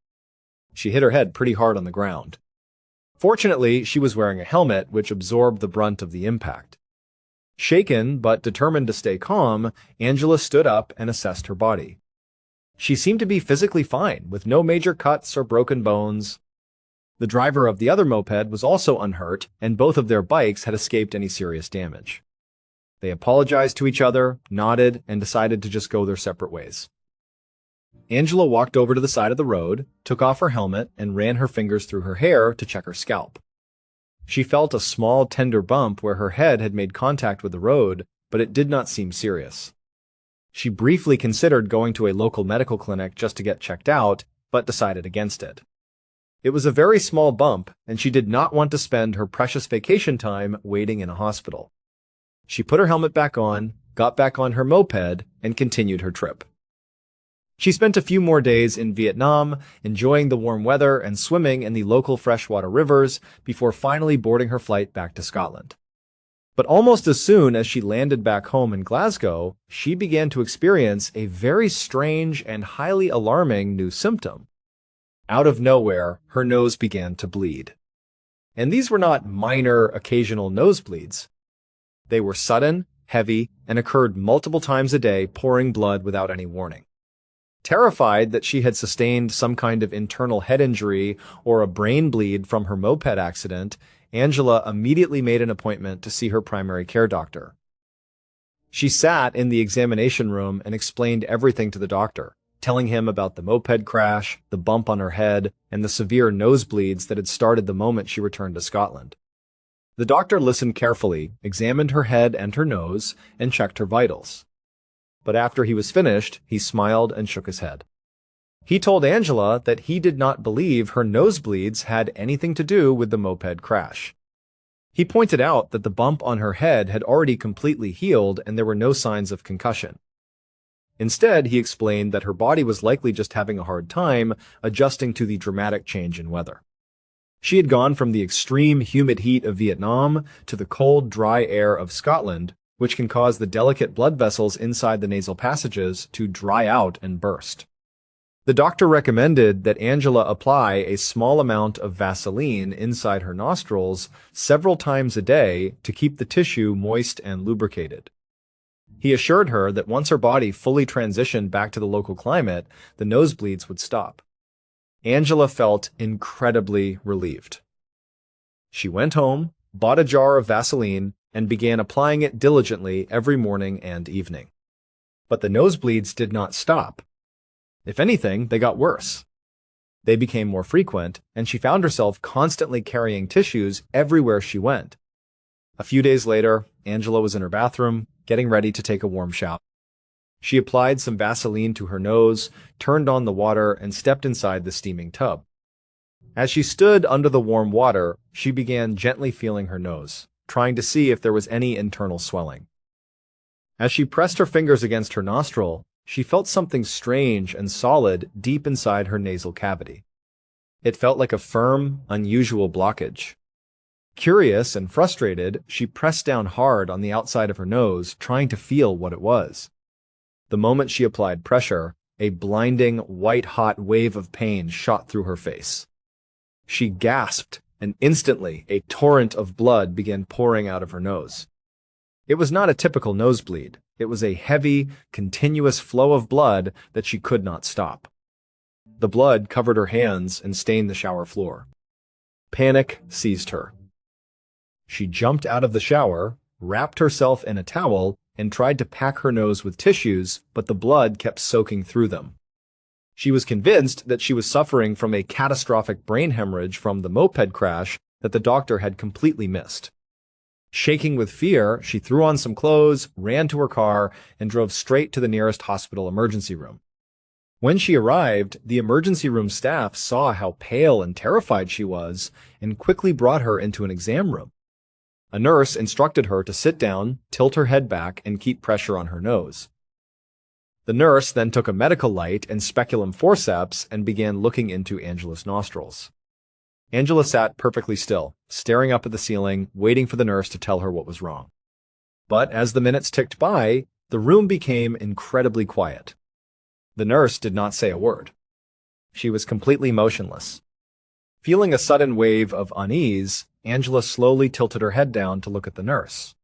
She hit her head pretty hard on the ground. Fortunately, she was wearing a helmet, which absorbed the brunt of the impact. Shaken, but determined to stay calm, Angela stood up and assessed her body. She seemed to be physically fine, with no major cuts or broken bones. The driver of the other moped was also unhurt, and both of their bikes had escaped any serious damage. They apologized to each other, nodded, and decided to just go their separate ways. Angela walked over to the side of the road, took off her helmet, and ran her fingers through her hair to check her scalp. She felt a small, tender bump where her head had made contact with the road, but it did not seem serious. She briefly considered going to a local medical clinic just to get checked out, but decided against it. It was a very small bump, and she did not want to spend her precious vacation time waiting in a hospital. She put her helmet back on, got back on her moped, and continued her trip. She spent a few more days in Vietnam, enjoying the warm weather and swimming in the local freshwater rivers before finally boarding her flight back to Scotland. But almost as soon as she landed back home in Glasgow, she began to experience a very strange and highly alarming new symptom. Out of nowhere, her nose began to bleed. And these were not minor, occasional nosebleeds. They were sudden, heavy, and occurred multiple times a day, pouring blood without any warning. Terrified that she had sustained some kind of internal head injury or a brain bleed from her moped accident, Angela immediately made an appointment to see her primary care doctor. She sat in the examination room and explained everything to the doctor, telling him about the moped crash, the bump on her head, and the severe nosebleeds that had started the moment she returned to Scotland. The doctor listened carefully, examined her head and her nose, and checked her vitals. But after he was finished, he smiled and shook his head. He told Angela that he did not believe her nosebleeds had anything to do with the moped crash. He pointed out that the bump on her head had already completely healed and there were no signs of concussion. Instead, he explained that her body was likely just having a hard time adjusting to the dramatic change in weather. She had gone from the extreme humid heat of Vietnam to the cold, dry air of Scotland, which can cause the delicate blood vessels inside the nasal passages to dry out and burst. The doctor recommended that Angela apply a small amount of Vaseline inside her nostrils several times a day to keep the tissue moist and lubricated. He assured her that once her body fully transitioned back to the local climate, the nosebleeds would stop. Angela felt incredibly relieved. She went home, bought a jar of Vaseline, and began applying it diligently every morning and evening. But the nosebleeds did not stop. If anything, they got worse. They became more frequent, and she found herself constantly carrying tissues everywhere she went. A few days later, Angela was in her bathroom, getting ready to take a warm shower. She applied some Vaseline to her nose, turned on the water, and stepped inside the steaming tub. As she stood under the warm water, she began gently feeling her nose, trying to see if there was any internal swelling. As she pressed her fingers against her nostril, she felt something strange and solid deep inside her nasal cavity. It felt like a firm, unusual blockage. Curious and frustrated, she pressed down hard on the outside of her nose, trying to feel what it was. The moment she applied pressure, a blinding, white-hot wave of pain shot through her face. She gasped, and instantly a torrent of blood began pouring out of her nose. It was not a typical nosebleed. It was a heavy, continuous flow of blood that she could not stop. The blood covered her hands and stained the shower floor. Panic seized her. She jumped out of the shower, wrapped herself in a towel, and tried to pack her nose with tissues, but the blood kept soaking through them. She was convinced that she was suffering from a catastrophic brain hemorrhage from the moped crash that the doctor had completely missed. Shaking with fear, she threw on some clothes, ran to her car, and drove straight to the nearest hospital emergency room. When she arrived, the emergency room staff saw how pale and terrified she was and quickly brought her into an exam room. A nurse instructed her to sit down, tilt her head back, and keep pressure on her nose. The nurse then took a medical light and speculum forceps and began looking into Angela's nostrils. Angela sat perfectly still, staring up at the ceiling, waiting for the nurse to tell her what was wrong. But as the minutes ticked by, the room became incredibly quiet. The nurse did not say a word. She was completely motionless. Feeling a sudden wave of unease, Angela slowly tilted her head down to look at the nurse.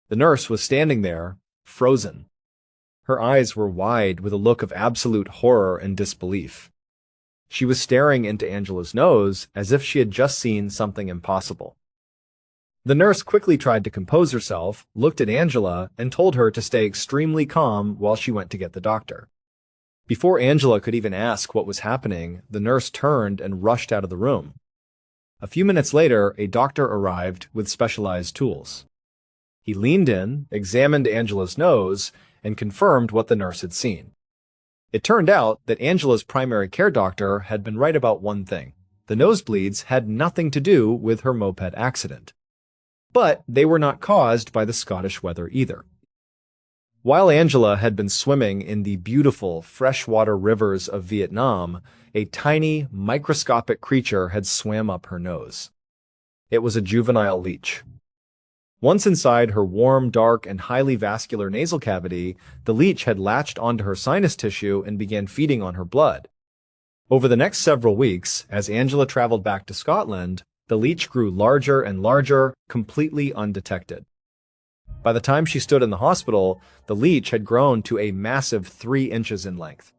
The nurse was standing there, frozen. Her eyes were wide with a look of absolute horror and disbelief. She was staring into Angela's nose as if she had just seen something impossible. The nurse quickly tried to compose herself, looked at Angela, and told her to stay extremely calm while she went to get the doctor. Before Angela could even ask what was happening, the nurse turned and rushed out of the room. A few minutes later, a doctor arrived with specialized tools. He leaned in, examined Angela's nose, and confirmed what the nurse had seen. It turned out that Angela's primary care doctor had been right about one thing. The nosebleeds had nothing to do with her moped accident. But they were not caused by the Scottish weather either. While Angela had been swimming in the beautiful freshwater rivers of Vietnam, a tiny, microscopic creature had swam up her nose. It was a juvenile leech. Once inside her warm, dark, and highly vascular nasal cavity, the leech had latched onto her sinus tissue and began feeding on her blood. Over the next several weeks, as Angela traveled back to Scotland, the leech grew larger and larger, completely undetected. By the time she stood in the hospital, the leech had grown to a massive 3 inches in length.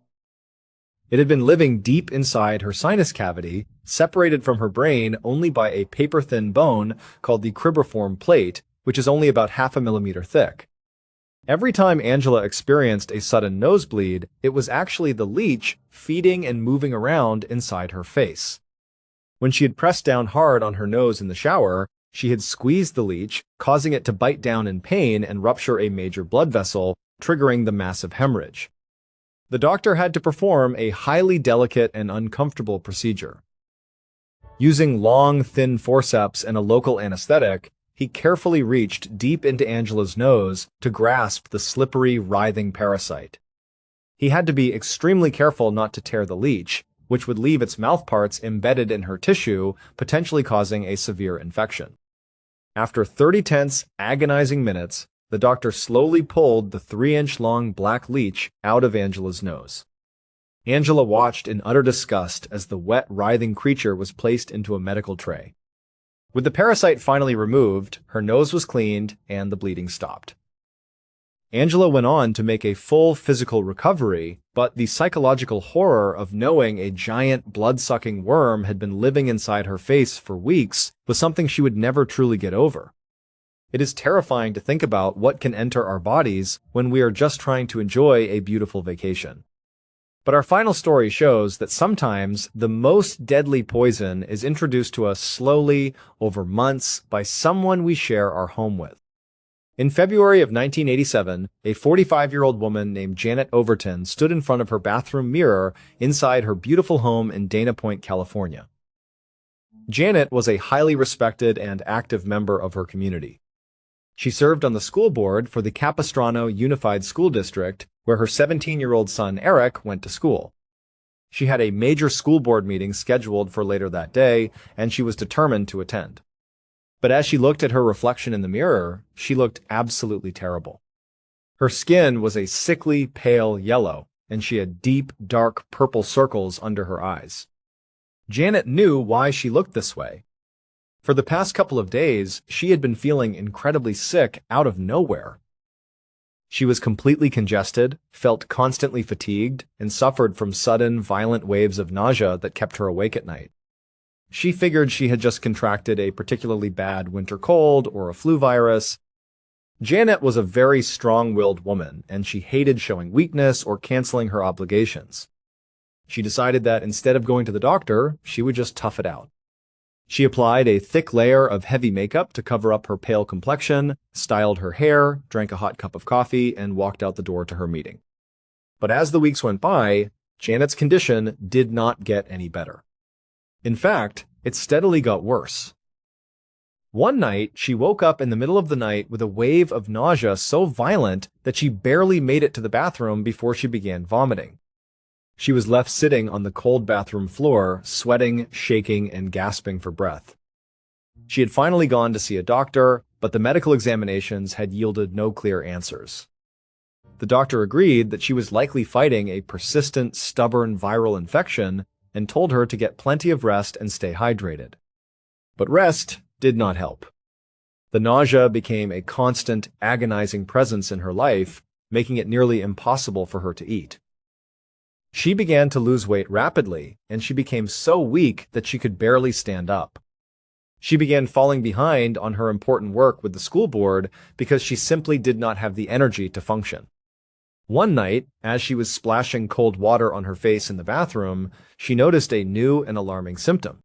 It had been living deep inside her sinus cavity, separated from her brain only by a paper-thin bone called the cribriform plate, which is only about 0.5 millimeter thick. Every time Angela experienced a sudden nosebleed, it was actually the leech feeding and moving around inside her face. When she had pressed down hard on her nose in the shower, she had squeezed the leech, causing it to bite down in pain and rupture a major blood vessel, triggering the massive hemorrhage. The doctor had to perform a highly delicate and uncomfortable procedure. Using long, thin forceps and a local anesthetic, he carefully reached deep into Angela's nose to grasp the slippery, writhing parasite. He had to be extremely careful not to tear the leech, which would leave its mouthparts embedded in her tissue, potentially causing a severe infection. After 30 tense, agonizing minutes, the doctor slowly pulled the 3-inch-long black leech out of Angela's nose. Angela watched in utter disgust as the wet, writhing creature was placed into a medical tray. With the parasite finally removed, her nose was cleaned and the bleeding stopped. Angela went on to make a full physical recovery, but the psychological horror of knowing a giant blood-sucking worm had been living inside her face for weeks was something she would never truly get over. It is terrifying to think about what can enter our bodies when we are just trying to enjoy a beautiful vacation. But our final story shows that sometimes the most deadly poison is introduced to us slowly over months by someone we share our home with. In February of 1987, a 45-year-old woman named Janet Overton stood in front of her bathroom mirror inside her beautiful home in Dana Point, California. Janet was a highly respected and active member of her community. She served on the school board for the Capistrano Unified School District, where her 17-year-old son Eric went to school. She had a major school board meeting scheduled for later that day, and she was determined to attend. But as she looked at her reflection in the mirror, she looked absolutely terrible. Her skin was a sickly, pale yellow, and she had deep, dark purple circles under her eyes. Janet knew why she looked this way. For the past couple of days, she had been feeling incredibly sick out of nowhere. She was completely congested, felt constantly fatigued, and suffered from sudden, violent waves of nausea that kept her awake at night. She figured she had just contracted a particularly bad winter cold or a flu virus. Janet was a very strong-willed woman, and she hated showing weakness or canceling her obligations. She decided that instead of going to the doctor, she would just tough it out. She applied a thick layer of heavy makeup to cover up her pale complexion, styled her hair, drank a hot cup of coffee, and walked out the door to her meeting. But as the weeks went by, Janet's condition did not get any better. In fact, it steadily got worse. One night, she woke up in the middle of the night with a wave of nausea so violent that she barely made it to the bathroom before she began vomiting. She was left sitting on the cold bathroom floor, sweating, shaking, and gasping for breath. She had finally gone to see a doctor, but the medical examinations had yielded no clear answers. The doctor agreed that she was likely fighting a persistent, stubborn viral infection and told her to get plenty of rest and stay hydrated. But rest did not help. The nausea became a constant, agonizing presence in her life, making it nearly impossible for her to eat. She began to lose weight rapidly, and she became so weak that she could barely stand up. She began falling behind on her important work with the school board because she simply did not have the energy to function. One night, as she was splashing cold water on her face in the bathroom, she noticed a new and alarming symptom.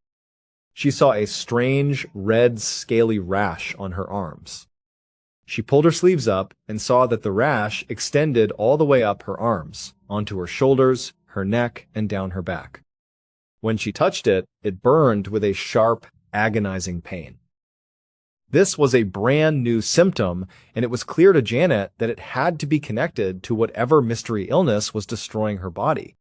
She saw a strange, red, scaly rash on her arms. She pulled her sleeves up and saw that the rash extended all the way up her arms, onto her shoulders, her neck, and down her back. When she touched it, it burned with a sharp, agonizing pain. This was a brand new symptom, and it was clear to Janet that it had to be connected to whatever mystery illness was destroying her body.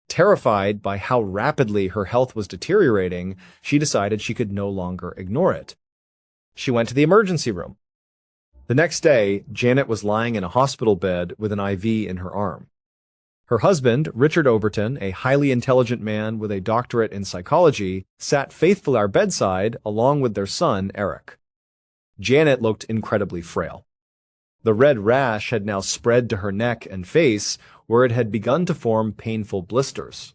Terrified by how rapidly her health was deteriorating, she decided she could no longer ignore it. She went to the emergency room. The next day, Janet was lying in a hospital bed with an IV in her arm. Her husband, Richard Overton, a highly intelligent man with a doctorate in psychology, sat faithfully at our bedside along with their son, Eric. Janet looked incredibly frail. The red rash had now spread to her neck and face, where it had begun to form painful blisters.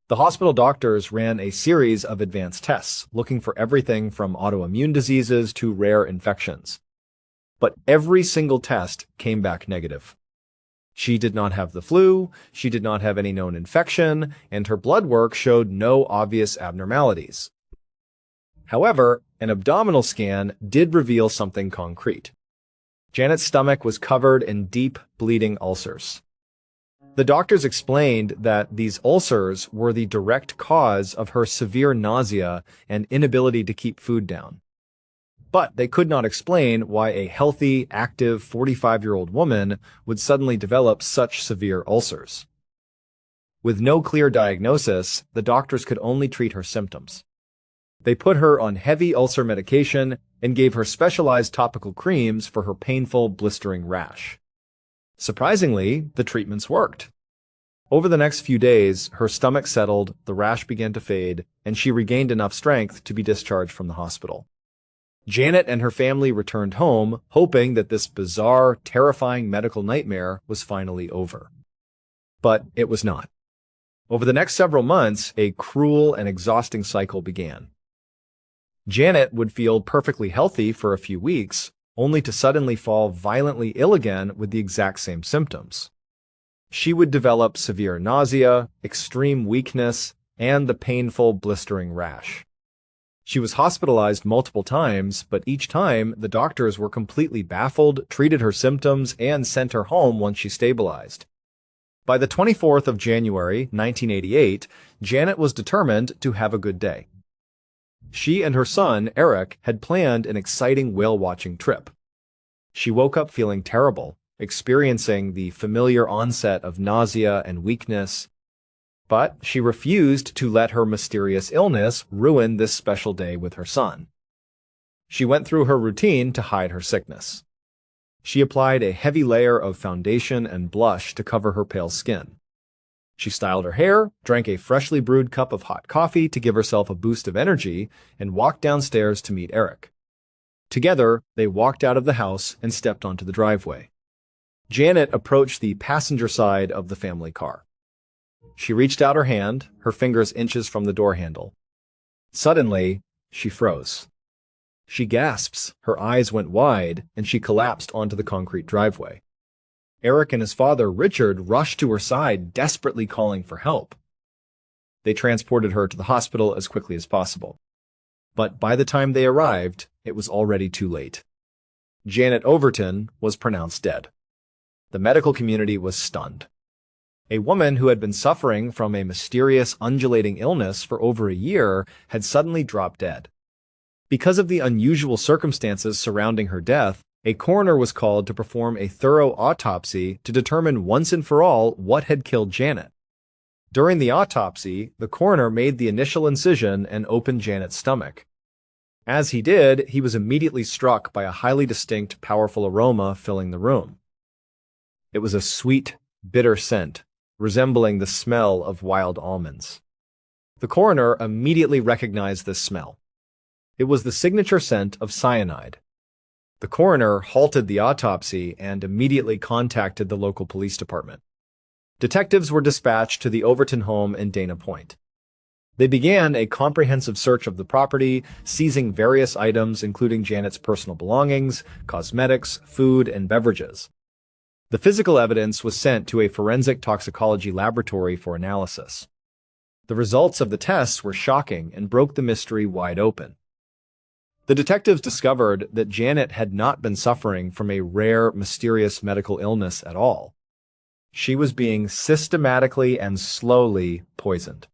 The hospital doctors ran a series of advanced tests, looking for everything from autoimmune diseases to rare infections. But every single test came back negative. She did not have the flu, she did not have any known infection, and her blood work showed no obvious abnormalities. However, an abdominal scan did reveal something concrete. Janet's stomach was covered in deep, bleeding ulcers. The doctors explained that these ulcers were the direct cause of her severe nausea and inability to keep food down. But they could not explain why a healthy, active 45-year-old woman would suddenly develop such severe ulcers. With no clear diagnosis, the doctors could only treat her symptoms. They put her on heavy ulcer medication and gave her specialized topical creams for her painful, blistering rash. Surprisingly, the treatments worked. Over the next few days, her stomach settled, the rash began to fade, and she regained enough strength to be discharged from the hospital. Janet and her family returned home, hoping that this bizarre, terrifying medical nightmare was finally over. But it was not. Over the next several months, a cruel and exhausting cycle began. Janet would feel perfectly healthy for a few weeks, only to suddenly fall violently ill again with the exact same symptoms. She would develop severe nausea, extreme weakness, and the painful, blistering rash. She was hospitalized multiple times, but each time the doctors were completely baffled, treated her symptoms, and sent her home once she stabilized. By the 24th of January, 1988, Janet was determined to have a good day. She and her son, Eric, had planned an exciting whale-watching trip. She woke up feeling terrible, experiencing the familiar onset of nausea and weakness, but she refused to let her mysterious illness ruin this special day with her son. She went through her routine to hide her sickness. She applied a heavy layer of foundation and blush to cover her pale skin. She styled her hair, drank a freshly brewed cup of hot coffee to give herself a boost of energy, and walked downstairs to meet Eric. Together, they walked out of the house and stepped onto the driveway. Janet approached the passenger side of the family car. She reached out her hand, her fingers inches from the door handle. Suddenly, she froze. She gasps, her eyes went wide, and she collapsed onto the concrete driveway. Eric and his father, Richard, rushed to her side, desperately calling for help. They transported her to the hospital as quickly as possible. But by the time they arrived, it was already too late. Janet Overton was pronounced dead. The medical community was stunned. A woman who had been suffering from a mysterious undulating illness for over a year had suddenly dropped dead. Because of the unusual circumstances surrounding her death, a coroner was called to perform a thorough autopsy to determine once and for all what had killed Janet. During the autopsy, the coroner made the initial incision and opened Janet's stomach. As he did, he was immediately struck by a highly distinct, powerful aroma filling the room. It was a sweet, bitter scent, resembling the smell of wild almonds. The coroner immediately recognized this smell. It was the signature scent of cyanide. The coroner halted the autopsy and immediately contacted the local police department. Detectives were dispatched to the Overton home in Dana Point. They began a comprehensive search of the property, seizing various items including Janet's personal belongings, cosmetics, food, and beverages. The physical evidence was sent to a forensic toxicology laboratory for analysis. The results of the tests were shocking and broke the mystery wide open. The detectives discovered that Janet had not been suffering from a rare, mysterious medical illness at all. She was being systematically and slowly poisoned.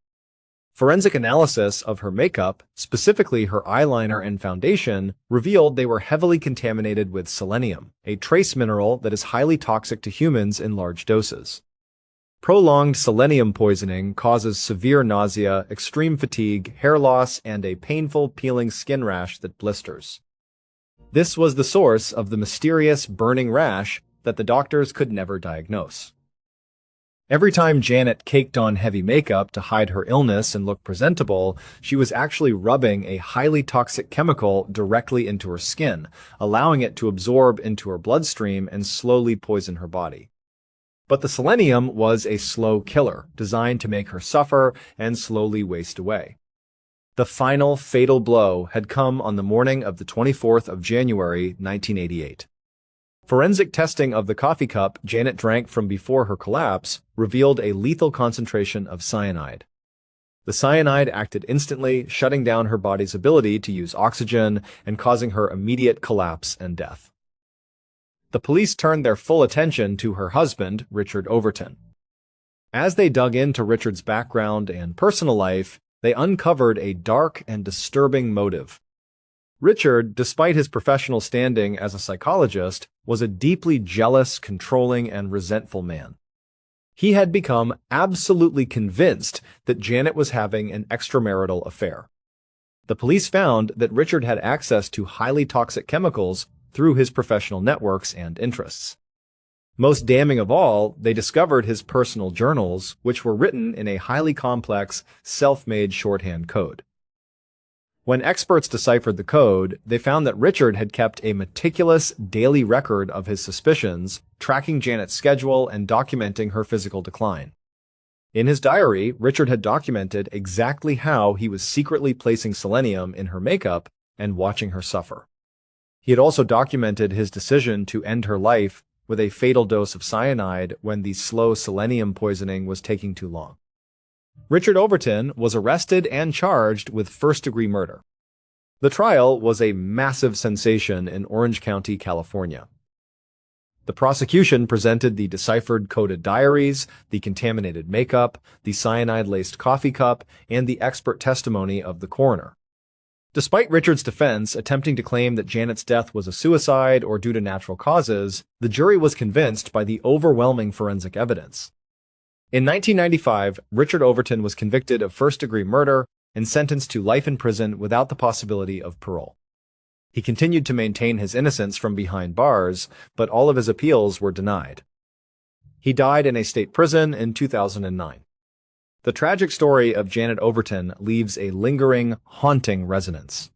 Forensic analysis of her makeup, specifically her eyeliner and foundation, revealed they were heavily contaminated with selenium, a trace mineral that is highly toxic to humans in large doses. Prolonged selenium poisoning causes severe nausea, extreme fatigue, hair loss, and a painful, peeling skin rash that blisters. This was the source of the mysterious burning rash that the doctors could never diagnose. Every time Janet caked on heavy makeup to hide her illness and look presentable, she was actually rubbing a highly toxic chemical directly into her skin, allowing it to absorb into her bloodstream and slowly poison her body. But the selenium was a slow killer, designed to make her suffer and slowly waste away. The final fatal blow had come on the morning of the 24th of January, 1988. Forensic testing of the coffee cup Janet drank from before her collapse revealed a lethal concentration of cyanide. The cyanide acted instantly, shutting down her body's ability to use oxygen and causing her immediate collapse and death. The police turned their full attention to her husband, Richard Overton. As they dug into Richard's background and personal life, they uncovered a dark and disturbing motive. Richard, despite his professional standing as a psychologist, was a deeply jealous, controlling, and resentful man. He had become absolutely convinced that Janet was having an extramarital affair. The police found that Richard had access to highly toxic chemicals through his professional networks and interests. Most damning of all, they discovered his personal journals, which were written in a highly complex, self-made shorthand code. When experts deciphered the code, they found that Richard had kept a meticulous daily record of his suspicions, tracking Janet's schedule and documenting her physical decline. In his diary, Richard had documented exactly how he was secretly placing selenium in her makeup and watching her suffer. He had also documented his decision to end her life with a fatal dose of cyanide when the slow selenium poisoning was taking too long. Richard Overton was arrested and charged with first-degree murder. The trial was a massive sensation in Orange County, California. The prosecution presented the deciphered coded diaries, the contaminated makeup, the cyanide-laced coffee cup, and the expert testimony of the coroner. Despite Richard's defense attempting to claim that Janet's death was a suicide or due to natural causes, the jury was convinced by the overwhelming forensic evidence. In 1995, Richard Overton was convicted of first-degree murder and sentenced to life in prison without the possibility of parole. He continued to maintain his innocence from behind bars, but all of his appeals were denied. He died in a state prison in 2009. The tragic story of Janet Overton leaves a lingering, haunting resonance.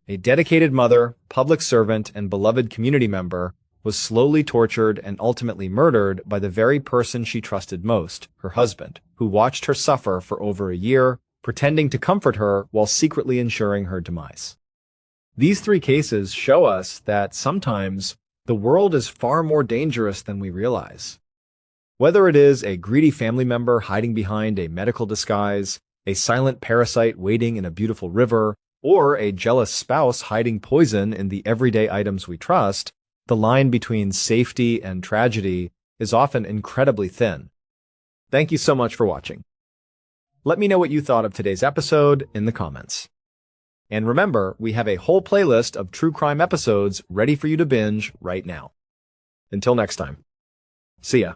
A dedicated mother, public servant, and beloved community member was slowly tortured and ultimately murdered by the very person she trusted most, her husband, who watched her suffer for over a year, pretending to comfort her while secretly ensuring her demise. These three cases show us that sometimes the world is far more dangerous than we realize. Whether it is a greedy family member hiding behind a medical disguise, a silent parasite waiting in a beautiful river, or a jealous spouse hiding poison in the everyday items we trust, the line between safety and tragedy is often incredibly thin. Thank you so much for watching. Let me know what you thought of today's episode in the comments. And remember, we have a whole playlist of true crime episodes ready for you to binge right now. Until next time. See ya.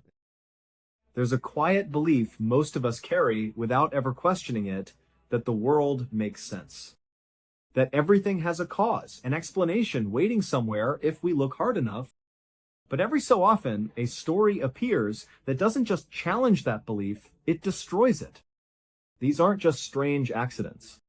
There's a quiet belief most of us carry without ever questioning it that the world makes sense. That everything has a cause, an explanation waiting somewhere if we look hard enough. But every so often, a story appears that doesn't just challenge that belief, it destroys it. These aren't just strange accidents.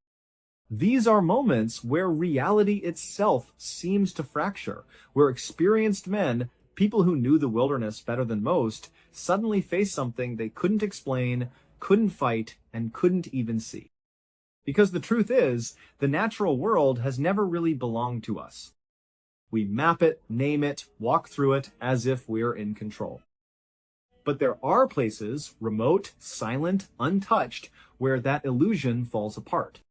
These are moments where reality itself seems to fracture, where experienced men, people who knew the wilderness better than most, suddenly face something they couldn't explain, couldn't fight, and couldn't even see. Because the truth is, the natural world has never really belonged to us. We map it, name it, walk through it as if we're in control. But there are places, remote, silent, untouched, where that illusion falls apart.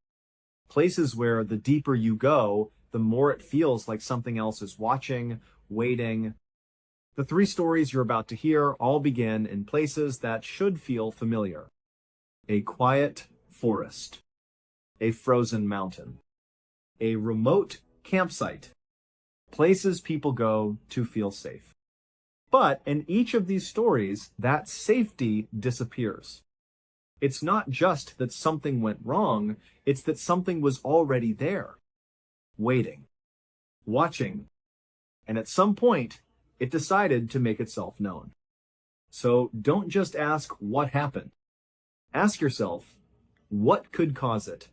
Places where the deeper you go, the more it feels like something else is watching, waiting. The three stories you're about to hear all begin in places that should feel familiar. A quiet forest. A frozen mountain. A remote campsite. Places people go to feel safe. But in each of these stories, that safety disappears. It's not just that something went wrong, it's that something was already there. Waiting. Watching. And at some point, it decided to make itself known. So don't just ask what happened. Ask yourself, what could cause it?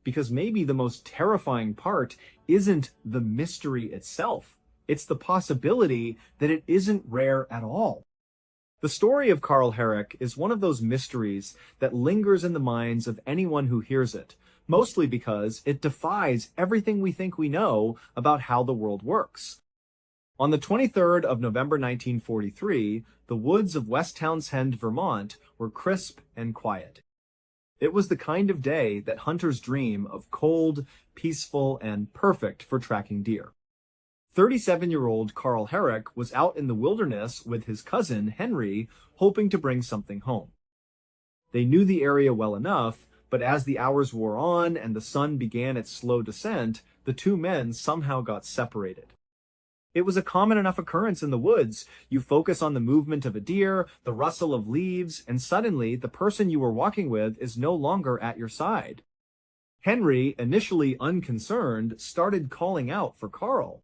Because maybe the most terrifying part isn't the mystery itself. It's the possibility that it isn't rare at all. The story of Carl Herrick is one of those mysteries that lingers in the minds of anyone who hears it, mostly because it defies everything we think we know about how the world works. On the 23rd of November 1943, the woods of West Townsend, Vermont were crisp and quiet. It was the kind of day that hunters dream of, cold, peaceful, and perfect for tracking deer. 37-year-old Carl Herrick was out in the wilderness with his cousin, Henry, hoping to bring something home. They knew the area well enough, but as the hours wore on and the sun began its slow descent, the two men somehow got separated. It was a common enough occurrence in the woods. You focus on the movement of a deer, the rustle of leaves, and suddenly the person you were walking with is no longer at your side. Henry, initially unconcerned, started calling out for Carl.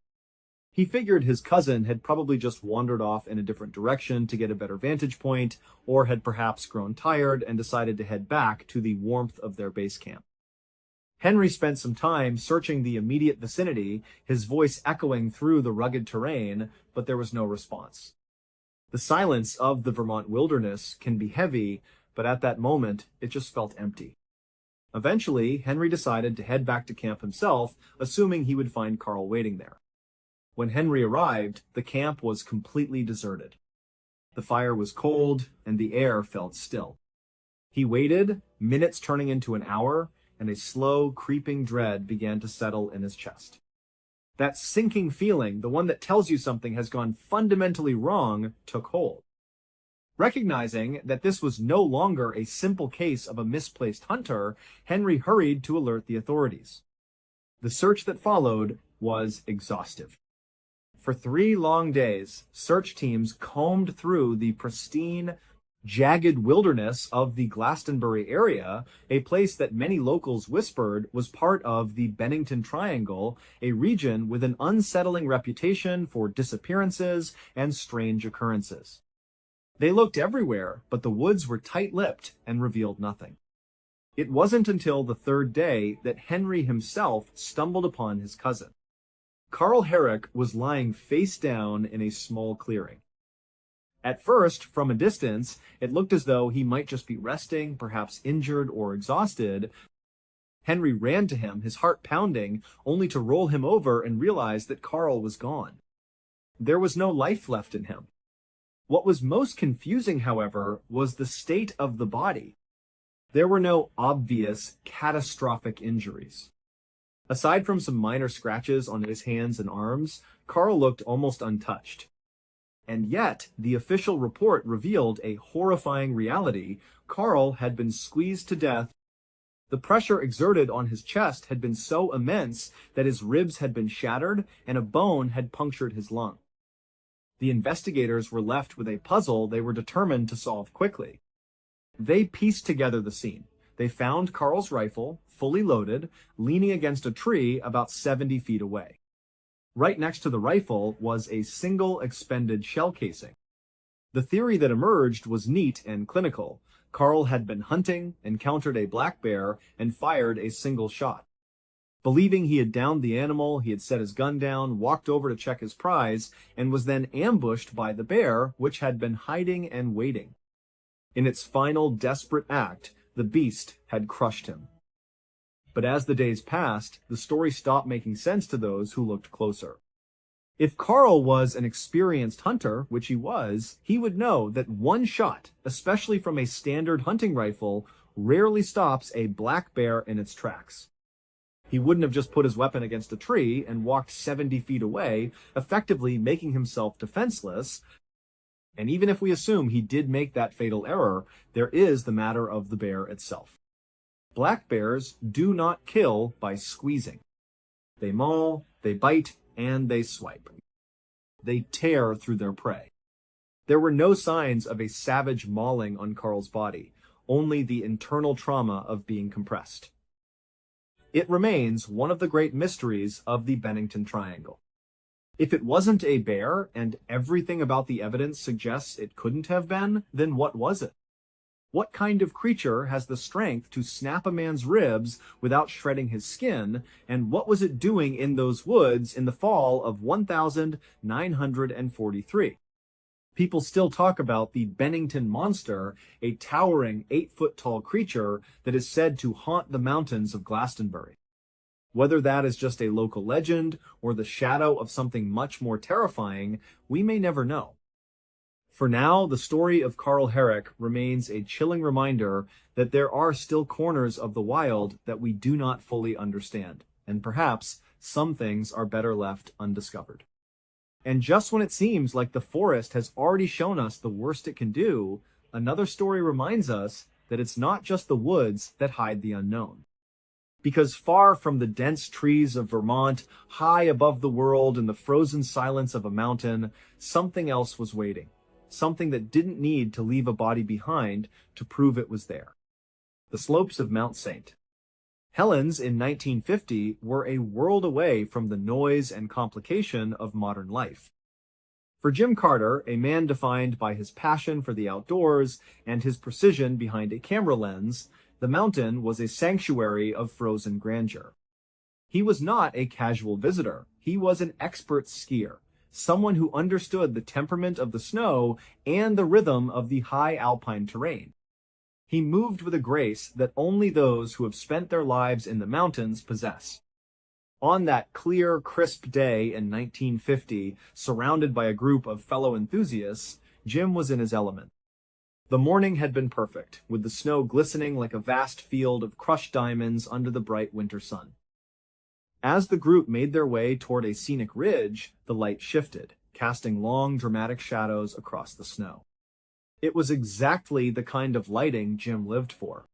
He figured his cousin had probably just wandered off in a different direction to get a better vantage point, or had perhaps grown tired and decided to head back to the warmth of their base camp. Henry spent some time searching the immediate vicinity, his voice echoing through the rugged terrain, but there was no response. The silence of the Vermont wilderness can be heavy, but at that moment, it just felt empty. Eventually, Henry decided to head back to camp himself, assuming he would find Carl waiting there. When Henry arrived, the camp was completely deserted. The fire was cold, and the air felt still. He waited, minutes turning into an hour, and a slow, creeping dread began to settle in his chest. That sinking feeling, the one that tells you something has gone fundamentally wrong, took hold. Recognizing that this was no longer a simple case of a misplaced hunter, Henry hurried to alert the authorities. The search that followed was exhaustive. For 3 long days, search teams combed through the pristine, jagged wilderness of the Glastonbury area, a place that many locals whispered was part of the Bennington Triangle, a region with an unsettling reputation for disappearances and strange occurrences. They looked everywhere, but the woods were tight-lipped and revealed nothing. It wasn't until the 3rd day that Henry himself stumbled upon his cousin. Carl Herrick was lying face down in a small clearing. At first, from a distance, it looked as though he might just be resting, perhaps injured or exhausted. Henry ran to him, his heart pounding, only to roll him over and realize that Carl was gone. There was no life left in him. What was most confusing, however, was the state of the body. There were no obvious, catastrophic injuries. Aside from some minor scratches on his hands and arms, Carl looked almost untouched. And yet, the official report revealed a horrifying reality. Carl had been squeezed to death. The pressure exerted on his chest had been so immense that his ribs had been shattered and a bone had punctured his lung. The investigators were left with a puzzle they were determined to solve quickly. They pieced together the scene. They found Carl's rifle, fully loaded, leaning against a tree about 70 feet away. Right next to the rifle was a single expended shell casing. The theory that emerged was neat and clinical. Carl had been hunting, encountered a black bear, and fired a single shot. Believing he had downed the animal, he had set his gun down, walked over to check his prize, and was then ambushed by the bear, which had been hiding and waiting. In its final desperate act, the beast had crushed him. But as the days passed, the story stopped making sense to those who looked closer. If Carl was an experienced hunter, which he was, he would know that one shot, especially from a standard hunting rifle, rarely stops a black bear in its tracks. He wouldn't have just put his weapon against a tree and walked 70 feet away, effectively making himself defenseless. And even if we assume he did make that fatal error, there is the matter of the bear itself. Black bears do not kill by squeezing. They maul, they bite, and they swipe. They tear through their prey. There were no signs of a savage mauling on Carl's body, only the internal trauma of being compressed. It remains one of the great mysteries of the Bennington Triangle. If it wasn't a bear, and everything about the evidence suggests it couldn't have been, then what was it? What kind of creature has the strength to snap a man's ribs without shredding his skin, and what was it doing in those woods in the fall of 1943? People still talk about the Bennington Monster, a towering 8-foot-tall creature that is said to haunt the mountains of Glastonbury. Whether that is just a local legend or the shadow of something much more terrifying, we may never know. For now, the story of Carl Herrick remains a chilling reminder that there are still corners of the wild that we do not fully understand, and perhaps some things are better left undiscovered. And just when it seems like the forest has already shown us the worst it can do, another story reminds us that it's not just the woods that hide the unknown. Because far from the dense trees of Vermont, high above the world in the frozen silence of a mountain, something else was waiting. Something that didn't need to leave a body behind to prove it was there. The slopes of Mount St. Helens in 1950 were a world away from the noise and complication of modern life. For Jim Carter, a man defined by his passion for the outdoors and his precision behind a camera lens, the mountain was a sanctuary of frozen grandeur. He was not a casual visitor. He was an expert skier. Someone who understood the temperament of the snow and the rhythm of the high alpine terrain. He moved with a grace that only those who have spent their lives in the mountains possess. On that clear, crisp day in 1950, surrounded by a group of fellow enthusiasts, Jim was in his element. The morning had been perfect, with the snow glistening like a vast field of crushed diamonds under the bright winter sun. As the group made their way toward a scenic ridge, the light shifted, casting long, dramatic shadows across the snow. It was exactly the kind of lighting Jim lived for.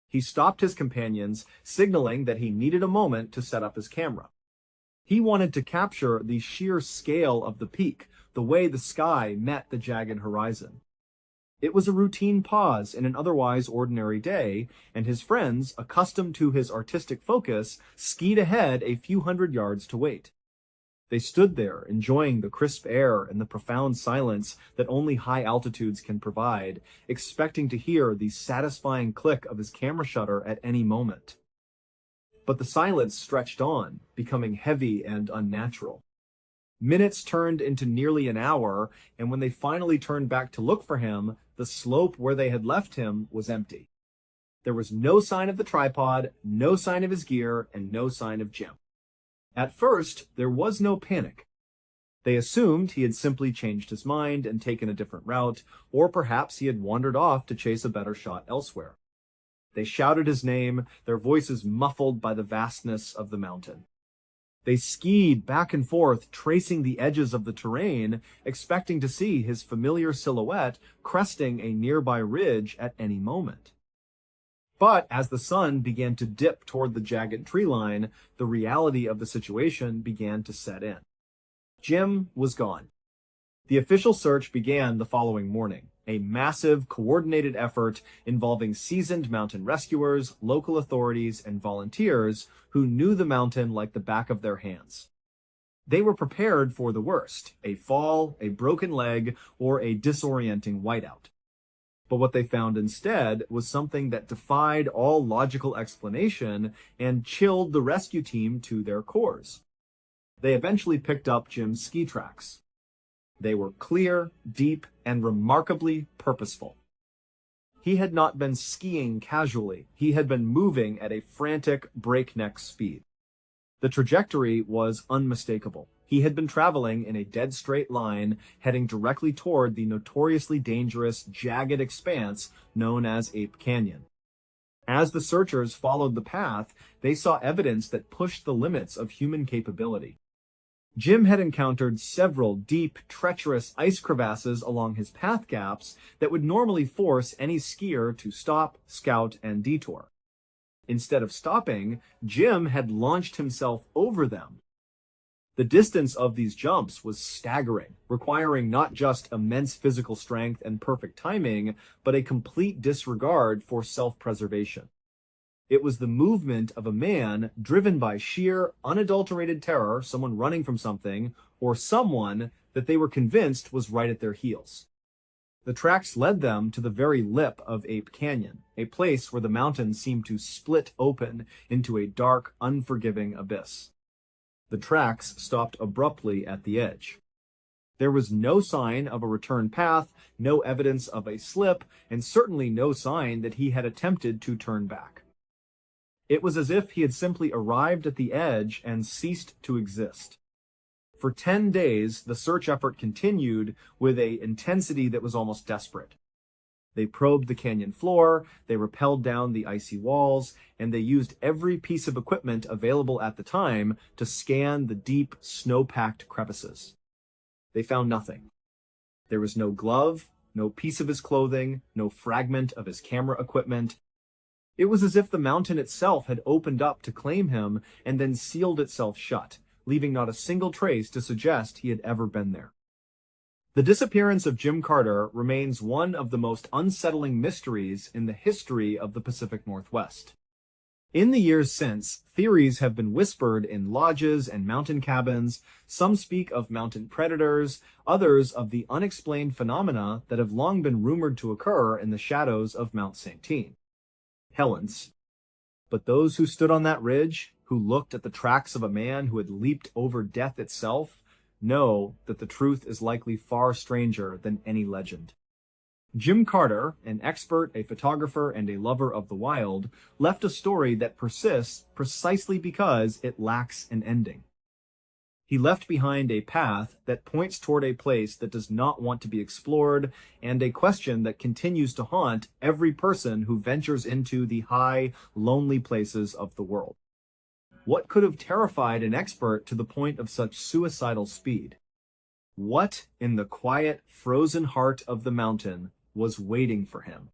He stopped his companions, signaling that he needed a moment to set up his camera. He wanted to capture the sheer scale of the peak, the way the sky met the jagged horizon. It was a routine pause in an otherwise ordinary day, and his friends, accustomed to his artistic focus, skied ahead a few hundred yards to wait. They stood there, enjoying the crisp air and the profound silence that only high altitudes can provide, expecting to hear the satisfying click of his camera shutter at any moment. But the silence stretched on, becoming heavy and unnatural. Minutes turned into nearly an hour, and when they finally turned back to look for him, the slope where they had left him was empty. There was no sign of the tripod, no sign of his gear, and no sign of Jim. At first, there was no panic. They assumed he had simply changed his mind and taken a different route, or perhaps he had wandered off to chase a better shot elsewhere. They shouted his name, their voices muffled by the vastness of the mountain. They skied back and forth, tracing the edges of the terrain, expecting to see his familiar silhouette cresting a nearby ridge at any moment. But as the sun began to dip toward the jagged tree line, the reality of the situation began to set in. Jim was gone. The official search began the following morning, a massive, coordinated effort involving seasoned mountain rescuers, local authorities, and volunteers who knew the mountain like the back of their hands. They were prepared for the worst, a fall, a broken leg, or a disorienting whiteout. But what they found instead was something that defied all logical explanation and chilled the rescue team to their cores. They eventually picked up Jim's ski tracks. They were clear, deep, and remarkably purposeful. He had not been skiing casually. He had been moving at a frantic, breakneck speed. The trajectory was unmistakable. He had been traveling in a dead straight line, heading directly toward the notoriously dangerous, jagged expanse known as Ape Canyon. As the searchers followed the path, they saw evidence that pushed the limits of human capability. Jim had encountered several deep, treacherous ice crevasses along his path gaps that would normally force any skier to stop, scout, and detour. Instead of stopping, Jim had launched himself over them. The distance of these jumps was staggering, requiring not just immense physical strength and perfect timing, but a complete disregard for self-preservation. It was the movement of a man driven by sheer, unadulterated terror, someone running from something, or someone that they were convinced was right at their heels. The tracks led them to the very lip of Ape Canyon, a place where the mountain seemed to split open into a dark, unforgiving abyss. The tracks stopped abruptly at the edge. There was no sign of a return path, no evidence of a slip, and certainly no sign that he had attempted to turn back. It was as if he had simply arrived at the edge and ceased to exist. For 10 days, the search effort continued with an intensity that was almost desperate. They probed the canyon floor, they rappelled down the icy walls, and they used every piece of equipment available at the time to scan the deep, snow-packed crevices. They found nothing. There was no glove, no piece of his clothing, no fragment of his camera equipment. It was as if the mountain itself had opened up to claim him and then sealed itself shut, leaving not a single trace to suggest he had ever been there. The disappearance of Jim Carter remains one of the most unsettling mysteries in the history of the Pacific Northwest. In the years since, theories have been whispered in lodges and mountain cabins. Some speak of mountain predators, others of the unexplained phenomena that have long been rumored to occur in the shadows of Mount St. Helens. But those who stood on that ridge, who looked at the tracks of a man who had leaped over death itself, know that the truth is likely far stranger than any legend. Jim Carter, an expert, a photographer, and a lover of the wild, left a story that persists precisely because it lacks an ending. He left behind a path that points toward a place that does not want to be explored, and a question that continues to haunt every person who ventures into the high, lonely places of the world. What could have terrified an expert to the point of such suicidal speed? What, in the quiet, frozen heart of the mountain, was waiting for him.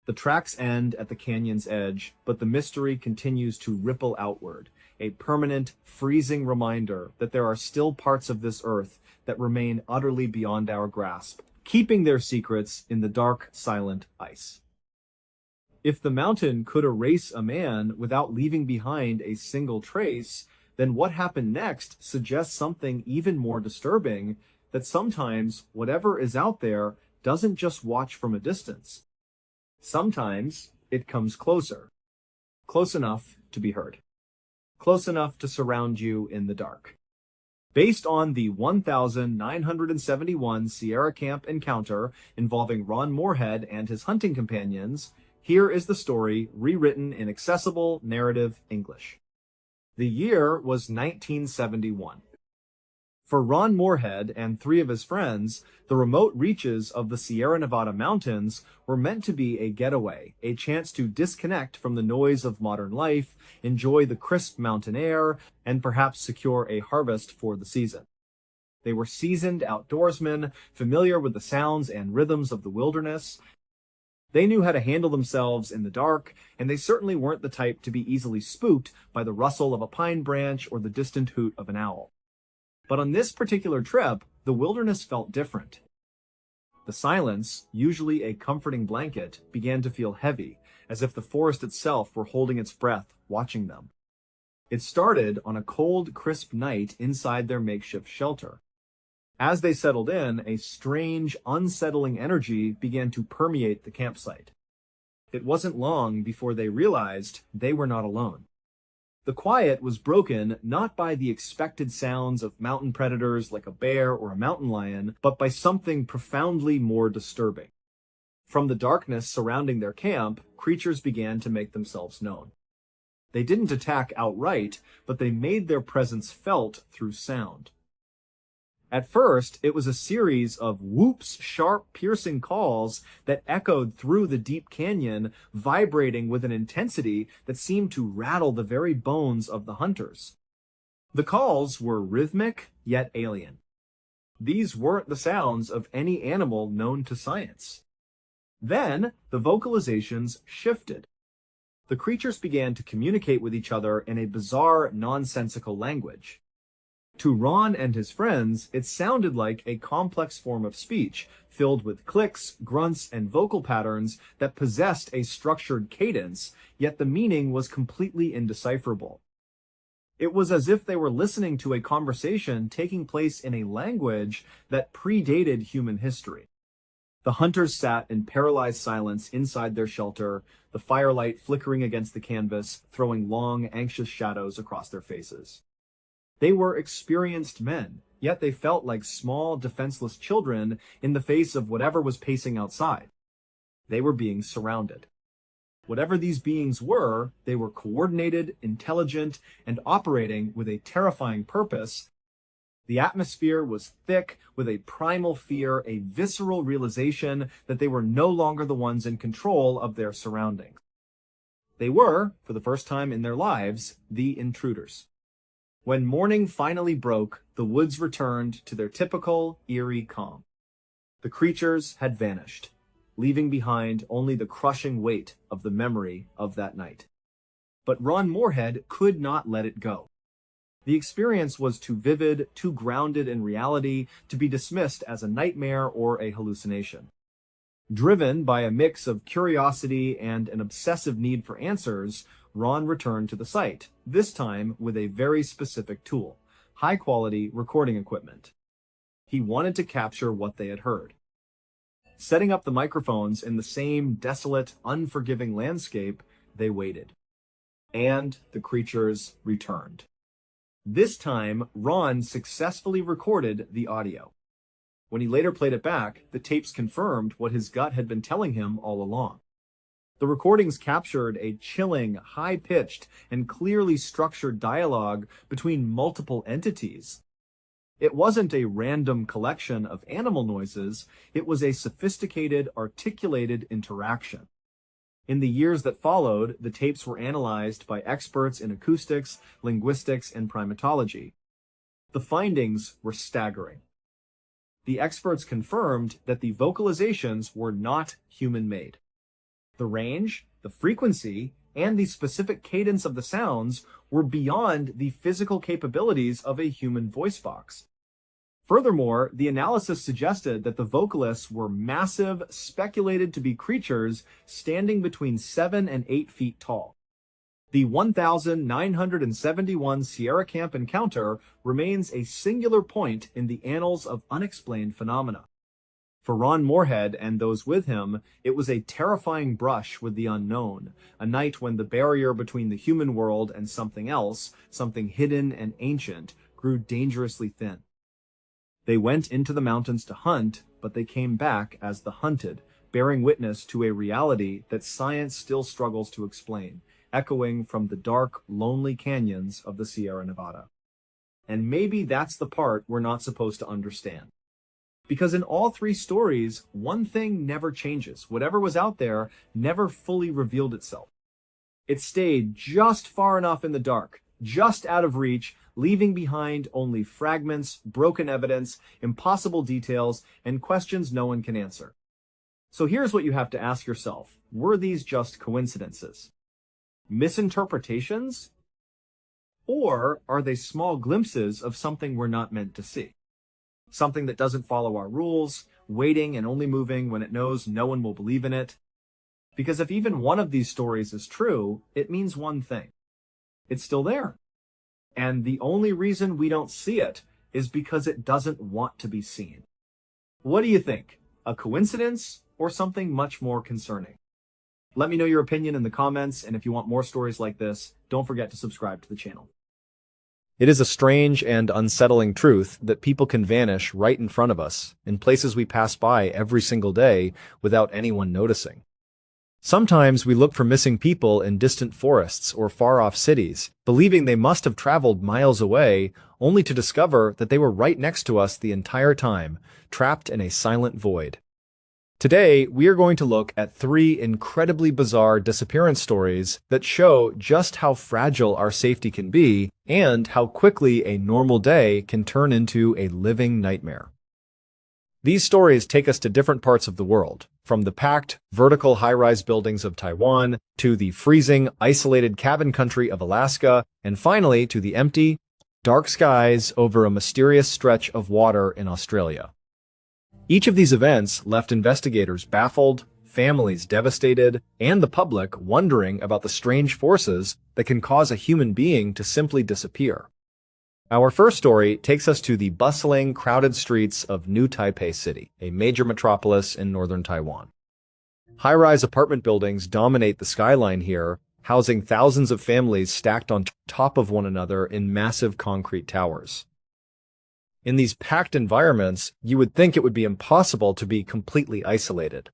The tracks end at the canyon's edge, but the mystery continues to ripple outward, a permanent, freezing reminder that there are still parts of this earth that remain utterly beyond our grasp, keeping their secrets in the dark, silent ice. If the mountain could erase a man without leaving behind a single trace, then what happened next suggests something even more disturbing, that sometimes whatever is out there doesn't just watch from a distance. Sometimes it comes closer, close enough to be heard, close enough to surround you in the dark. Based on the 1971 Sierra Camp encounter involving Ron Moorhead and his hunting companions, here is the story rewritten in accessible narrative English. The year was 1971. For Ron Moorhead and 3 of his friends, the remote reaches of the Sierra Nevada mountains were meant to be a getaway, a chance to disconnect from the noise of modern life, enjoy the crisp mountain air, and perhaps secure a harvest for the season. They were seasoned outdoorsmen, familiar with the sounds and rhythms of the wilderness. They knew how to handle themselves in the dark, and they certainly weren't the type to be easily spooked by the rustle of a pine branch or the distant hoot of an owl. But on this particular trip, the wilderness felt different. The silence, usually a comforting blanket, began to feel heavy, as if the forest itself were holding its breath, watching them. It started on a cold, crisp night inside their makeshift shelter. As they settled in, a strange, unsettling energy began to permeate the campsite. It wasn't long before they realized they were not alone. The quiet was broken not by the expected sounds of mountain predators like a bear or a mountain lion, but by something profoundly more disturbing. From the darkness surrounding their camp, creatures began to make themselves known. They didn't attack outright, but they made their presence felt through sound. At first, it was a series of whoops, sharp, piercing calls that echoed through the deep canyon, vibrating with an intensity that seemed to rattle the very bones of the hunters. The calls were rhythmic, yet alien. These weren't the sounds of any animal known to science. Then, the vocalizations shifted. The creatures began to communicate with each other in a bizarre, nonsensical language. To Ron and his friends, it sounded like a complex form of speech, filled with clicks, grunts, and vocal patterns that possessed a structured cadence, yet the meaning was completely indecipherable. It was as if they were listening to a conversation taking place in a language that predated human history. The hunters sat in paralyzed silence inside their shelter, the firelight flickering against the canvas, throwing long, anxious shadows across their faces. They were experienced men, yet they felt like small, defenseless children in the face of whatever was pacing outside. They were being surrounded. Whatever these beings were, they were coordinated, intelligent, and operating with a terrifying purpose. The atmosphere was thick with a primal fear, a visceral realization that they were no longer the ones in control of their surroundings. They were, for the first time in their lives, the intruders. When morning finally broke, the woods returned to their typical, eerie calm. The creatures had vanished, leaving behind only the crushing weight of the memory of that night. But Ron Moorhead could not let it go. The experience was too vivid, too grounded in reality to be dismissed as a nightmare or a hallucination. Driven by a mix of curiosity and an obsessive need for answers, Ron returned to the site, this time with a very specific tool, high-quality recording equipment. He wanted to capture what they had heard. Setting up the microphones in the same desolate, unforgiving landscape, they waited. And the creatures returned. This time, Ron successfully recorded the audio. When he later played it back, the tapes confirmed what his gut had been telling him all along. The recordings captured a chilling, high-pitched, and clearly structured dialogue between multiple entities. It wasn't a random collection of animal noises, it was a sophisticated, articulated interaction. In the years that followed, the tapes were analyzed by experts in acoustics, linguistics, and primatology. The findings were staggering. the experts confirmed that the vocalizations were not human-made. The range, the frequency, and the specific cadence of the sounds were beyond the physical capabilities of a human voice box. Furthermore, the analysis suggested that the vocalists were massive, speculated to be creatures standing between 7 and 8 feet tall. The 1971 Sierra Camp encounter remains a singular point in the annals of unexplained phenomena. For Ron Moorhead and those with him, it was a terrifying brush with the unknown, a night when the barrier between the human world and something else, something hidden and ancient, grew dangerously thin. They went into the mountains to hunt, but they came back as the hunted, bearing witness to a reality that science still struggles to explain, echoing from the dark, lonely canyons of the Sierra Nevada. And maybe that's the part we're not supposed to understand. Because in all three stories, one thing never changes. Whatever was out there never fully revealed itself. It stayed just far enough in the dark, just out of reach, leaving behind only fragments, broken evidence, impossible details, and questions no one can answer. So here's what you have to ask yourself. Were these just coincidences? Misinterpretations? Or are they small glimpses of something we're not meant to see? Something that doesn't follow our rules, waiting and only moving when it knows no one will believe in it? Because if even one of these stories is true, it means one thing. It's still there. And the only reason we don't see it is because it doesn't want to be seen. What do you think? A coincidence or something much more concerning? Let me know your opinion in the comments, and if you want more stories like this, don't forget to subscribe to the channel. It is a strange and unsettling truth that people can vanish right in front of us, in places we pass by every single day without anyone noticing. Sometimes we look for missing people in distant forests or far-off cities, believing they must have traveled miles away, only to discover that they were right next to us the entire time, trapped in a silent void. Today, we are going to look at 3 incredibly bizarre disappearance stories that show just how fragile our safety can be and how quickly a normal day can turn into a living nightmare. These stories take us to different parts of the world, from the packed, vertical high-rise buildings of Taiwan to the freezing, isolated cabin country of Alaska, and finally to the empty, dark skies over a mysterious stretch of water in Australia. Each of these events left investigators baffled, families devastated, and the public wondering about the strange forces that can cause a human being to simply disappear. Our first story takes us to the bustling, crowded streets of New Taipei City, a major metropolis in northern Taiwan. High-rise apartment buildings dominate the skyline here, housing thousands of families stacked on top of one another in massive concrete towers. In these packed environments, you would think it would be impossible to be completely isolated.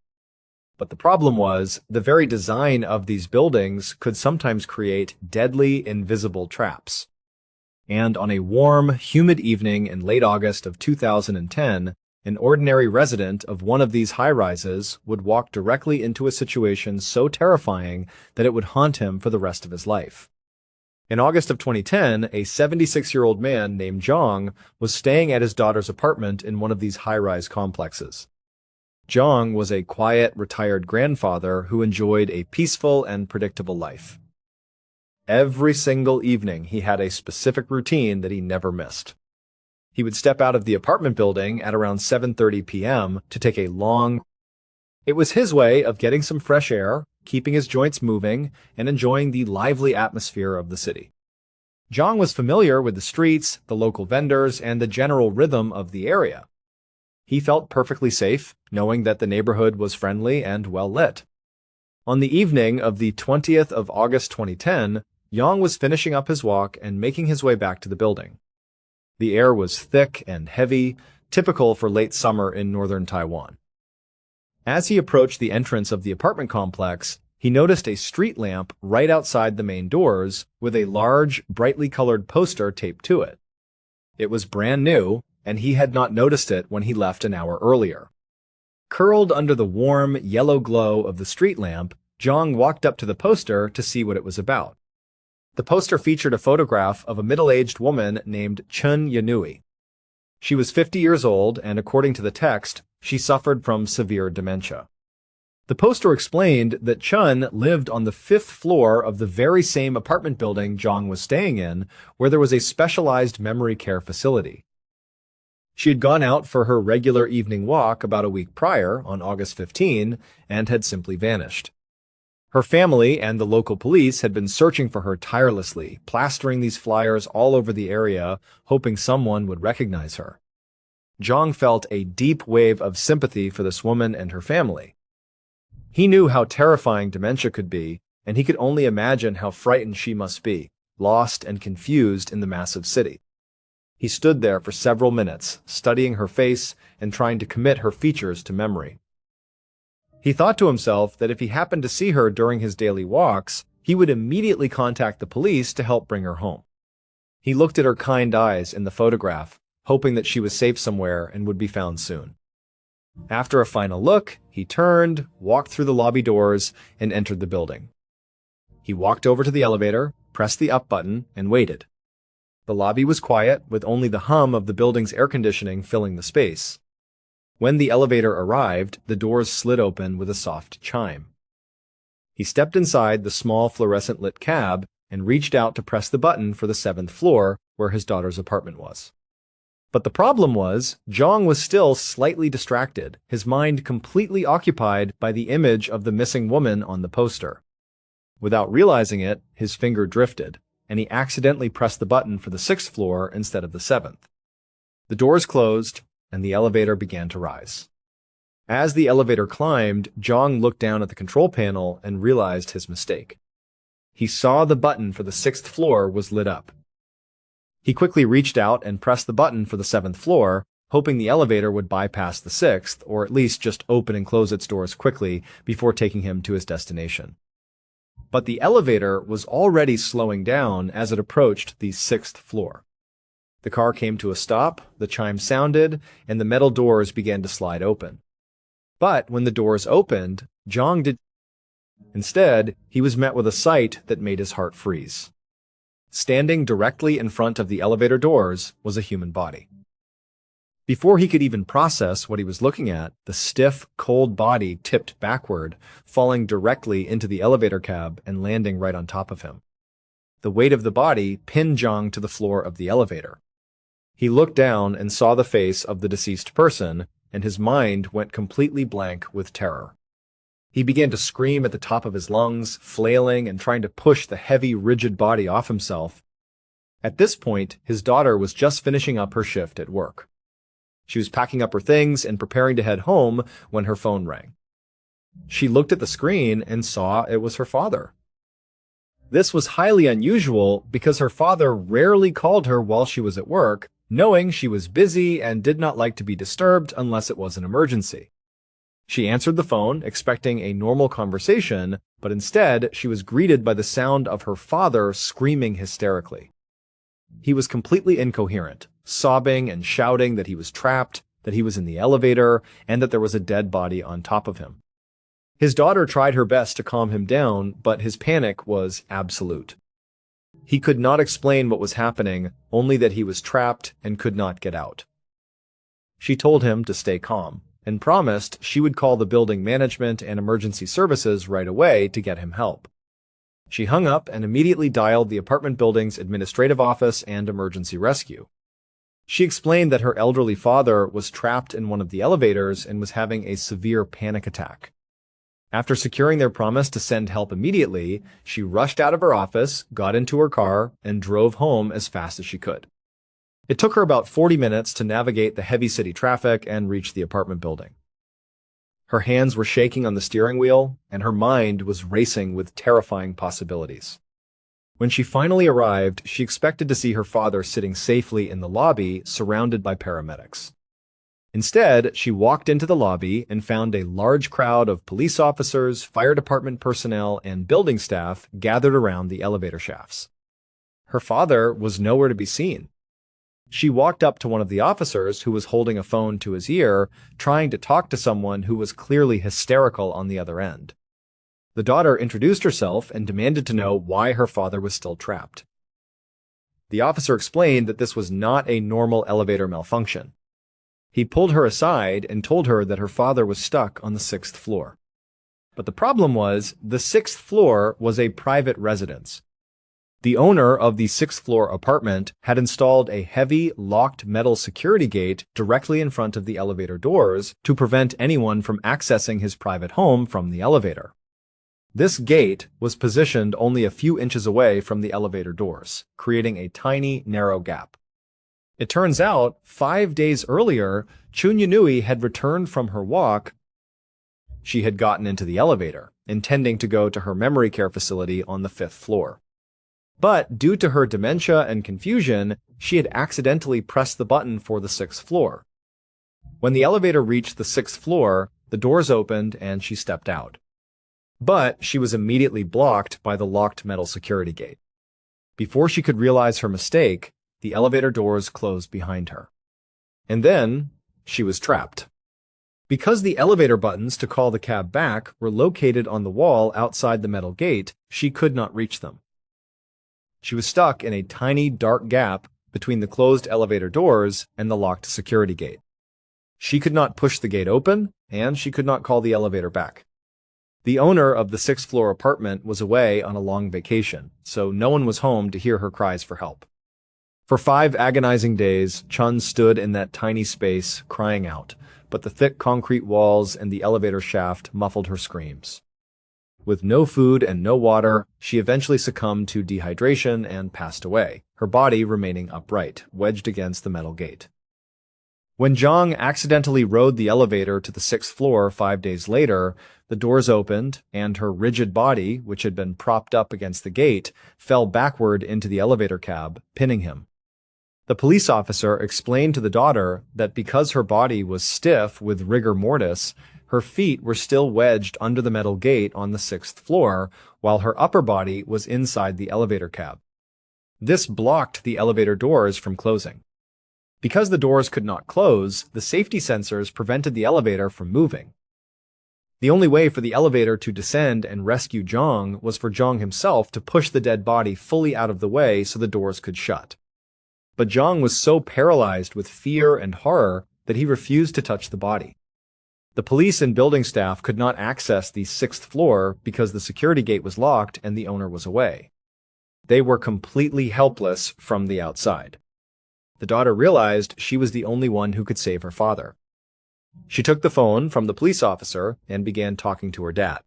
But the problem was, the very design of these buildings could sometimes create deadly, invisible traps. And on a warm, humid evening in late August of 2010, an ordinary resident of one of these high-rises would walk directly into a situation so terrifying that it would haunt him for the rest of his life. In August of 2010, a 76-year-old man named Zhang was staying at his daughter's apartment in one of these high-rise complexes. Zhang was a quiet, retired grandfather who enjoyed a peaceful and predictable life. Every single evening, he had a specific routine that he never missed. He would step out of the apartment building at around 7:30 p.m. to take a long. It was his way of getting some fresh air, keeping his joints moving, and enjoying the lively atmosphere of the city. Zhang was familiar with the streets, the local vendors, and the general rhythm of the area. He felt perfectly safe, knowing that the neighborhood was friendly and well lit. On the evening of the 20th of August 2010, Yang was finishing up his walk and making his way back to the building. The air was thick and heavy, typical for late summer in northern Taiwan. As he approached the entrance of the apartment complex, he noticed a street lamp right outside the main doors with a large, brightly colored poster taped to it. It was brand new, and he had not noticed it when he left an hour earlier. Curled under the warm, yellow glow of the street lamp, Zhang walked up to the poster to see what it was about. The poster featured a photograph of a middle-aged woman named Chun Yanui. She was 50 years old, and according to the text, she suffered from severe dementia. The poster explained that Chun lived on the 5th floor of the very same apartment building Zhang was staying in, where there was a specialized memory care facility. She had gone out for her regular evening walk about a week prior, on August 15, and had simply vanished. Her family and the local police had been searching for her tirelessly, plastering these flyers all over the area, hoping someone would recognize her. Zhang felt a deep wave of sympathy for this woman and her family. He knew how terrifying dementia could be, and he could only imagine how frightened she must be, lost and confused in the massive city. He stood there for several minutes, studying her face and trying to commit her features to memory. He thought to himself that if he happened to see her during his daily walks, he would immediately contact the police to help bring her home. He looked at her kind eyes in the photograph, hoping that she was safe somewhere and would be found soon. After a final look, he turned, walked through the lobby doors, and entered the building. He walked over to the elevator, pressed the up button, and waited. The lobby was quiet, with only the hum of the building's air conditioning filling the space. When the elevator arrived, the doors slid open with a soft chime. He stepped inside the small fluorescent-lit cab and reached out to press the button for the 7th floor, where his daughter's apartment was. But the problem was, Zhang was still slightly distracted, his mind completely occupied by the image of the missing woman on the poster. Without realizing it, his finger drifted, and he accidentally pressed the button for the 6th floor instead of the 7th. The doors closed, and the elevator began to rise. As the elevator climbed, Zhang looked down at the control panel and realized his mistake. He saw the button for the 6th floor was lit up. He quickly reached out and pressed the button for the 7th floor, hoping the elevator would bypass the 6th, or at least just open and close its doors quickly before taking him to his destination. But the elevator was already slowing down as it approached the 6th floor. The car came to a stop, the chime sounded, and the metal doors began to slide open. But when the doors opened, Zhang did. Instead, he was met with a sight that made his heart freeze. Standing directly in front of the elevator doors was a human body. Before he could even process what he was looking at, the stiff, cold body tipped backward, falling directly into the elevator cab and landing right on top of him. The weight of the body pinned Zhang to the floor of the elevator. He looked down and saw the face of the deceased person, and his mind went completely blank with terror. He began to scream at the top of his lungs, flailing and trying to push the heavy, rigid body off himself. At this point, his daughter was just finishing up her shift at work. She was packing up her things and preparing to head home when her phone rang. She looked at the screen and saw it was her father. This was highly unusual because her father rarely called her while she was at work, knowing she was busy and did not like to be disturbed unless it was an emergency. She answered the phone, expecting a normal conversation, but instead she was greeted by the sound of her father screaming hysterically. He was completely incoherent, sobbing and shouting that he was trapped, that he was in the elevator, and that there was a dead body on top of him. His daughter tried her best to calm him down, but his panic was absolute. He could not explain what was happening, only that he was trapped and could not get out. She told him to stay calm, and promised she would call the building management and emergency services right away to get him help. She hung up and immediately dialed the apartment building's administrative office and emergency rescue. She explained that her elderly father was trapped in one of the elevators and was having a severe panic attack. After securing their promise to send help immediately, she rushed out of her office, got into her car, and drove home as fast as she could. It took her about 40 minutes to navigate the heavy city traffic and reach the apartment building. Her hands were shaking on the steering wheel, and her mind was racing with terrifying possibilities. When she finally arrived, she expected to see her father sitting safely in the lobby, surrounded by paramedics. Instead, she walked into the lobby and found a large crowd of police officers, fire department personnel, and building staff gathered around the elevator shafts. Her father was nowhere to be seen. She walked up to one of the officers who was holding a phone to his ear, trying to talk to someone who was clearly hysterical on the other end. The daughter introduced herself and demanded to know why her father was still trapped. The officer explained that this was not a normal elevator malfunction. He pulled her aside and told her that her father was stuck on the 6th floor. But the problem was, the 6th floor was a private residence. The owner of the 6th floor apartment had installed a heavy, locked metal security gate directly in front of the elevator doors to prevent anyone from accessing his private home from the elevator. This gate was positioned only a few inches away from the elevator doors, creating a tiny, narrow gap. It turns out, 5 days earlier, Chunyanui had returned from her walk. She had gotten into the elevator, intending to go to her memory care facility on the 5th floor. But due to her dementia and confusion, she had accidentally pressed the button for the 6th floor. When the elevator reached the 6th floor, the doors opened and she stepped out. But she was immediately blocked by the locked metal security gate. Before she could realize her mistake, the elevator doors closed behind her. And then, she was trapped. Because the elevator buttons to call the cab back were located on the wall outside the metal gate, she could not reach them. She was stuck in a tiny, dark gap between the closed elevator doors and the locked security gate. She could not push the gate open, and she could not call the elevator back. The owner of the 6th floor apartment was away on a long vacation, so no one was home to hear her cries for help. For 5 agonizing days, Chun stood in that tiny space, crying out, but the thick concrete walls and the elevator shaft muffled her screams. With no food and no water, she eventually succumbed to dehydration and passed away, her body remaining upright, wedged against the metal gate. When Zhang accidentally rode the elevator to the 6th floor 5 days later, the doors opened, and her rigid body, which had been propped up against the gate, fell backward into the elevator cab, pinning him. The police officer explained to the daughter that because her body was stiff with rigor mortis, her feet were still wedged under the metal gate on the 6th floor, while her upper body was inside the elevator cab. This blocked the elevator doors from closing. Because the doors could not close, the safety sensors prevented the elevator from moving. The only way for the elevator to descend and rescue Zhang was for Zhang himself to push the dead body fully out of the way so the doors could shut. But Zhang was so paralyzed with fear and horror that he refused to touch the body. The police and building staff could not access the 6th floor because the security gate was locked and the owner was away. They were completely helpless from the outside. The daughter realized she was the only one who could save her father. She took the phone from the police officer and began talking to her dad.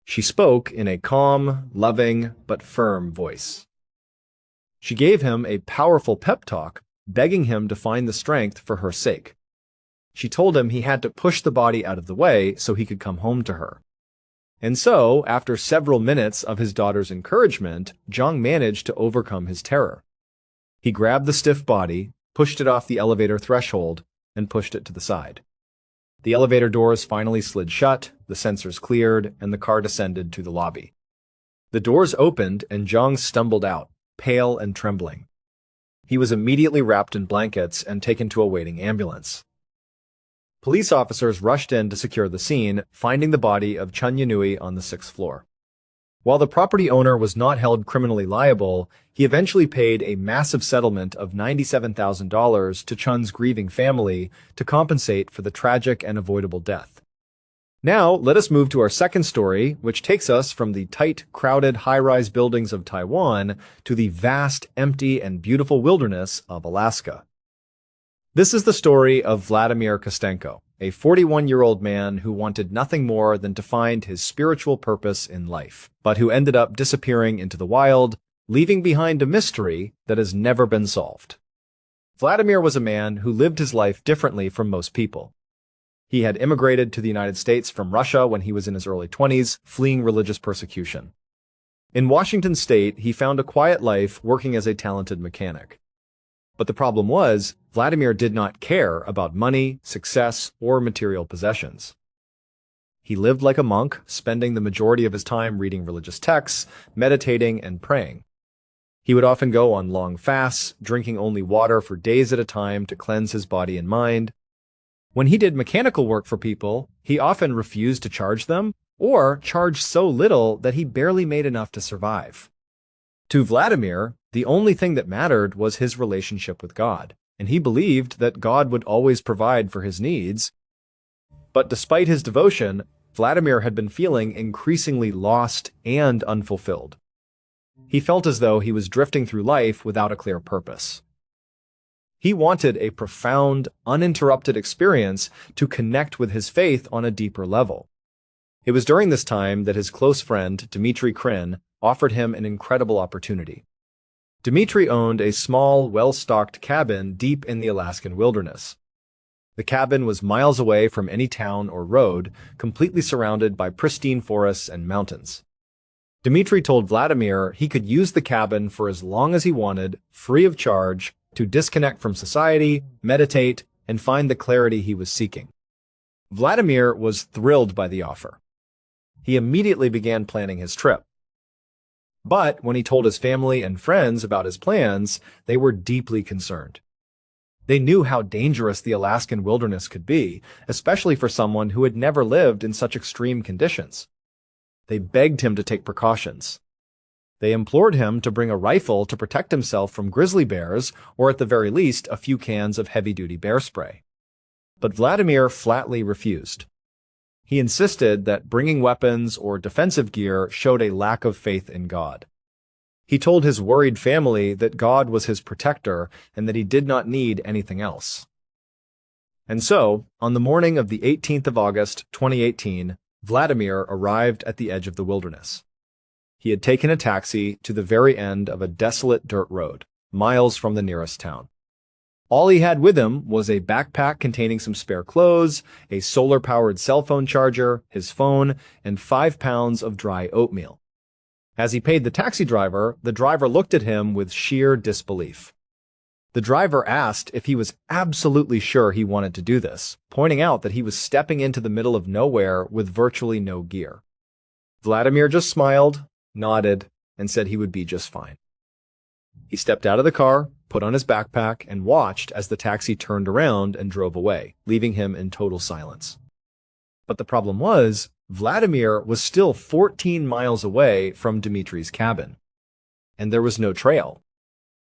She spoke in a calm, loving, but firm voice. She gave him a powerful pep talk, begging him to find the strength for her sake. She told him he had to push the body out of the way so he could come home to her. And so, after several minutes of his daughter's encouragement, Zhang managed to overcome his terror. He grabbed the stiff body, pushed it off the elevator threshold, and pushed it to the side. The elevator doors finally slid shut, the sensors cleared, and the car descended to the lobby. The doors opened and Zhang stumbled out, pale and trembling. He was immediately wrapped in blankets and taken to a waiting ambulance. Police officers rushed in to secure the scene, finding the body of Chunyanui on the 6th floor. While the property owner was not held criminally liable, he eventually paid a massive settlement of $97,000 to Chun's grieving family to compensate for the tragic and avoidable death. Now, let us move to our second story, which takes us from the tight, crowded, high-rise buildings of Taiwan to the vast, empty, and beautiful wilderness of Alaska. This is the story of Vladimir Kostenko, a 41-year-old man who wanted nothing more than to find his spiritual purpose in life, but who ended up disappearing into the wild, leaving behind a mystery that has never been solved. Vladimir was a man who lived his life differently from most people. He had immigrated to the United States from Russia when he was in his early 20s, fleeing religious persecution. In Washington state, he found a quiet life working as a talented mechanic. But the problem was, Vladimir did not care about money, success, or material possessions. He lived like a monk, spending the majority of his time reading religious texts, meditating, and praying. He would often go on long fasts, drinking only water for days at a time to cleanse his body and mind. When he did mechanical work for people, he often refused to charge them, or charged so little that he barely made enough to survive. To Vladimir, The only thing that mattered was his relationship with God, and he believed that God would always provide for his needs. But despite his devotion, Vladimir had been feeling increasingly lost and unfulfilled. He felt as though he was drifting through life without a clear purpose. He wanted a profound, uninterrupted experience to connect with his faith on a deeper level. It was during this time that his close friend, Dmitry Krin, offered him an incredible opportunity. Dmitry owned a small, well-stocked cabin deep in the Alaskan wilderness. The cabin was miles away from any town or road, completely surrounded by pristine forests and mountains. Dmitry told Vladimir he could use the cabin for as long as he wanted, free of charge, to disconnect from society, meditate, and find the clarity he was seeking. Vladimir was thrilled by the offer. He immediately began planning his trip. But when he told his family and friends about his plans, they were deeply concerned. They knew how dangerous the Alaskan wilderness could be, especially for someone who had never lived in such extreme conditions. They begged him to take precautions. They implored him to bring a rifle to protect himself from grizzly bears, or at the very least, a few cans of heavy-duty bear spray. But Vladimir flatly refused. He insisted that bringing weapons or defensive gear showed a lack of faith in God. He told his worried family that God was his protector and that he did not need anything else. And so, on the morning of the 18th of August, 2018, Vladimir arrived at the edge of the wilderness. He had taken a taxi to the very end of a desolate dirt road, miles from the nearest town. All he had with him was a backpack containing some spare clothes, a solar-powered cell phone charger, his phone, and 5 pounds of dry oatmeal. As he paid the taxi driver, the driver looked at him with sheer disbelief. The driver asked if he was absolutely sure he wanted to do this, pointing out that he was stepping into the middle of nowhere with virtually no gear. Vladimir just smiled, nodded, and said he would be just fine. He stepped out of the car, put on his backpack, and watched as the taxi turned around and drove away, leaving him in total silence. But the problem was, Vladimir was still 14 miles away from Dmitry's cabin, and there was no trail.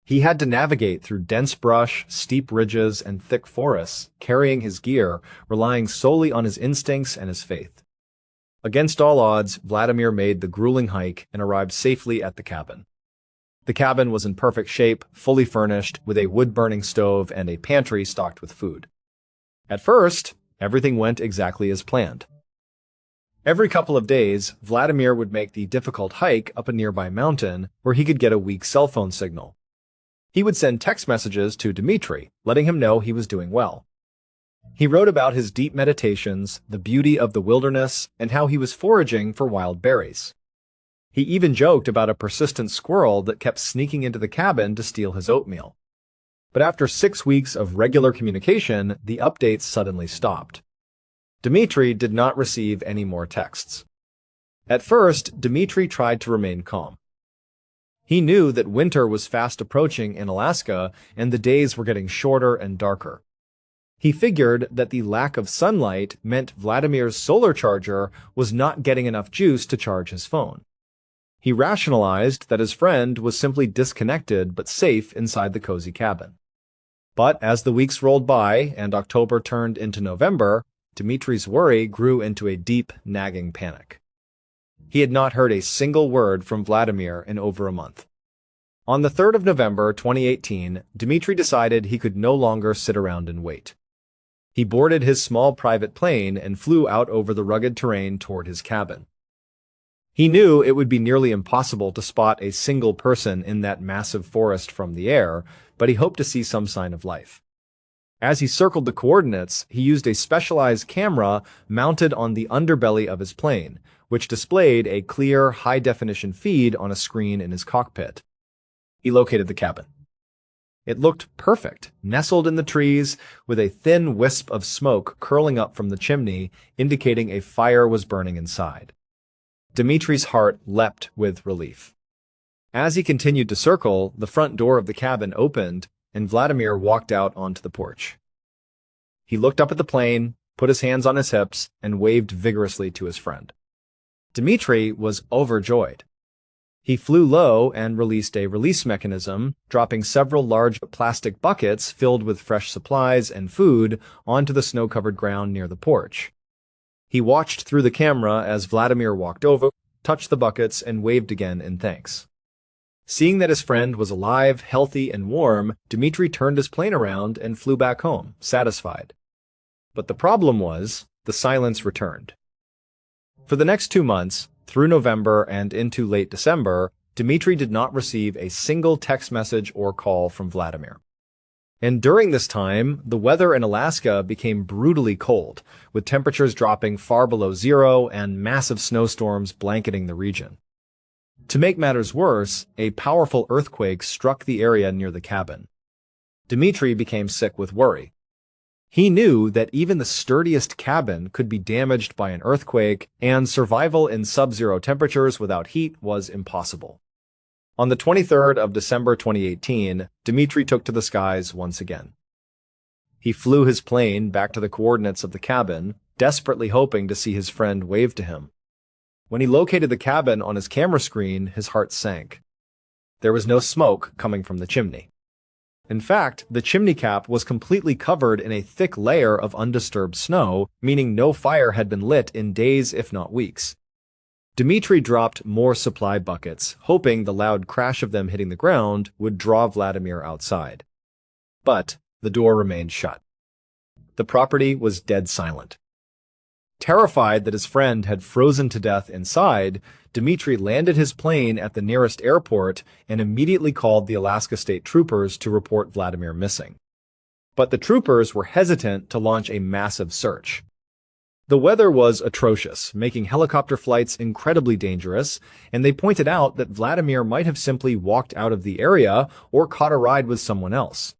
He had to navigate through dense brush, steep ridges, and thick forests, carrying his gear, relying solely on his instincts and his faith. Against all odds, Vladimir made the grueling hike and arrived safely at the cabin. The cabin was in perfect shape, fully furnished, with a wood-burning stove and a pantry stocked with food. At first, everything went exactly as planned. Every couple of days, Vladimir would make the difficult hike up a nearby mountain where he could get a weak cell phone signal. He would send text messages to Dmitry, letting him know he was doing well. He wrote about his deep meditations, the beauty of the wilderness, and how he was foraging for wild berries. He even joked about a persistent squirrel that kept sneaking into the cabin to steal his oatmeal. But after 6 weeks of regular communication, the updates suddenly stopped. Dmitry did not receive any more texts. At first, Dmitry tried to remain calm. He knew that winter was fast approaching in Alaska and the days were getting shorter and darker. He figured that the lack of sunlight meant Vladimir's solar charger was not getting enough juice to charge his phone. He rationalized that his friend was simply disconnected but safe inside the cozy cabin. But as the weeks rolled by and October turned into November, Dmitry's worry grew into a deep, nagging panic. He had not heard a single word from Vladimir in over a month. On the 3rd of November 2018, Dmitry decided he could no longer sit around and wait. He boarded his small private plane and flew out over the rugged terrain toward his cabin. He knew it would be nearly impossible to spot a single person in that massive forest from the air, but he hoped to see some sign of life. As he circled the coordinates, he used a specialized camera mounted on the underbelly of his plane, which displayed a clear, high-definition feed on a screen in his cockpit. He located the cabin. It looked perfect, nestled in the trees, with a thin wisp of smoke curling up from the chimney, indicating a fire was burning inside. Dmitry's heart leapt with relief. As he continued to circle, the front door of the cabin opened, and Vladimir walked out onto the porch. He looked up at the plane, put his hands on his hips, and waved vigorously to his friend. Dmitry was overjoyed. He flew low and released a release mechanism, dropping several large plastic buckets filled with fresh supplies and food onto the snow-covered ground near the porch. He watched through the camera as Vladimir walked over, touched the buckets, and waved again in thanks. Seeing that his friend was alive, healthy, and warm, Dmitri turned his plane around and flew back home, satisfied. But the problem was, the silence returned. For the next 2 months, through November and into late December, Dmitri did not receive a single text message or call from Vladimir. And during this time, the weather in Alaska became brutally cold, with temperatures dropping far below zero and massive snowstorms blanketing the region. To make matters worse, a powerful earthquake struck the area near the cabin. Dmitri became sick with worry. He knew that even the sturdiest cabin could be damaged by an earthquake, and survival in sub-zero temperatures without heat was impossible. On the 23rd of December 2018, Dmitri took to the skies once again. He flew his plane back to the coordinates of the cabin, desperately hoping to see his friend wave to him. When he located the cabin on his camera screen, his heart sank. There was no smoke coming from the chimney. In fact, the chimney cap was completely covered in a thick layer of undisturbed snow, meaning no fire had been lit in days if not weeks. Dmitri dropped more supply buckets, hoping the loud crash of them hitting the ground would draw Vladimir outside. But the door remained shut. The property was dead silent. Terrified that his friend had frozen to death inside, Dmitri landed his plane at the nearest airport and immediately called the Alaska State Troopers to report Vladimir missing. But the troopers were hesitant to launch a massive search. The weather was atrocious, making helicopter flights incredibly dangerous, and they pointed out that Vladimir might have simply walked out of the area or caught a ride with someone else.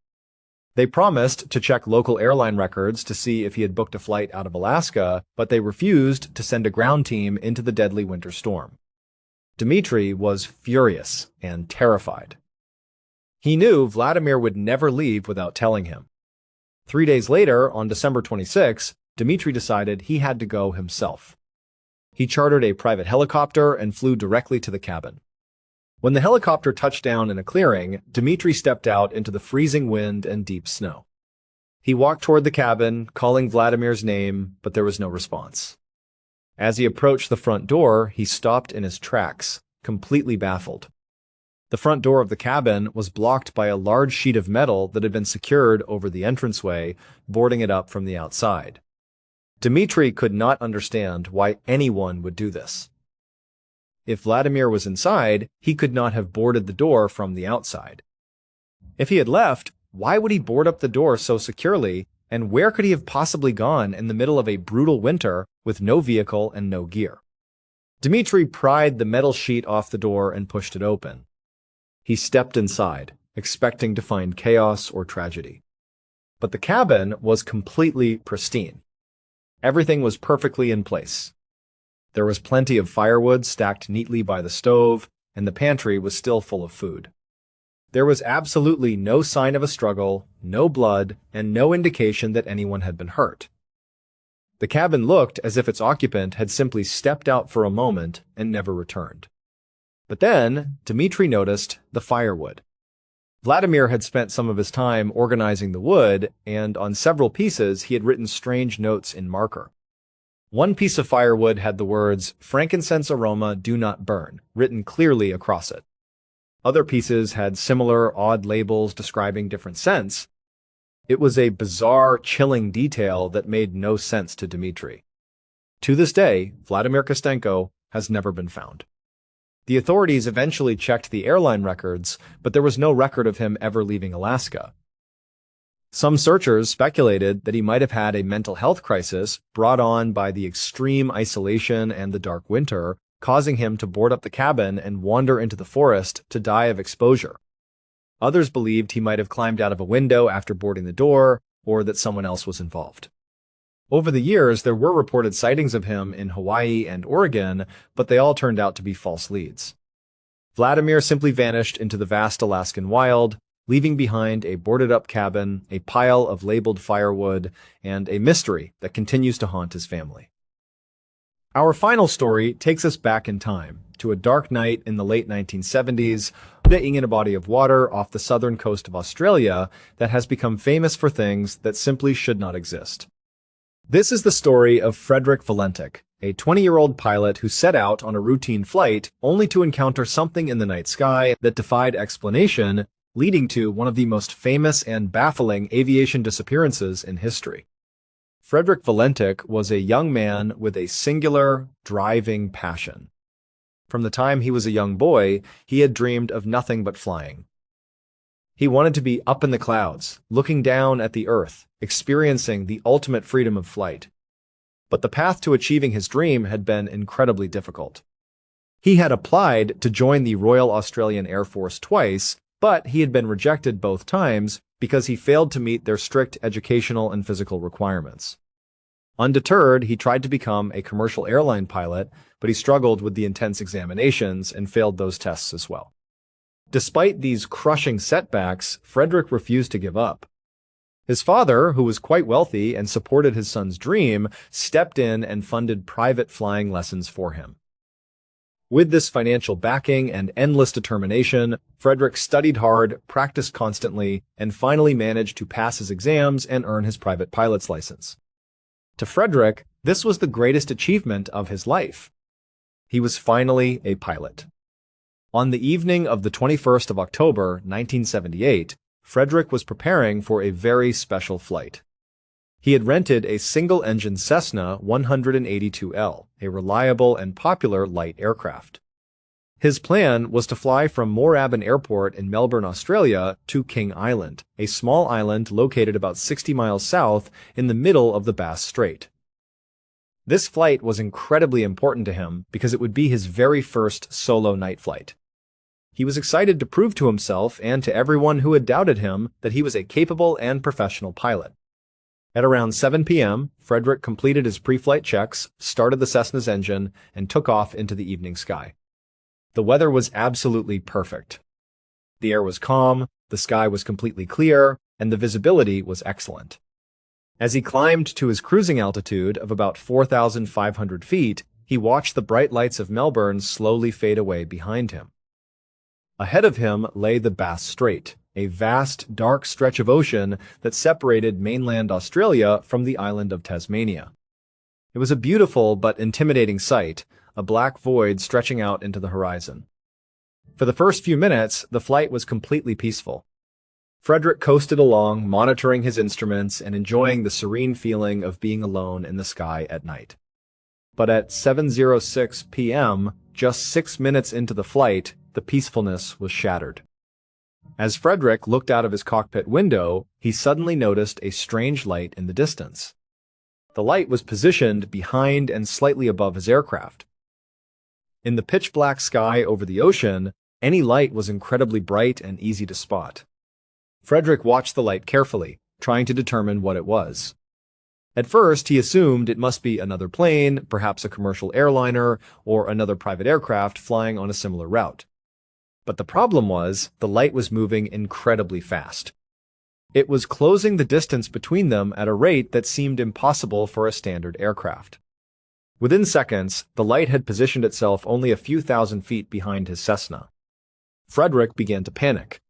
They promised to check local airline records to see if he had booked a flight out of Alaska, but they refused to send a ground team into the deadly winter storm. Dmitri was furious and terrified. He knew Vladimir would never leave without telling him. 3 days later, on December 26, Dmitri decided he had to go himself. He chartered a private helicopter and flew directly to the cabin. When the helicopter touched down in a clearing, Dmitri stepped out into the freezing wind and deep snow. He walked toward the cabin, calling Vladimir's name, but there was no response. As he approached the front door, he stopped in his tracks, completely baffled. The front door of the cabin was blocked by a large sheet of metal that had been secured over the entranceway, boarding it up from the outside. Dmitri could not understand why anyone would do this. If Vladimir was inside, he could not have boarded the door from the outside. If he had left, why would he board up the door so securely, and where could he have possibly gone in the middle of a brutal winter with no vehicle and no gear? Dmitri pried the metal sheet off the door and pushed it open. He stepped inside, expecting to find chaos or tragedy. But the cabin was completely pristine. Everything was perfectly in place. There was plenty of firewood stacked neatly by the stove, and the pantry was still full of food. There was absolutely no sign of a struggle, no blood, and no indication that anyone had been hurt. The cabin looked as if its occupant had simply stepped out for a moment and never returned. But then, Dmitri noticed the firewood. Vladimir had spent some of his time organizing the wood, and on several pieces he had written strange notes in marker. One piece of firewood had the words, "Frankincense aroma, do not burn," written clearly across it. Other pieces had similar odd labels describing different scents. It was a bizarre, chilling detail that made no sense to Dmitri. To this day, Vladimir Kostenko has never been found. The authorities eventually checked the airline records, but there was no record of him ever leaving Alaska. Some searchers speculated that he might have had a mental health crisis brought on by the extreme isolation and the dark winter, causing him to board up the cabin and wander into the forest to die of exposure. Others believed he might have climbed out of a window after boarding the door, or that someone else was involved. Over the years, there were reported sightings of him in Hawaii and Oregon, but they all turned out to be false leads. Vladimir simply vanished into the vast Alaskan wild, leaving behind a boarded-up cabin, a pile of labeled firewood, and a mystery that continues to haunt his family. Our final story takes us back in time, to a dark night in the late 1970s, being in a body of water off the southern coast of Australia that has become famous for things that simply should not exist. This is the story of Frederick Valentic, a 20-year-old pilot who set out on a routine flight only to encounter something in the night sky that defied explanation, leading to one of the most famous and baffling aviation disappearances in history. Frederick Valentic was a young man with a singular, driving passion. From the time he was a young boy, he had dreamed of nothing but flying. He wanted to be up in the clouds, looking down at the earth, experiencing the ultimate freedom of flight. But the path to achieving his dream had been incredibly difficult. He had applied to join the Royal Australian Air Force twice, but he had been rejected both times because he failed to meet their strict educational and physical requirements. Undeterred, he tried to become a commercial airline pilot, but he struggled with the intense examinations and failed those tests as well. Despite these crushing setbacks, Frederick refused to give up. His father, who was quite wealthy and supported his son's dream, stepped in and funded private flying lessons for him. With this financial backing and endless determination, Frederick studied hard, practiced constantly, and finally managed to pass his exams and earn his private pilot's license. To Frederick, this was the greatest achievement of his life. He was finally a pilot. On the evening of the 21st of October, 1978, Frederick was preparing for a very special flight. He had rented a single-engine Cessna 182L, a reliable and popular light aircraft. His plan was to fly from Moorabbin Airport in Melbourne, Australia, to King Island, a small island located about 60 miles south in the middle of the Bass Strait. This flight was incredibly important to him because it would be his very first solo night flight. He was excited to prove to himself and to everyone who had doubted him that he was a capable and professional pilot. At around 7 p.m., Frederick completed his pre-flight checks, started the Cessna's engine, and took off into the evening sky. The weather was absolutely perfect. The air was calm, the sky was completely clear, and the visibility was excellent. As he climbed to his cruising altitude of about 4,500 feet, he watched the bright lights of Melbourne slowly fade away behind him. Ahead of him lay the Bass Strait, a vast, dark stretch of ocean that separated mainland Australia from the island of Tasmania. It was a beautiful but intimidating sight, a black void stretching out into the horizon. For the first few minutes, the flight was completely peaceful. Frederick coasted along, monitoring his instruments and enjoying the serene feeling of being alone in the sky at night. But at 7:06 p.m., just 6 minutes into the flight, the peacefulness was shattered. As Frederick looked out of his cockpit window, he suddenly noticed a strange light in the distance. The light was positioned behind and slightly above his aircraft. In the pitch-black sky over the ocean, any light was incredibly bright and easy to spot. Frederick watched the light carefully, trying to determine what it was. At first, he assumed it must be another plane, perhaps a commercial airliner, or another private aircraft flying on a similar route. But the problem was, the light was moving incredibly fast. It was closing the distance between them at a rate that seemed impossible for a standard aircraft. Within seconds, the light had positioned itself only a few thousand feet behind his Cessna. Frederick began to panic.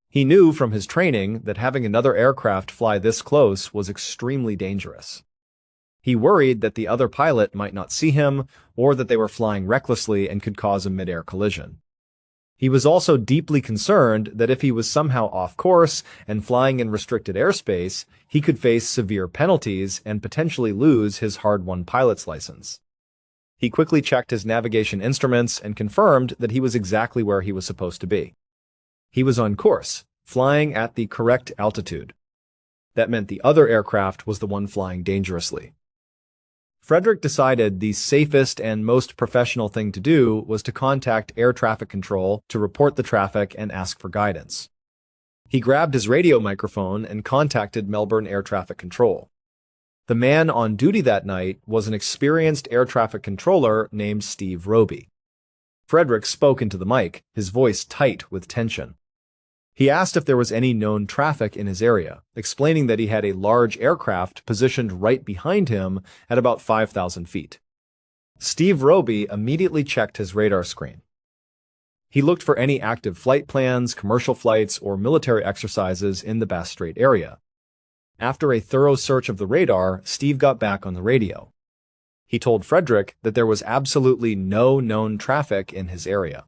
He knew from his training that having another aircraft fly this close was extremely dangerous. He worried that the other pilot might not see him, or that they were flying recklessly and could cause a mid-air collision. He was also deeply concerned that if he was somehow off course and flying in restricted airspace, he could face severe penalties and potentially lose his hard-won pilot's license. He quickly checked his navigation instruments and confirmed that he was exactly where he was supposed to be. He was on course, flying at the correct altitude. That meant the other aircraft was the one flying dangerously. Frederick decided the safest and most professional thing to do was to contact air traffic control to report the traffic and ask for guidance. He grabbed his radio microphone and contacted Melbourne Air Traffic Control. The man on duty that night was an experienced air traffic controller named Steve Roby. Frederick spoke into the mic, his voice tight with tension. He asked if there was any known traffic in his area, explaining that he had a large aircraft positioned right behind him at about 5,000 feet. Steve Roby immediately checked his radar screen. He looked for any active flight plans, commercial flights, or military exercises in the Bass Strait area. After a thorough search of the radar, Steve got back on the radio. He told Frederick that there was absolutely no known traffic in his area.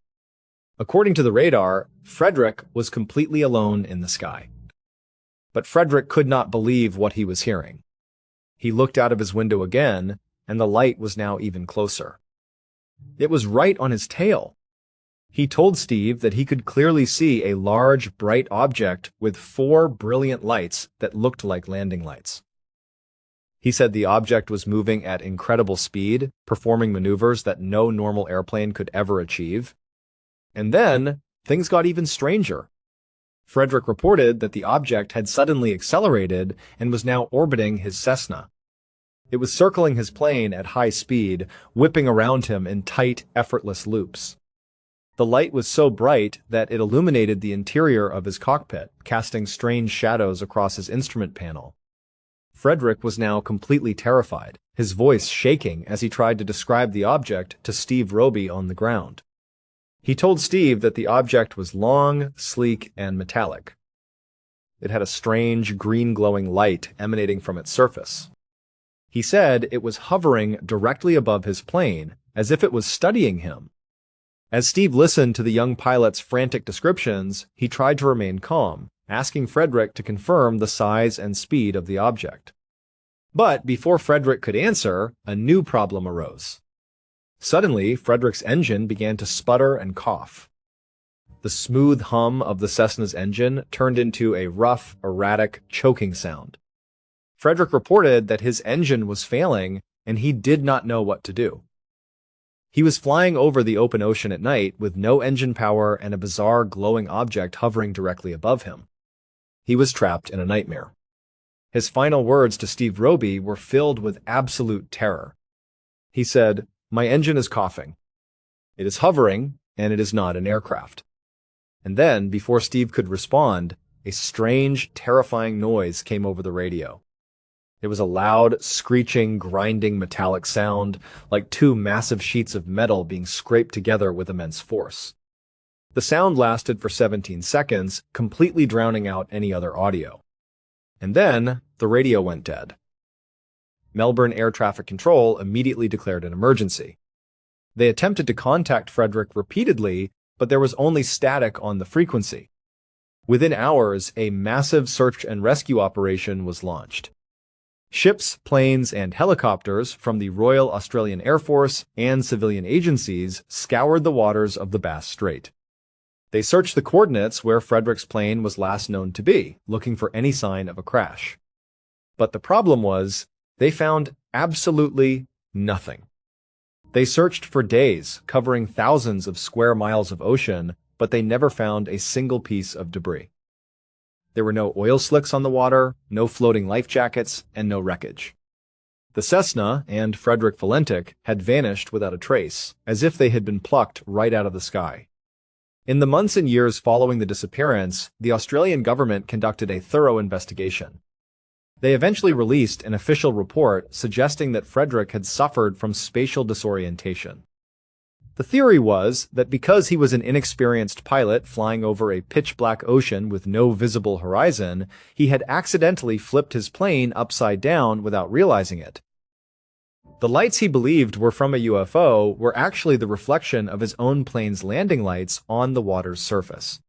According to the radar, Frederick was completely alone in the sky. But Frederick could not believe what he was hearing. He looked out of his window again, and the light was now even closer. It was right on his tail. He told Steve that he could clearly see a large, bright object with 4 brilliant lights that looked like landing lights. He said the object was moving at incredible speed, performing maneuvers that no normal airplane could ever achieve. And then, things got even stranger. Frederick reported that the object had suddenly accelerated and was now orbiting his Cessna. It was circling his plane at high speed, whipping around him in tight, effortless loops. The light was so bright that it illuminated the interior of his cockpit, casting strange shadows across his instrument panel. Frederick was now completely terrified, his voice shaking as he tried to describe the object to Steve Roby on the ground. He told Steve that the object was long, sleek, and metallic. It had a strange, green-glowing light emanating from its surface. He said it was hovering directly above his plane, as if it was studying him. As Steve listened to the young pilot's frantic descriptions, he tried to remain calm, asking Frederick to confirm the size and speed of the object. But before Frederick could answer, a new problem arose. Suddenly, Frederick's engine began to sputter and cough. The smooth hum of the Cessna's engine turned into a rough, erratic, choking sound. Frederick reported that his engine was failing, and he did not know what to do. He was flying over the open ocean at night with no engine power and a bizarre glowing object hovering directly above him. He was trapped in a nightmare. His final words to Steve Roby were filled with absolute terror. He said, "My engine is coughing. It is hovering, and it is not an aircraft." And then, before Steve could respond, a strange, terrifying noise came over the radio. It was a loud, screeching, grinding metallic sound, like 2 massive sheets of metal being scraped together with immense force. The sound lasted for 17 seconds, completely drowning out any other audio. And then, the radio went dead. Melbourne Air Traffic Control immediately declared an emergency. They attempted to contact Frederick repeatedly, but there was only static on the frequency. Within hours, a massive search and rescue operation was launched. Ships, planes, and helicopters from the Royal Australian Air Force and civilian agencies scoured the waters of the Bass Strait. They searched the coordinates where Frederick's plane was last known to be, looking for any sign of a crash. But the problem was, they found absolutely nothing. They searched for days, covering thousands of square miles of ocean, but they never found a single piece of debris. There were no oil slicks on the water, no floating life jackets, and no wreckage. The Cessna and Frederick Valentic had vanished without a trace, as if they had been plucked right out of the sky. In the months and years following the disappearance, the Australian government conducted a thorough investigation. They eventually released an official report suggesting that Frederick had suffered from spatial disorientation. The theory was that because he was an inexperienced pilot flying over a pitch-black ocean with no visible horizon, he had accidentally flipped his plane upside down without realizing it. The lights he believed were from a UFO were actually the reflection of his own plane's landing lights on the water's surface.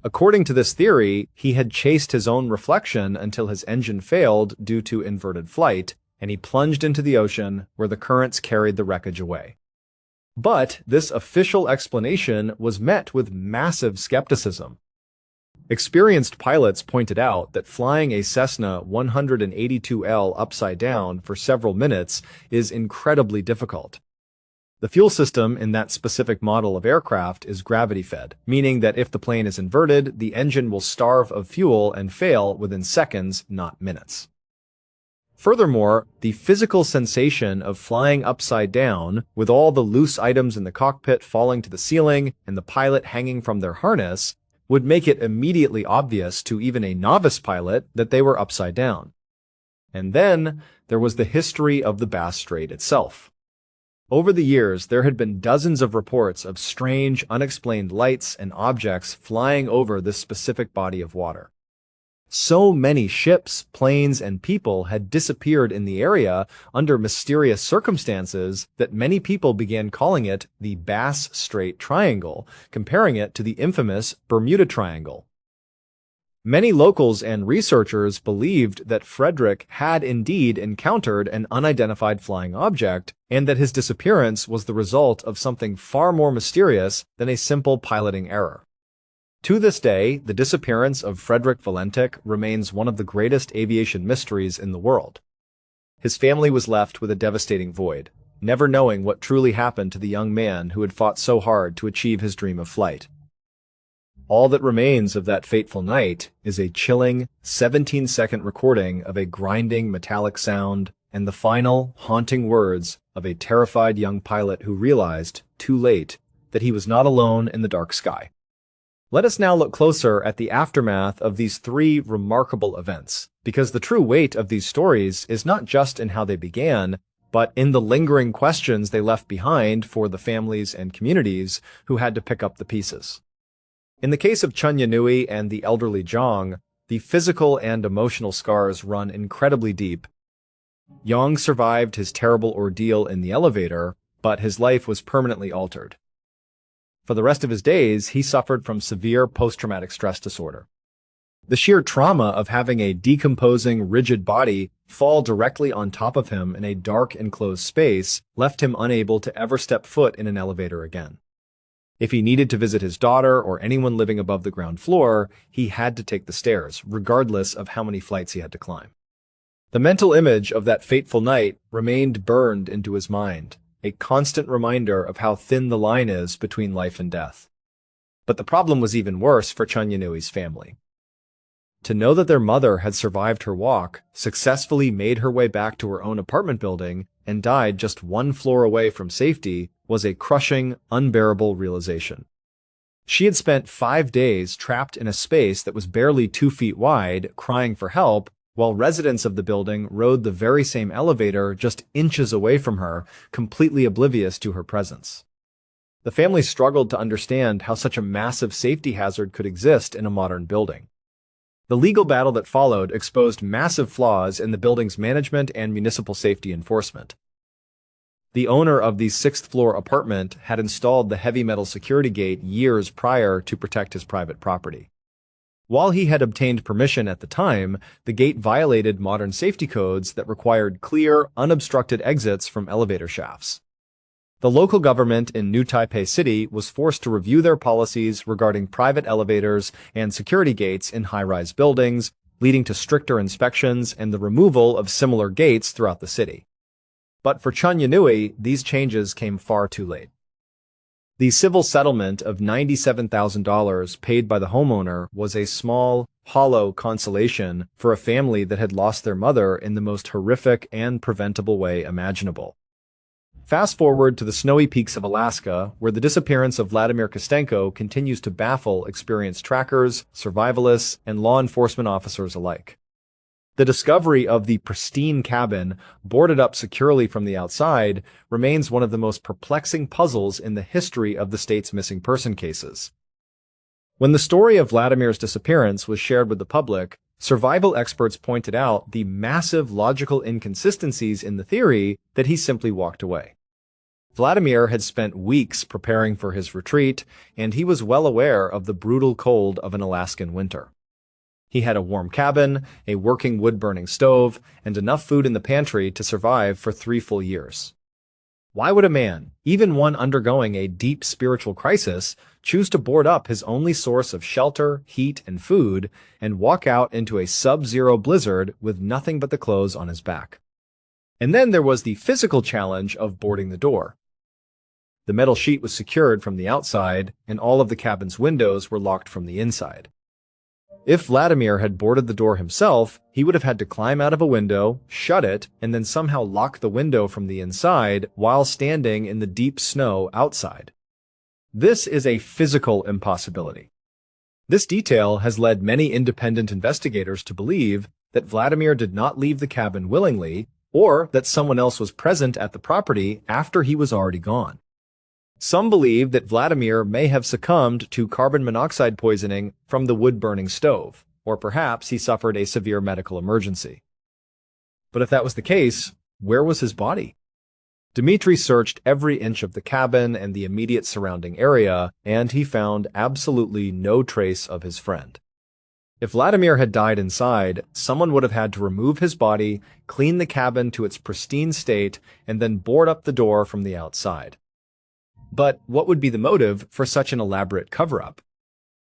According to this theory, he had chased his own reflection until his engine failed due to inverted flight, and he plunged into the ocean where the currents carried the wreckage away. But this official explanation was met with massive skepticism. Experienced pilots pointed out that flying a Cessna 182L upside down for several minutes is incredibly difficult. The fuel system in that specific model of aircraft is gravity-fed, meaning that if the plane is inverted, the engine will starve of fuel and fail within seconds, not minutes. Furthermore, the physical sensation of flying upside down, with all the loose items in the cockpit falling to the ceiling and the pilot hanging from their harness, would make it immediately obvious to even a novice pilot that they were upside down. And then there was the history of the Bass Strait itself. Over the years, there had been dozens of reports of strange, unexplained lights and objects flying over this specific body of water. So many ships, planes, and people had disappeared in the area under mysterious circumstances that many people began calling it the Bass Strait Triangle, comparing it to the infamous Bermuda Triangle. Many locals and researchers believed that Frederick had indeed encountered an unidentified flying object, and that his disappearance was the result of something far more mysterious than a simple piloting error. To this day, the disappearance of Frederick Valentic remains one of the greatest aviation mysteries in the world. His family was left with a devastating void, never knowing what truly happened to the young man who had fought so hard to achieve his dream of flight. All that remains of that fateful night is a chilling 17-second recording of a grinding metallic sound and the final, haunting words of a terrified young pilot who realized, too late, that he was not alone in the dark sky. Let us now look closer at the aftermath of these three remarkable events, because the true weight of these stories is not just in how they began, but in the lingering questions they left behind for the families and communities who had to pick up the pieces. In the case of Chun Yanui and the elderly Zhang, the physical and emotional scars run incredibly deep. Yang survived his terrible ordeal in the elevator, but his life was permanently altered. For the rest of his days, he suffered from severe post-traumatic stress disorder. The sheer trauma of having a decomposing, rigid body fall directly on top of him in a dark, enclosed space left him unable to ever step foot in an elevator again. If he needed to visit his daughter or anyone living above the ground floor, he had to take the stairs, regardless of how many flights he had to climb. The mental image of that fateful night remained burned into his mind, a constant reminder of how thin the line is between life and death. But the problem was even worse for Chun Yanui's family. To know that their mother had survived her walk, successfully made her way back to her own apartment building, and died just one floor away from safety was a crushing, unbearable realization. She had spent 5 days trapped in a space that was barely 2 feet wide, crying for help, while residents of the building rode the very same elevator just inches away from her, completely oblivious to her presence. The family struggled to understand how such a massive safety hazard could exist in a modern building. The legal battle that followed exposed massive flaws in the building's management and municipal safety enforcement. The owner of the 6th-floor apartment had installed the heavy metal security gate years prior to protect his private property. While he had obtained permission at the time, the gate violated modern safety codes that required clear, unobstructed exits from elevator shafts. The local government in New Taipei City was forced to review their policies regarding private elevators and security gates in high-rise buildings, leading to stricter inspections and the removal of similar gates throughout the city. But for Chun Yanui, these changes came far too late. The civil settlement of $97,000 paid by the homeowner was a small, hollow consolation for a family that had lost their mother in the most horrific and preventable way imaginable. Fast forward to the snowy peaks of Alaska, where the disappearance of Vladimir Kostenko continues to baffle experienced trackers, survivalists, and law enforcement officers alike. The discovery of the pristine cabin, boarded up securely from the outside, remains one of the most perplexing puzzles in the history of the state's missing person cases. When the story of Vladimir's disappearance was shared with the public, survival experts pointed out the massive logical inconsistencies in the theory that he simply walked away. Vladimir had spent weeks preparing for his retreat, and he was well aware of the brutal cold of an Alaskan winter. He had a warm cabin, a working wood-burning stove, and enough food in the pantry to survive for 3 full years. Why would a man, even one undergoing a deep spiritual crisis, choose to board up his only source of shelter, heat, and food, and walk out into a sub-zero blizzard with nothing but the clothes on his back? And then there was the physical challenge of boarding the door. The metal sheet was secured from the outside, and all of the cabin's windows were locked from the inside. If Vladimir had boarded the door himself, he would have had to climb out of a window, shut it, and then somehow lock the window from the inside while standing in the deep snow outside. This is a physical impossibility. This detail has led many independent investigators to believe that Vladimir did not leave the cabin willingly, or that someone else was present at the property after he was already gone. Some believe that Vladimir may have succumbed to carbon monoxide poisoning from the wood-burning stove, or perhaps he suffered a severe medical emergency. But if that was the case, where was his body? Dmitri searched every inch of the cabin and the immediate surrounding area, and he found absolutely no trace of his friend. If Vladimir had died inside, someone would have had to remove his body, clean the cabin to its pristine state, and then board up the door from the outside. But what would be the motive for such an elaborate cover-up?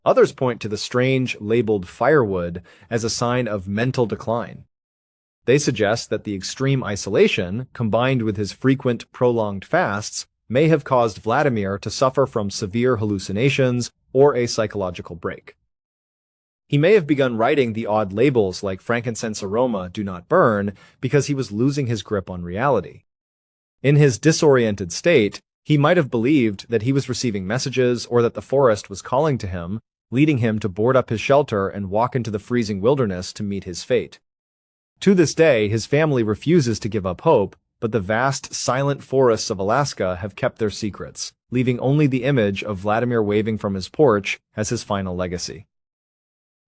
Others point to the strange labeled firewood as a sign of mental decline. They suggest that the extreme isolation, combined with his frequent, prolonged fasts, may have caused Vladimir to suffer from severe hallucinations or a psychological break. He may have begun writing the odd labels like frankincense aroma, do not burn, because he was losing his grip on reality. In his disoriented state, he might have believed that he was receiving messages or that the forest was calling to him, leading him to board up his shelter and walk into the freezing wilderness to meet his fate. To this day, his family refuses to give up hope, but the vast, silent forests of Alaska have kept their secrets, leaving only the image of Vladimir waving from his porch as his final legacy.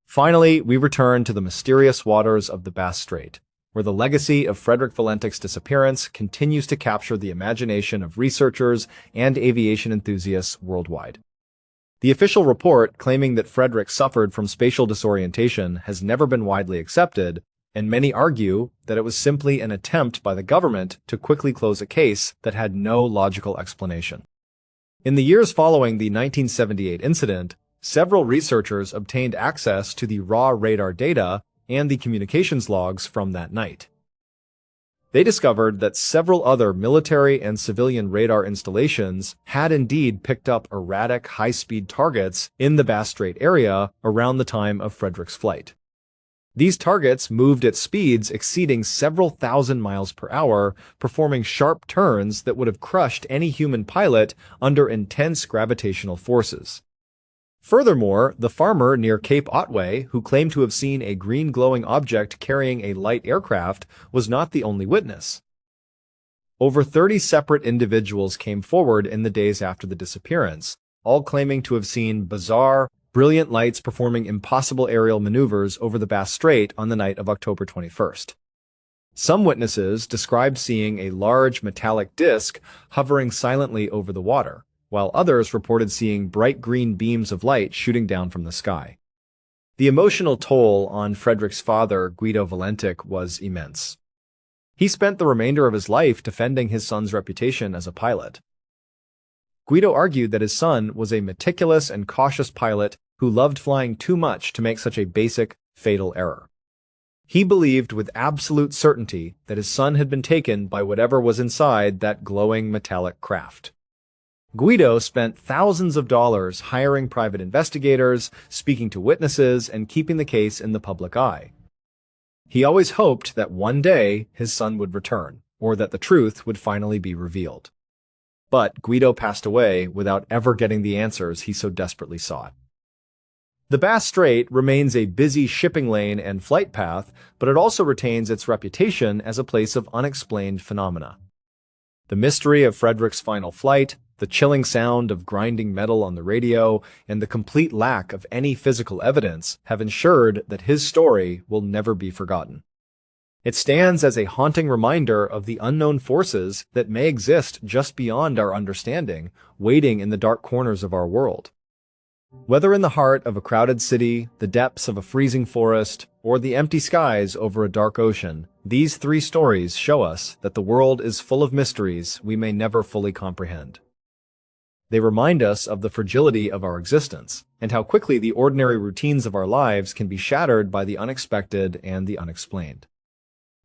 Finally, we return to the mysterious waters of the Bass Strait, where the legacy of Frederick Valentik's disappearance continues to capture the imagination of researchers and aviation enthusiasts worldwide. The official report claiming that Frederick suffered from spatial disorientation has never been widely accepted, and many argue that it was simply an attempt by the government to quickly close a case that had no logical explanation. In the years following the 1978 incident, several researchers obtained access to the raw radar data and the communications logs from that night. They discovered that several other military and civilian radar installations had indeed picked up erratic, high-speed targets in the Bass Strait area around the time of Frederick's flight. These targets moved at speeds exceeding several thousand miles per hour, performing sharp turns that would have crushed any human pilot under intense gravitational forces. Furthermore, the farmer near Cape Otway, who claimed to have seen a green glowing object carrying a light aircraft, was not the only witness. Over 30 separate individuals came forward in the days after the disappearance, all claiming to have seen bizarre, brilliant lights performing impossible aerial maneuvers over the Bass Strait on the night of October 21st. Some witnesses described seeing a large metallic disc hovering silently over the water, while others reported seeing bright green beams of light shooting down from the sky. The emotional toll on Frederick's father, Guido Valentik, was immense. He spent the remainder of his life defending his son's reputation as a pilot. Guido argued that his son was a meticulous and cautious pilot who loved flying too much to make such a basic, fatal error. He believed with absolute certainty that his son had been taken by whatever was inside that glowing metallic craft. Guido spent thousands of dollars hiring private investigators, speaking to witnesses, and keeping the case in the public eye. He always hoped that one day his son would return, or that the truth would finally be revealed. But Guido passed away without ever getting the answers he so desperately sought. The Bass Strait remains a busy shipping lane and flight path, but it also retains its reputation as a place of unexplained phenomena. The mystery of Frederick's final flight, the chilling sound of grinding metal on the radio, and the complete lack of any physical evidence have ensured that his story will never be forgotten. It stands as a haunting reminder of the unknown forces that may exist just beyond our understanding, waiting in the dark corners of our world. Whether in the heart of a crowded city, the depths of a freezing forest, or the empty skies over a dark ocean, these three stories show us that the world is full of mysteries we may never fully comprehend. They remind us of the fragility of our existence, and how quickly the ordinary routines of our lives can be shattered by the unexpected and the unexplained.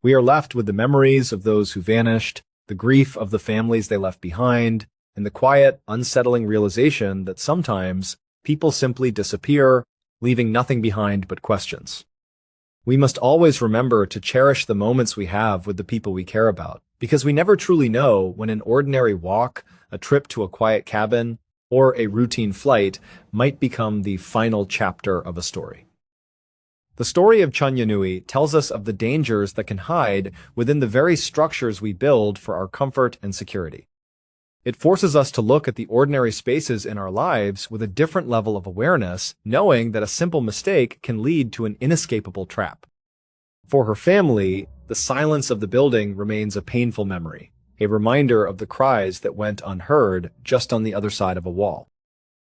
We are left with the memories of those who vanished, the grief of the families they left behind, and the quiet, unsettling realization that sometimes people simply disappear, leaving nothing behind but questions. We must always remember to cherish the moments we have with the people we care about, because we never truly know when an ordinary walk, a trip to a quiet cabin, or a routine flight might become the final chapter of a story. The story of Chunyanui tells us of the dangers that can hide within the very structures we build for our comfort and security. It forces us to look at the ordinary spaces in our lives with a different level of awareness, knowing that a simple mistake can lead to an inescapable trap. For her family, the silence of the building remains a painful memory, a reminder of the cries that went unheard just on the other side of a wall.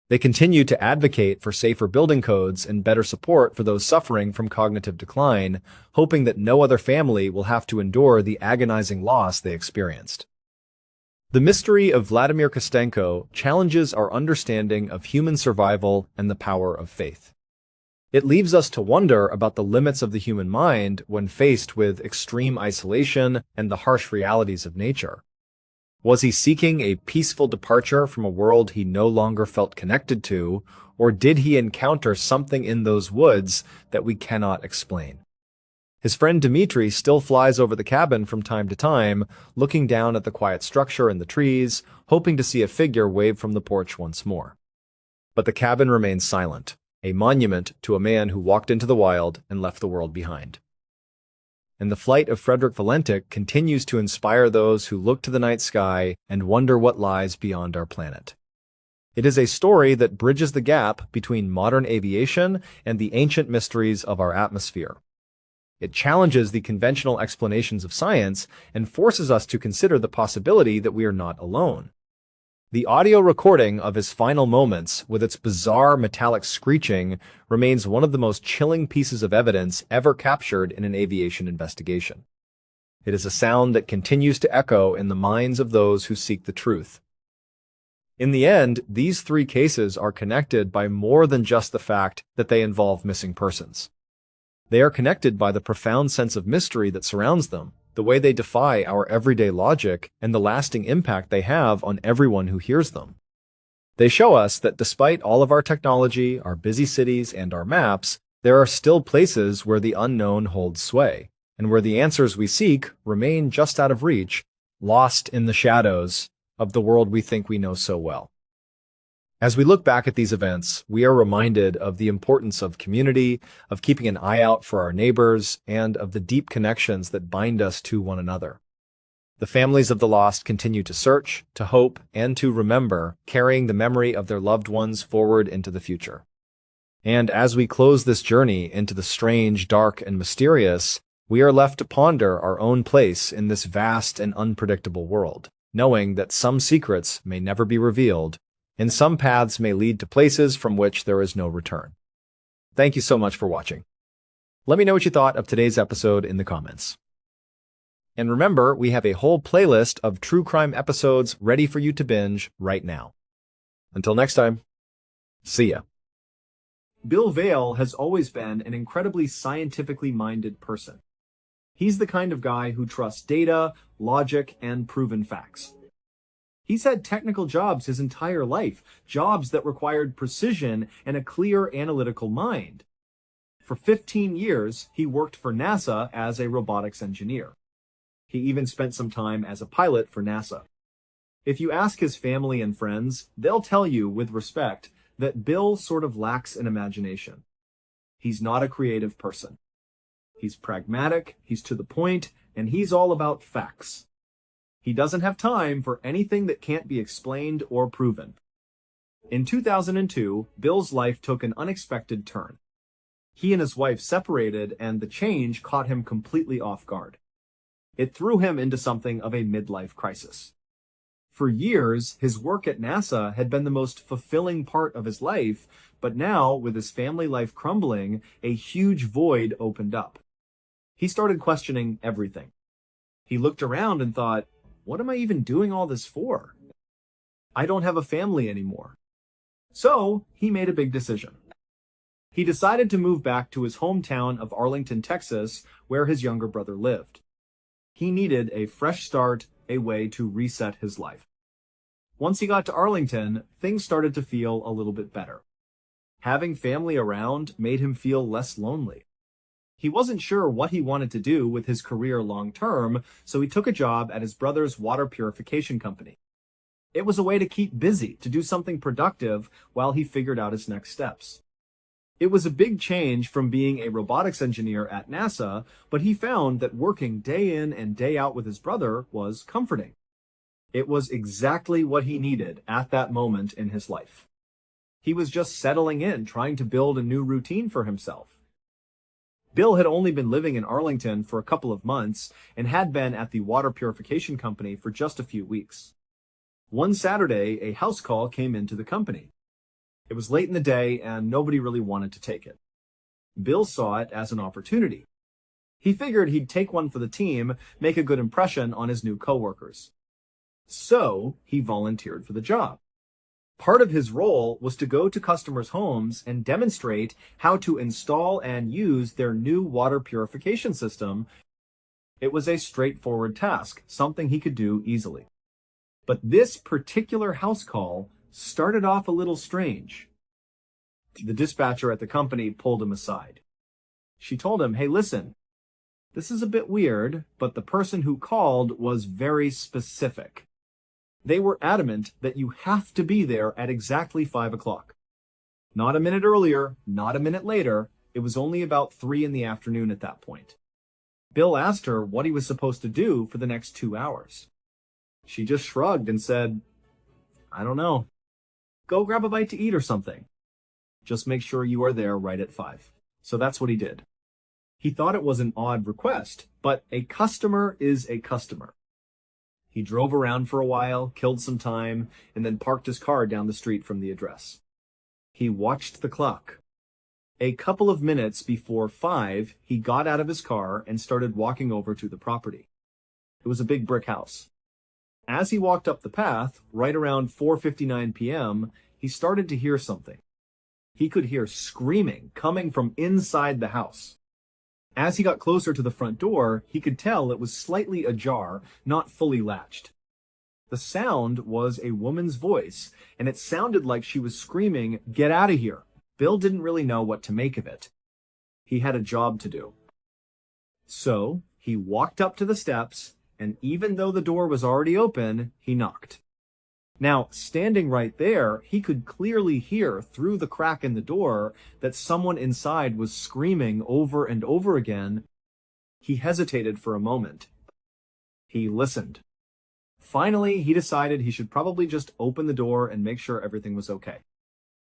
They continue to advocate for safer building codes and better support for those suffering from cognitive decline, hoping that no other family will have to endure the agonizing loss they experienced. The mystery of Vladimir Kostenko challenges our understanding of human survival and the power of faith. It leaves us to wonder about the limits of the human mind when faced with extreme isolation and the harsh realities of nature. Was he seeking a peaceful departure from a world he no longer felt connected to, or did he encounter something in those woods that we cannot explain? His friend Dmitri still flies over the cabin from time to time, looking down at the quiet structure and the trees, hoping to see a figure wave from the porch once more. But the cabin remains silent, a monument to a man who walked into the wild and left the world behind. And the flight of Frederick Valentik continues to inspire those who look to the night sky and wonder what lies beyond our planet. It is a story that bridges the gap between modern aviation and the ancient mysteries of our atmosphere. It challenges the conventional explanations of science and forces us to consider the possibility that we are not alone. The audio recording of his final moments, with its bizarre metallic screeching, remains one of the most chilling pieces of evidence ever captured in an aviation investigation. It is a sound that continues to echo in the minds of those who seek the truth. In the end, these three cases are connected by more than just the fact that they involve missing persons. They are connected by the profound sense of mystery that surrounds them, the way they defy our everyday logic, and the lasting impact they have on everyone who hears them. They show us that despite all of our technology, our busy cities, and our maps, there are still places where the unknown holds sway, and where the answers we seek remain just out of reach, lost in the shadows of the world we think we know so well. As we look back at these events, we are reminded of the importance of community, of keeping an eye out for our neighbors, and of the deep connections that bind us to one another. The families of the lost continue to search, to hope, and to remember, carrying the memory of their loved ones forward into the future. And as we close this journey into the strange, dark, and mysterious, we are left to ponder our own place in this vast and unpredictable world, knowing that some secrets may never be revealed, and some paths may lead to places from which there is no return. Thank you so much for watching. Let me know what you thought of today's episode in the comments. And remember, we have a whole playlist of true crime episodes ready for you to binge right now. Until next time, see ya. Bill Vail has always been an incredibly scientifically minded person. He's the kind of guy who trusts data, logic, and proven facts. He's had technical jobs his entire life, jobs that required precision and a clear analytical mind. For 15 years, he worked for NASA as a robotics engineer. He even spent some time as a pilot for NASA. If you ask his family and friends, they'll tell you with respect that Bill sort of lacks an imagination. He's not a creative person. He's pragmatic, he's to the point, and he's all about facts. He doesn't have time for anything that can't be explained or proven. In 2002, Bill's life took an unexpected turn. He and his wife separated, and the change caught him completely off guard. It threw him into something of a midlife crisis. For years, his work at NASA had been the most fulfilling part of his life, but now, with his family life crumbling, a huge void opened up. He started questioning everything. He looked around and thought, what am I even doing all this for? I don't have a family anymore. So, he made a big decision. He decided to move back to his hometown of Arlington, Texas, where his younger brother lived. He needed a fresh start, a way to reset his life. Once he got to Arlington, things started to feel a little bit better. Having family around made him feel less lonely. He wasn't sure what he wanted to do with his career long term, so he took a job at his brother's water purification company. It was a way to keep busy, to do something productive while he figured out his next steps. It was a big change from being a robotics engineer at NASA, but he found that working day in and day out with his brother was comforting. It was exactly what he needed at that moment in his life. He was just settling in, trying to build a new routine for himself. Bill had only been living in Arlington for a couple of months and had been at the water purification company for just a few weeks. One Saturday, a house call came into the company. It was late in the day and nobody really wanted to take it. Bill saw it as an opportunity. He figured he'd take one for the team, make a good impression on his new coworkers. So he volunteered for the job. Part of his role was to go to customers' homes and demonstrate how to install and use their new water purification system. It was a straightforward task, something he could do easily. But this particular house call started off a little strange. The dispatcher at the company pulled him aside. She told him, "Hey, listen, this is a bit weird, but the person who called was very specific. They were adamant that you have to be there at exactly 5 o'clock. Not a minute earlier, not a minute later. It was only about 3 in the afternoon at that point." Bill asked her what he was supposed to do for the next 2 hours. She just shrugged and said, "I don't know. Go grab a bite to eat or something. Just make sure you are there right at 5. So that's what he did. He thought it was an odd request, but a customer is a customer. He drove around for a while, killed some time, and then parked his car down the street from the address. He watched the clock. A couple of minutes before 5, he got out of his car and started walking over to the property. It was a big brick house. As he walked up the path, right around 4:59 p.m., he started to hear something. He could hear screaming coming from inside the house. As he got closer to the front door, he could tell it was slightly ajar, not fully latched. The sound was a woman's voice, and it sounded like she was screaming, "Get out of here!" Bill didn't really know what to make of it. He had a job to do. So he walked up to the steps, and even though the door was already open, he knocked. Now, standing right there, he could clearly hear through the crack in the door that someone inside was screaming over and over again. He hesitated for a moment. He listened. Finally, he decided he should probably just open the door and make sure everything was okay.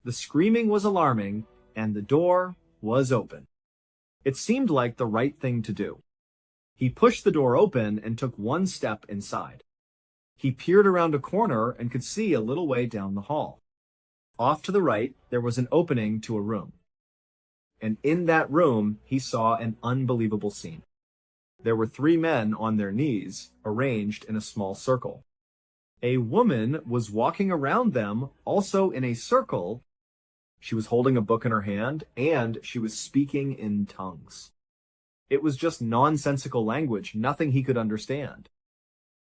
The screaming was alarming, and the door was open. It seemed like the right thing to do. He pushed the door open and took one step inside. He peered around a corner and could see a little way down the hall. Off to the right, there was an opening to a room. And in that room, he saw an unbelievable scene. There were 3 men on their knees, arranged in a small circle. A woman was walking around them, also in a circle. She was holding a book in her hand, and she was speaking in tongues. It was just nonsensical language, nothing he could understand.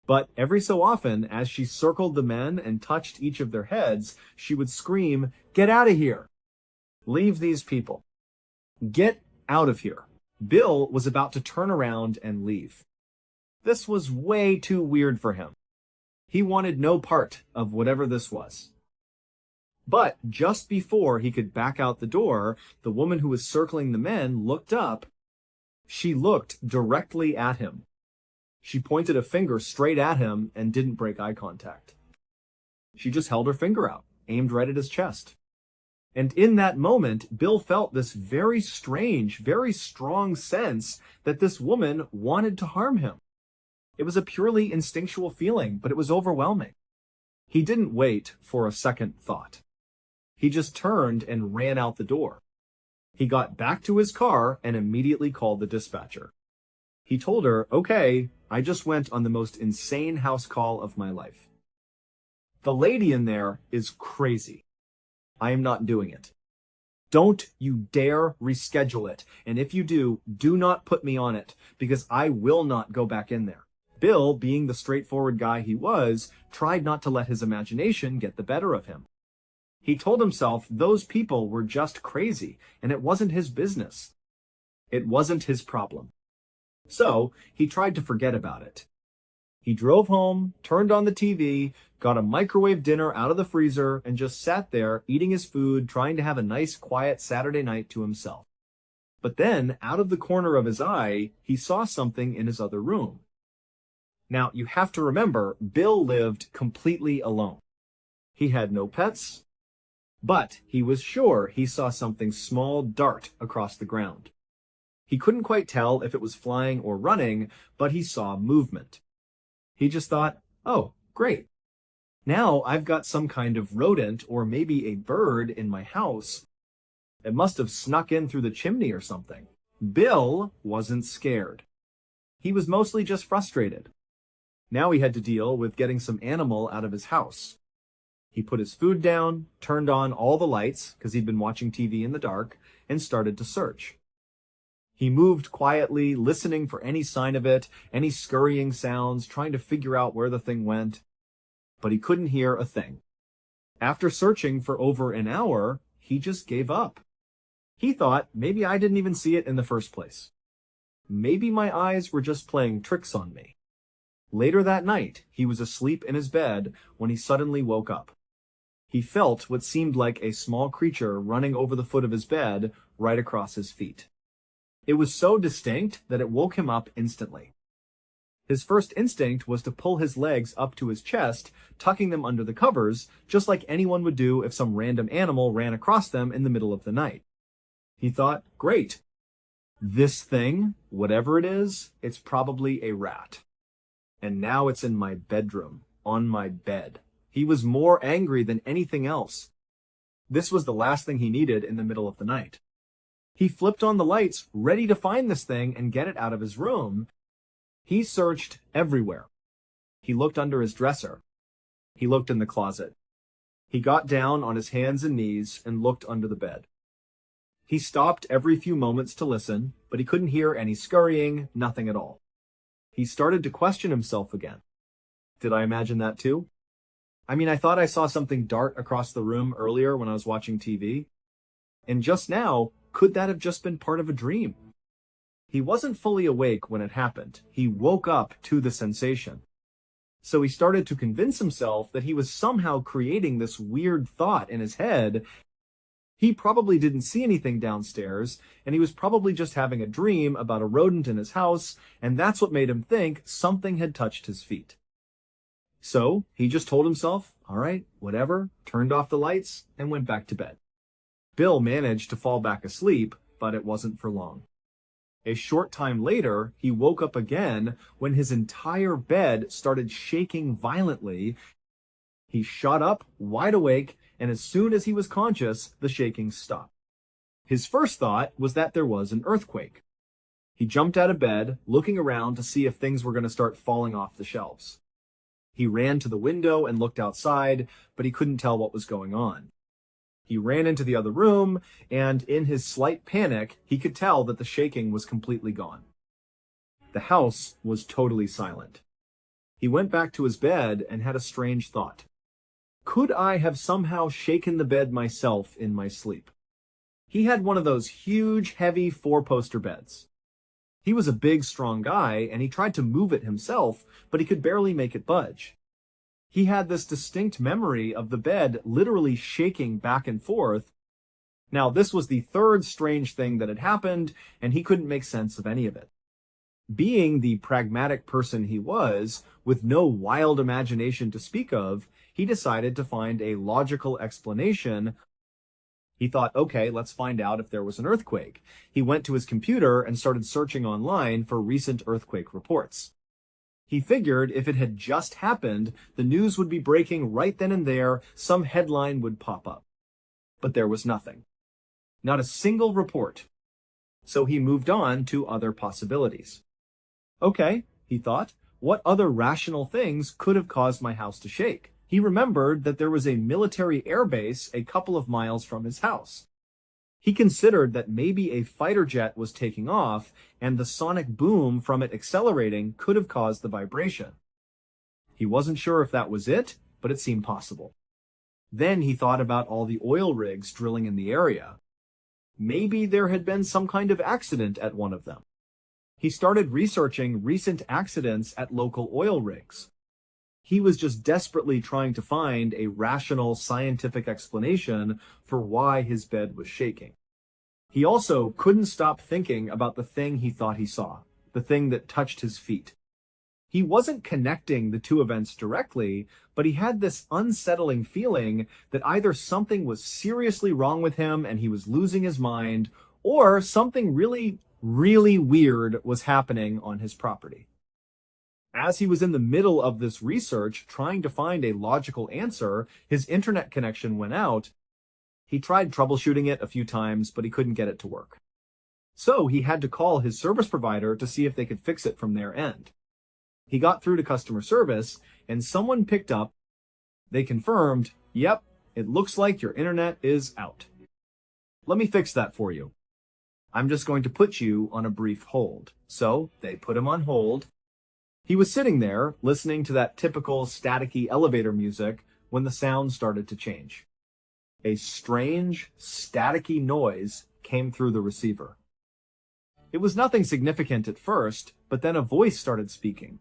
But every so often, as she circled the men and touched each of their heads, she would scream, "Get out of here! Leave these people! Get out of here!" Bill was about to turn around and leave. This was way too weird for him. He wanted no part of whatever this was. But just before he could back out the door, the woman who was circling the men looked up. She looked directly at him. She pointed a finger straight at him and didn't break eye contact. She just held her finger out, aimed right at his chest. And in that moment, Bill felt this very strange, very strong sense that this woman wanted to harm him. It was a purely instinctual feeling, but it was overwhelming. He didn't wait for a second thought. He just turned and ran out the door. He got back to his car and immediately called the dispatcher. He told her, "Okay, I just went on the most insane house call of my life. The lady in there is crazy. I am not doing it. Don't you dare reschedule it. And if you do, do not put me on it, because I will not go back in there." Bill, being the straightforward guy he was, tried not to let his imagination get the better of him. He told himself those people were just crazy, and it wasn't his business. It wasn't his problem. So he tried to forget about it. He drove home, turned on the TV, got a microwave dinner out of the freezer, and just sat there eating his food, trying to have a nice quiet Saturday night to himself. But then, out of the corner of his eye, he saw something in his other room. Now, you have to remember, Bill lived completely alone. He had no pets, but he was sure he saw something small dart across the ground. He couldn't quite tell if it was flying or running, but he saw movement. He just thought, oh, great. Now I've got some kind of rodent or maybe a bird in my house. It must have snuck in through the chimney or something. Bill wasn't scared. He was mostly just frustrated. Now he had to deal with getting some animal out of his house. He put his food down, turned on all the lights, because he'd been watching TV in the dark, and started to search. He moved quietly, listening for any sign of it, any scurrying sounds, trying to figure out where the thing went. But he couldn't hear a thing. After searching for over an hour, he just gave up. He thought maybe I didn't even see it in the first place. Maybe my eyes were just playing tricks on me. Later that night, he was asleep in his bed when he suddenly woke up. He felt what seemed like a small creature running over the foot of his bed right across his feet. It was so distinct that it woke him up instantly. His first instinct was to pull his legs up to his chest, tucking them under the covers, just like anyone would do if some random animal ran across them in the middle of the night. He thought, great. This thing, whatever it is, it's probably a rat. And now it's in my bedroom, on my bed. He was more angry than anything else. This was the last thing he needed in the middle of the night. He flipped on the lights, ready to find this thing and get it out of his room. He searched everywhere. He looked under his dresser. He looked in the closet. He got down on his hands and knees and looked under the bed. He stopped every few moments to listen, but he couldn't hear any scurrying, nothing at all. He started to question himself again. Did I imagine that too? I mean, I thought I saw something dart across the room earlier when I was watching TV. And just now, could that have just been part of a dream? He wasn't fully awake when it happened. He woke up to the sensation. So he started to convince himself that he was somehow creating this weird thought in his head. He probably didn't see anything downstairs, and he was probably just having a dream about a rodent in his house, and that's what made him think something had touched his feet. So he just told himself, all right, whatever, turned off the lights, and went back to bed. Bill managed to fall back asleep, but it wasn't for long. A short time later, he woke up again when his entire bed started shaking violently. He shot up, wide awake, and as soon as he was conscious, the shaking stopped. His first thought was that there was an earthquake. He jumped out of bed, looking around to see if things were going to start falling off the shelves. He ran to the window and looked outside, but he couldn't tell what was going on. He ran into the other room, and in his slight panic, he could tell that the shaking was completely gone. The house was totally silent. He went back to his bed and had a strange thought. Could I have somehow shaken the bed myself in my sleep? He had one of those huge, heavy four-poster beds. He was a big, strong guy, and he tried to move it himself, but he could barely make it budge. He had this distinct memory of the bed literally shaking back and forth. Now, this was the third strange thing that had happened, and he couldn't make sense of any of it. Being the pragmatic person he was, with no wild imagination to speak of, he decided to find a logical explanation. He thought, okay, let's find out if there was an earthquake. He went to his computer and started searching online for recent earthquake reports. He figured if it had just happened, the news would be breaking right then and there, some headline would pop up. But there was nothing. Not a single report. So he moved on to other possibilities. Okay, he thought, what other rational things could have caused my house to shake? He remembered that there was a military airbase a couple of miles from his house. He considered that maybe a fighter jet was taking off, and the sonic boom from it accelerating could have caused the vibration. He wasn't sure if that was it, but it seemed possible. Then he thought about all the oil rigs drilling in the area. Maybe there had been some kind of accident at one of them. He started researching recent accidents at local oil rigs. He was just desperately trying to find a rational scientific explanation for why his bed was shaking. He also couldn't stop thinking about the thing he thought he saw, the thing that touched his feet. He wasn't connecting the two events directly, but he had this unsettling feeling that either something was seriously wrong with him and he was losing his mind, or something really, really weird was happening on his property. As he was in the middle of this research, trying to find a logical answer, his internet connection went out. He tried troubleshooting it a few times, but he couldn't get it to work. So he had to call his service provider to see if they could fix it from their end. He got through to customer service, and someone picked up. They confirmed, "Yep, it looks like your internet is out. Let me fix that for you. I'm just going to put you on a brief hold." So they put him on hold. He was sitting there, listening to that typical staticky elevator music when the sound started to change. A strange, staticky noise came through the receiver. It was nothing significant at first, but then a voice started speaking.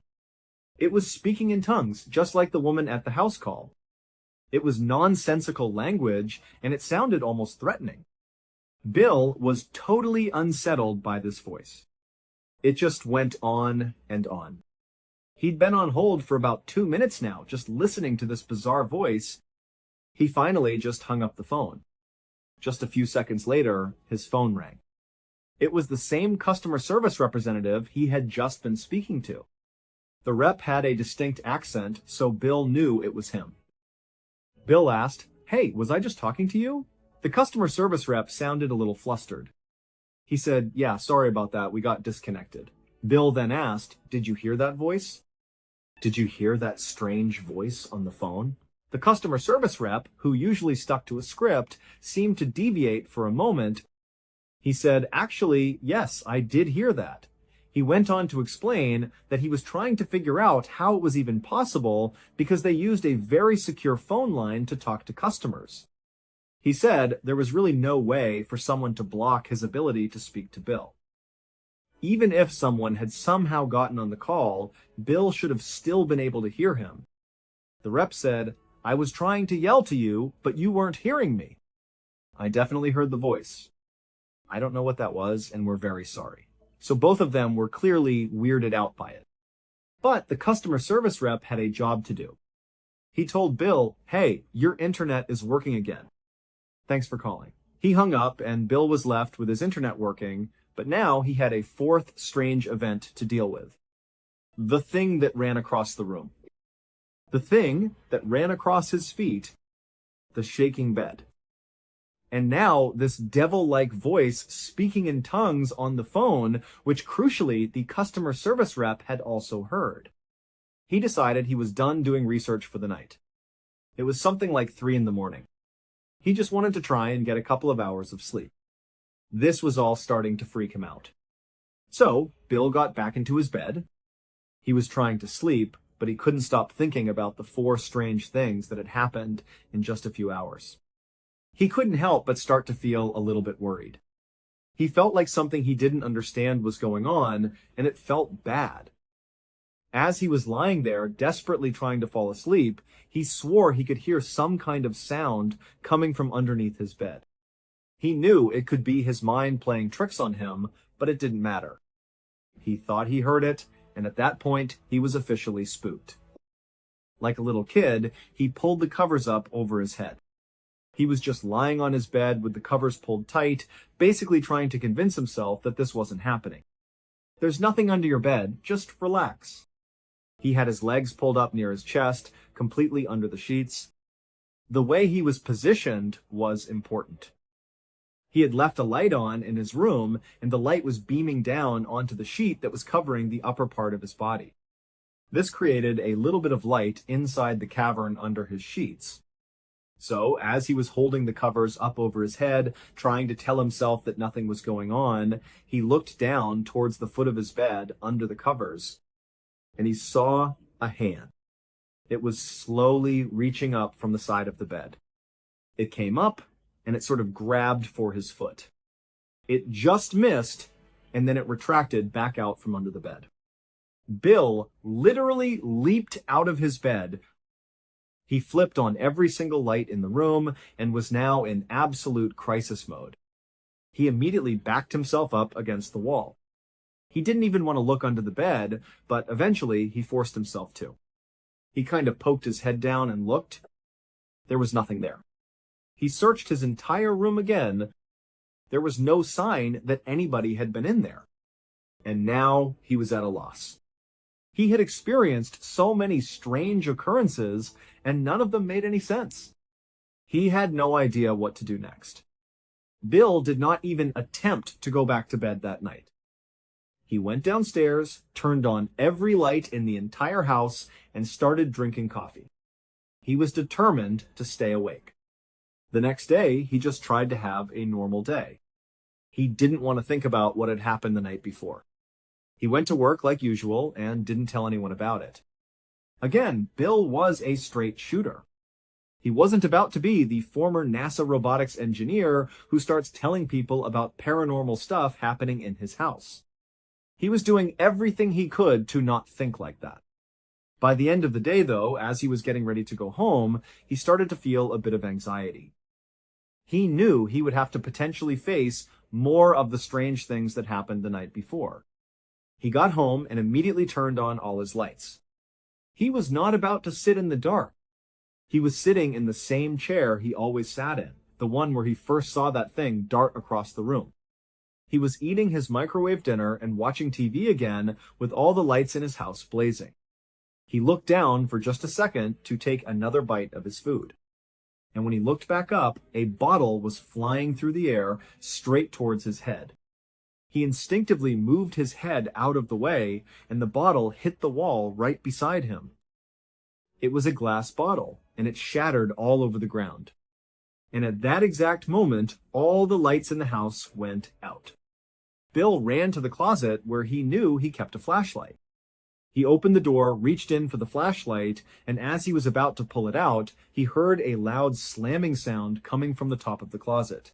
It was speaking in tongues, just like the woman at the house call. It was nonsensical language, and it sounded almost threatening. Bill was totally unsettled by this voice. It just went on and on. He'd been on hold for about 2 minutes now, just listening to this bizarre voice. He finally just hung up the phone. Just a few seconds later, his phone rang. It was the same customer service representative he had just been speaking to. The rep had a distinct accent, so Bill knew it was him. Bill asked, "Hey, was I just talking to you?" The customer service rep sounded a little flustered. He said, "Yeah, sorry about that, we got disconnected." Bill then asked, "Did you hear that voice? Did you hear that strange voice on the phone?" The customer service rep, who usually stuck to a script, seemed to deviate for a moment. He said, "Actually, yes, I did hear that." He went on to explain that he was trying to figure out how it was even possible because they used a very secure phone line to talk to customers. He said there was really no way for someone to block his ability to speak to Bill. Even if someone had somehow gotten on the call, Bill should have still been able to hear him. The rep said, "I was trying to yell to you, but you weren't hearing me." "I definitely heard the voice. I don't know what that was, and we're very sorry." So both of them were clearly weirded out by it. But the customer service rep had a job to do. He told Bill, "Hey, your internet is working again. Thanks for calling." He hung up, and Bill was left with his internet working, but now he had a fourth strange event to deal with. The thing that ran across the room. The thing that ran across his feet. The shaking bed. And now this devil-like voice speaking in tongues on the phone, which crucially the customer service rep had also heard. He decided he was done doing research for the night. It was something like 3 a.m. He just wanted to try and get a couple of hours of sleep. This was all starting to freak him out. So Bill got back into his bed. He was trying to sleep, but he couldn't stop thinking about the 4 strange things that had happened in just a few hours. He couldn't help but start to feel a little bit worried. He felt like something he didn't understand was going on, and it felt bad. As he was lying there, desperately trying to fall asleep, he swore he could hear some kind of sound coming from underneath his bed. He knew it could be his mind playing tricks on him, but it didn't matter. He thought he heard it, and at that point, he was officially spooked. Like a little kid, he pulled the covers up over his head. He was just lying on his bed with the covers pulled tight, basically trying to convince himself that this wasn't happening. "There's nothing under your bed, just relax." He had his legs pulled up near his chest, completely under the sheets. The way he was positioned was important. He had left a light on in his room, and the light was beaming down onto the sheet that was covering the upper part of his body. This created a little bit of light inside the cavern under his sheets. So, as he was holding the covers up over his head, trying to tell himself that nothing was going on, he looked down towards the foot of his bed under the covers, and he saw a hand. It was slowly reaching up from the side of the bed. It came up, and it sort of grabbed for his foot. It just missed, and then it retracted back out from under the bed. Bill literally leaped out of his bed. He flipped on every single light in the room and was now in absolute crisis mode. He immediately backed himself up against the wall. He didn't even want to look under the bed, but eventually he forced himself to. He kind of poked his head down and looked. There was nothing there. He searched his entire room again. There was no sign that anybody had been in there. And now he was at a loss. He had experienced so many strange occurrences, and none of them made any sense. He had no idea what to do next. Bill did not even attempt to go back to bed that night. He went downstairs, turned on every light in the entire house, and started drinking coffee. He was determined to stay awake. The next day, he just tried to have a normal day. He didn't want to think about what had happened the night before. He went to work like usual and didn't tell anyone about it. Again, Bill was a straight shooter. He wasn't about to be the former NASA robotics engineer who starts telling people about paranormal stuff happening in his house. He was doing everything he could to not think like that. By the end of the day, though, as he was getting ready to go home, he started to feel a bit of anxiety. He knew he would have to potentially face more of the strange things that happened the night before. He got home and immediately turned on all his lights. He was not about to sit in the dark. He was sitting in the same chair he always sat in, the one where he first saw that thing dart across the room. He was eating his microwave dinner and watching TV again with all the lights in his house blazing. He looked down for just a second to take another bite of his food. And when he looked back up, a bottle was flying through the air straight towards his head. He instinctively moved his head out of the way, and the bottle hit the wall right beside him. It was a glass bottle, and it shattered all over the ground. And at that exact moment, all the lights in the house went out. Bill ran to the closet where he knew he kept a flashlight. He opened the door, reached in for the flashlight, and as he was about to pull it out, he heard a loud slamming sound coming from the top of the closet.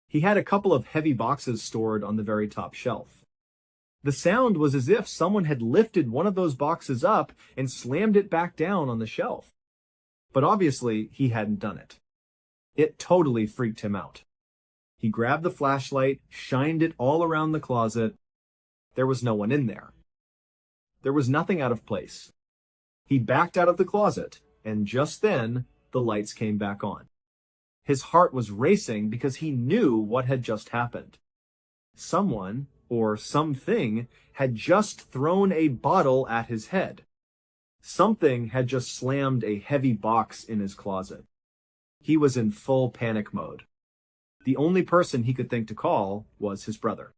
He had a couple of heavy boxes stored on the very top shelf. The sound was as if someone had lifted one of those boxes up and slammed it back down on the shelf. But obviously, he hadn't done it. It totally freaked him out. He grabbed the flashlight, shined it all around the closet. There was no one in there. There was nothing out of place. He backed out of the closet, and just then, the lights came back on. His heart was racing because he knew what had just happened. Someone, or something, had just thrown a bottle at his head. Something had just slammed a heavy box in his closet. He was in full panic mode. The only person he could think to call was his brother.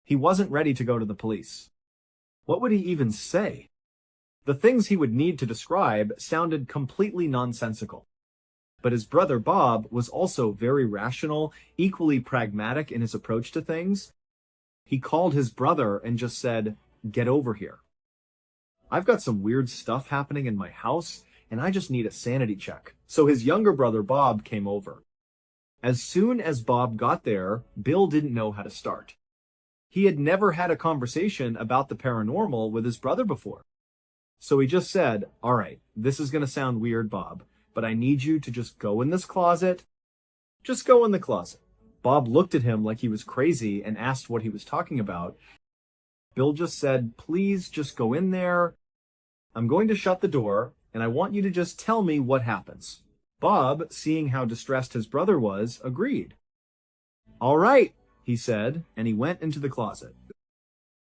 He wasn't ready to go to the police. What would he even say? The things he would need to describe sounded completely nonsensical. But his brother Bob was also very rational, equally pragmatic in his approach to things. He called his brother and just said, "Get over here. I've got some weird stuff happening in my house, and I just need a sanity check." So his younger brother Bob came over. As soon as Bob got there, Bill didn't know how to start. He had never had a conversation about the paranormal with his brother before. So he just said, "All right, this is going to sound weird, Bob, but I need you to just go in this closet. Just go in the closet." Bob looked at him like he was crazy and asked what he was talking about. Bill just said, "Please just go in there. I'm going to shut the door, and I want you to just tell me what happens." Bob, seeing how distressed his brother was, agreed. "All right," he said, and he went into the closet.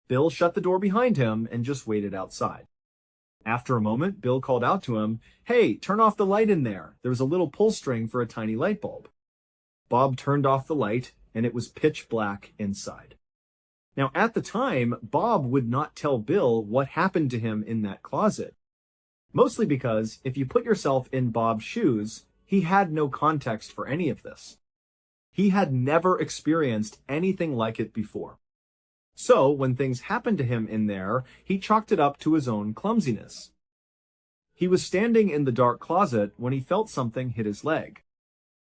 Bill shut the door behind him and just waited outside. After a moment, Bill called out to him, "Hey, turn off the light in there. There's a little pull string for a tiny light bulb." Bob turned off the light, and it was pitch black inside. Now, at the time, Bob would not tell Bill what happened to him in that closet. Mostly because, if you put yourself in Bob's shoes, he had no context for any of this. He had never experienced anything like it before. So, when things happened to him in there, he chalked it up to his own clumsiness. He was standing in the dark closet when he felt something hit his leg.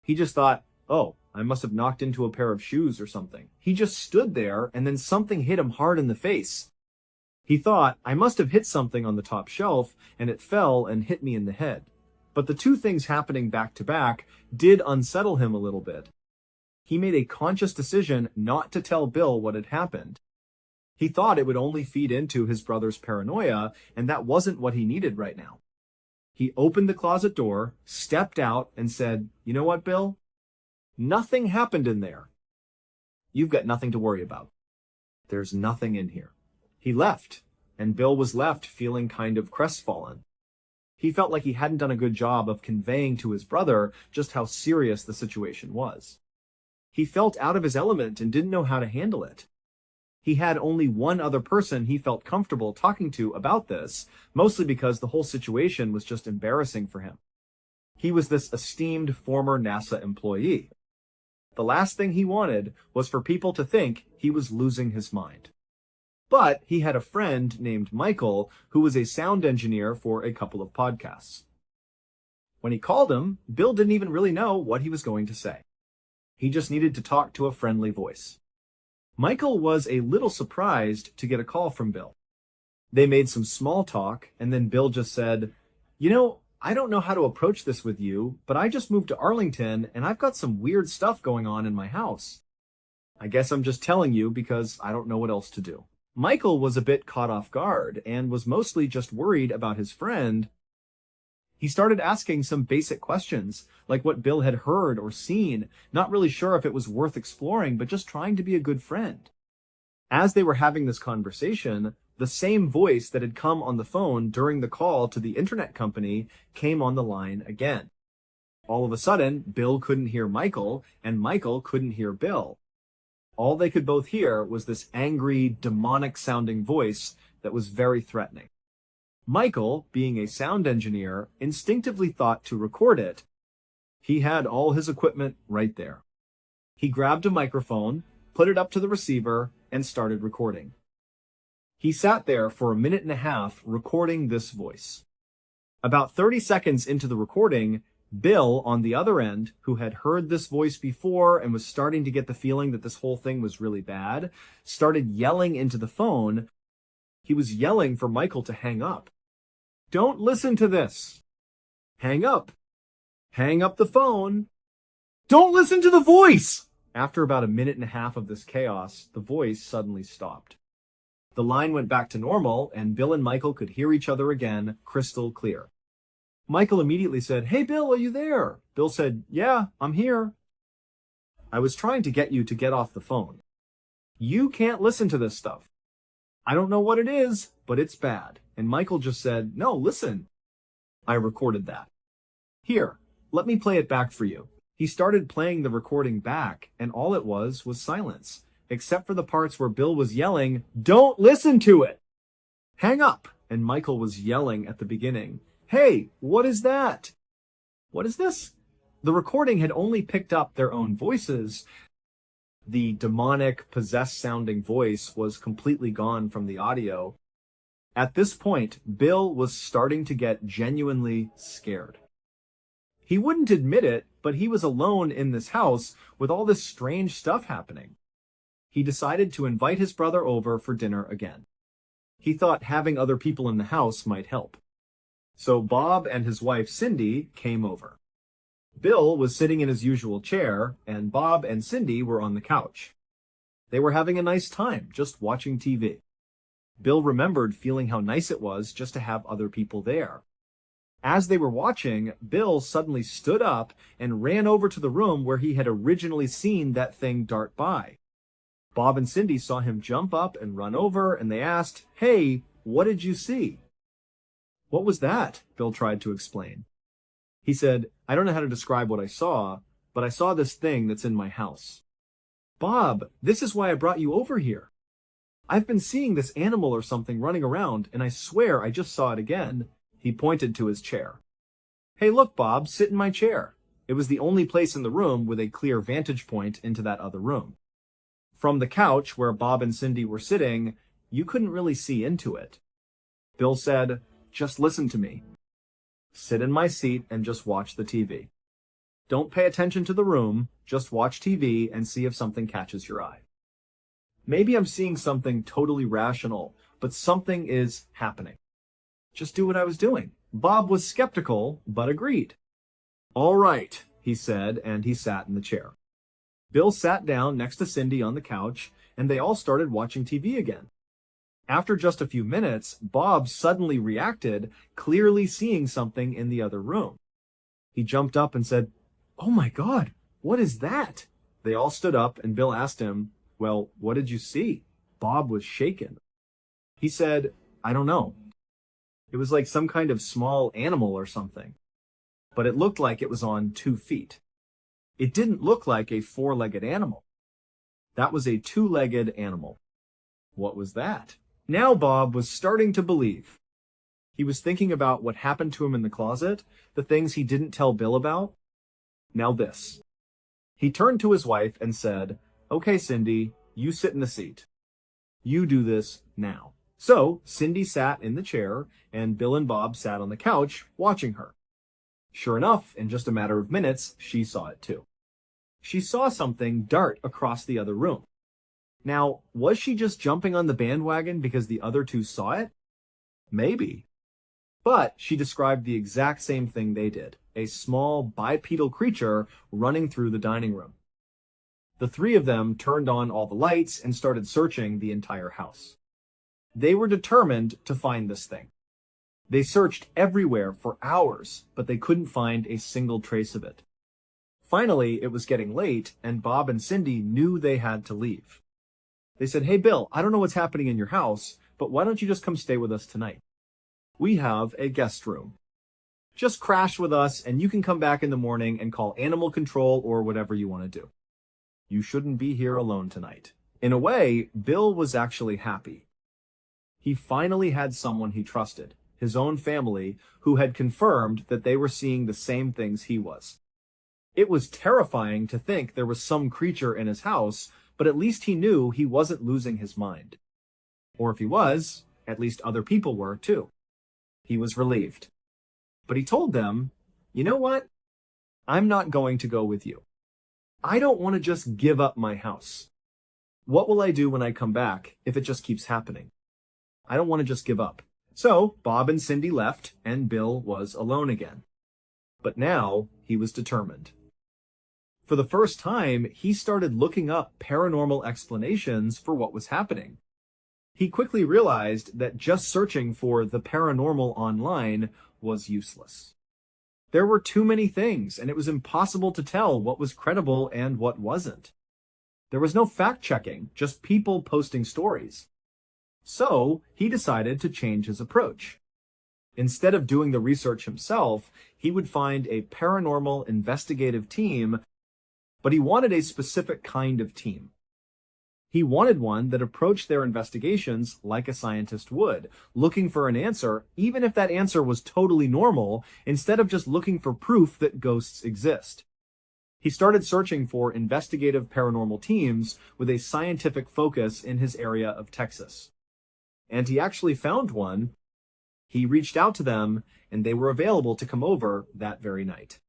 He just thought, "Oh, I must have knocked into a pair of shoes or something. He just stood there, and then something hit him hard in the face. He thought, I must have hit something on the top shelf, and it fell and hit me in the head. But the two things happening back to back did unsettle him a little bit. He made a conscious decision not to tell Bill what had happened. He thought it would only feed into his brother's paranoia, and that wasn't what he needed right now. He opened the closet door, stepped out, and said, "You know what, Bill? Nothing happened in there. You've got nothing to worry about. There's nothing in here." He left, and Bill was left feeling kind of crestfallen. He felt like he hadn't done a good job of conveying to his brother just how serious the situation was. He felt out of his element and didn't know how to handle it. He had only one other person he felt comfortable talking to about this, mostly because the whole situation was just embarrassing for him. He was this esteemed former NASA employee. The last thing he wanted was for people to think he was losing his mind. But he had a friend named Michael who was a sound engineer for a couple of podcasts. When he called him, Bill didn't even really know what he was going to say. He just needed to talk to a friendly voice. Michael was a little surprised to get a call from Bill. They made some small talk, and then Bill just said, "You know, I don't know how to approach this with you, but I just moved to Arlington, and I've got some weird stuff going on in my house. I guess I'm just telling you because I don't know what else to do." Michael was a bit caught off guard, and was mostly just worried about his friend. He started asking some basic questions, like what Bill had heard or seen, not really sure if it was worth exploring, but just trying to be a good friend. As they were having this conversation, the same voice that had come on the phone during the call to the internet company came on the line again. All of a sudden, Bill couldn't hear Michael, and Michael couldn't hear Bill. All they could both hear was this angry, demonic-sounding voice that was very threatening. Michael, being a sound engineer, instinctively thought to record it. He had all his equipment right there. He grabbed a microphone, put it up to the receiver, and started recording. He sat there for a minute and a half recording this voice. About 30 seconds into the recording, Bill, on the other end, who had heard this voice before and was starting to get the feeling that this whole thing was really bad, started yelling into the phone. He was yelling for Michael to hang up. "Don't listen to this. Hang up. Hang up the phone. Don't listen to the voice!" After about a minute and a half of this chaos, the voice suddenly stopped. The line went back to normal, and Bill and Michael could hear each other again, crystal clear. Michael immediately said, "Hey, Bill, are you there?" Bill said, "Yeah, I'm here. I was trying to get you to get off the phone. You can't listen to this stuff. I don't know what it is, but it's bad." And Michael just said, "No, listen. I recorded that. Here, let me play it back for you." He started playing the recording back, and all it was silence, except for the parts where Bill was yelling, "Don't listen to it! Hang up!" And Michael was yelling at the beginning, "Hey, what is that? What is this?" The recording had only picked up their own voices. The demonic, possessed-sounding voice was completely gone from the audio. At this point, Bill was starting to get genuinely scared. He wouldn't admit it, but he was alone in this house with all this strange stuff happening. He decided to invite his brother over for dinner again. He thought having other people in the house might help. So Bob and his wife Cindy came over. Bill was sitting in his usual chair, and Bob and Cindy were on the couch. They were having a nice time, just watching TV. Bill remembered feeling how nice it was just to have other people there. As they were watching, Bill suddenly stood up and ran over to the room where he had originally seen that thing dart by. Bob and Cindy saw him jump up and run over, and they asked, "Hey, what did you see?" "What was that?" Bill tried to explain. He said, "I don't know how to describe what I saw, but I saw this thing that's in my house." "Bob, this is why I brought you over here. I've been seeing this animal or something running around, and I swear I just saw it again." He pointed to his chair. "Hey, look, Bob, sit in my chair." It was the only place in the room with a clear vantage point into that other room. From the couch where Bob and Cindy were sitting, you couldn't really see into it. Bill said, "Just listen to me. Sit in my seat and just watch the TV." Don't pay attention to the room, just watch TV and see if something catches your eye. Maybe I'm seeing something totally rational, but something is happening. Just do what I was doing. Bob was skeptical, but agreed. All right, he said, and he sat in the chair. Bill sat down next to Cindy on the couch, and they all started watching TV again. After just a few minutes, Bob suddenly reacted, clearly seeing something in the other room. He jumped up and said, "Oh my God, what is that?" They all stood up, and Bill asked him, "Well, what did you see?" Bob was shaken. He said, "I don't know. It was like some kind of small animal or something, but it looked like it was on 2 feet. It didn't look like a 4-legged animal. That was a 2-legged animal." What was that? Now Bob was starting to believe. He was thinking about what happened to him in the closet, the things he didn't tell Bill about. Now this. He turned to his wife and said, "Okay, Cindy, you sit in the seat. You do this now." So Cindy sat in the chair, and Bill and Bob sat on the couch watching her. Sure enough, in just a matter of minutes, she saw it too. She saw something dart across the other room. Now, was she just jumping on the bandwagon because the other two saw it? Maybe. But she described the exact same thing they did, a small bipedal creature running through the dining room. The 3 of them turned on all the lights and started searching the entire house. They were determined to find this thing. They searched everywhere for hours, but they couldn't find a single trace of it. Finally, it was getting late, and Bob and Cindy knew they had to leave. They said, "Hey, Bill, I don't know what's happening in your house, but why don't you just come stay with us tonight? We have a guest room. Just crash with us, and you can come back in the morning and call animal control or whatever you want to do. You shouldn't be here alone tonight." In a way, Bill was actually happy. He finally had someone he trusted, his own family, who had confirmed that they were seeing the same things he was. It was terrifying to think there was some creature in his house, but at least he knew he wasn't losing his mind. Or if he was, at least other people were too. He was relieved. But he told them, "You know what? I'm not going to go with you. I don't want to just give up my house. What will I do when I come back if it just keeps happening? I don't want to just give up." So Bob and Cindy left, and Bill was alone again. But now he was determined. For the first time, he started looking up paranormal explanations for what was happening. He quickly realized that just searching for the paranormal online was useless. There were too many things, and it was impossible to tell what was credible and what wasn't. There was no fact-checking, just people posting stories. So he decided to change his approach. Instead of doing the research himself, he would find a paranormal investigative team, but he wanted a specific kind of team. He wanted one that approached their investigations like a scientist would, looking for an answer, even if that answer was totally normal, instead of just looking for proof that ghosts exist. He started searching for investigative paranormal teams with a scientific focus in his area of Texas. And he actually found one. He reached out to them, and they were available to come over that very night.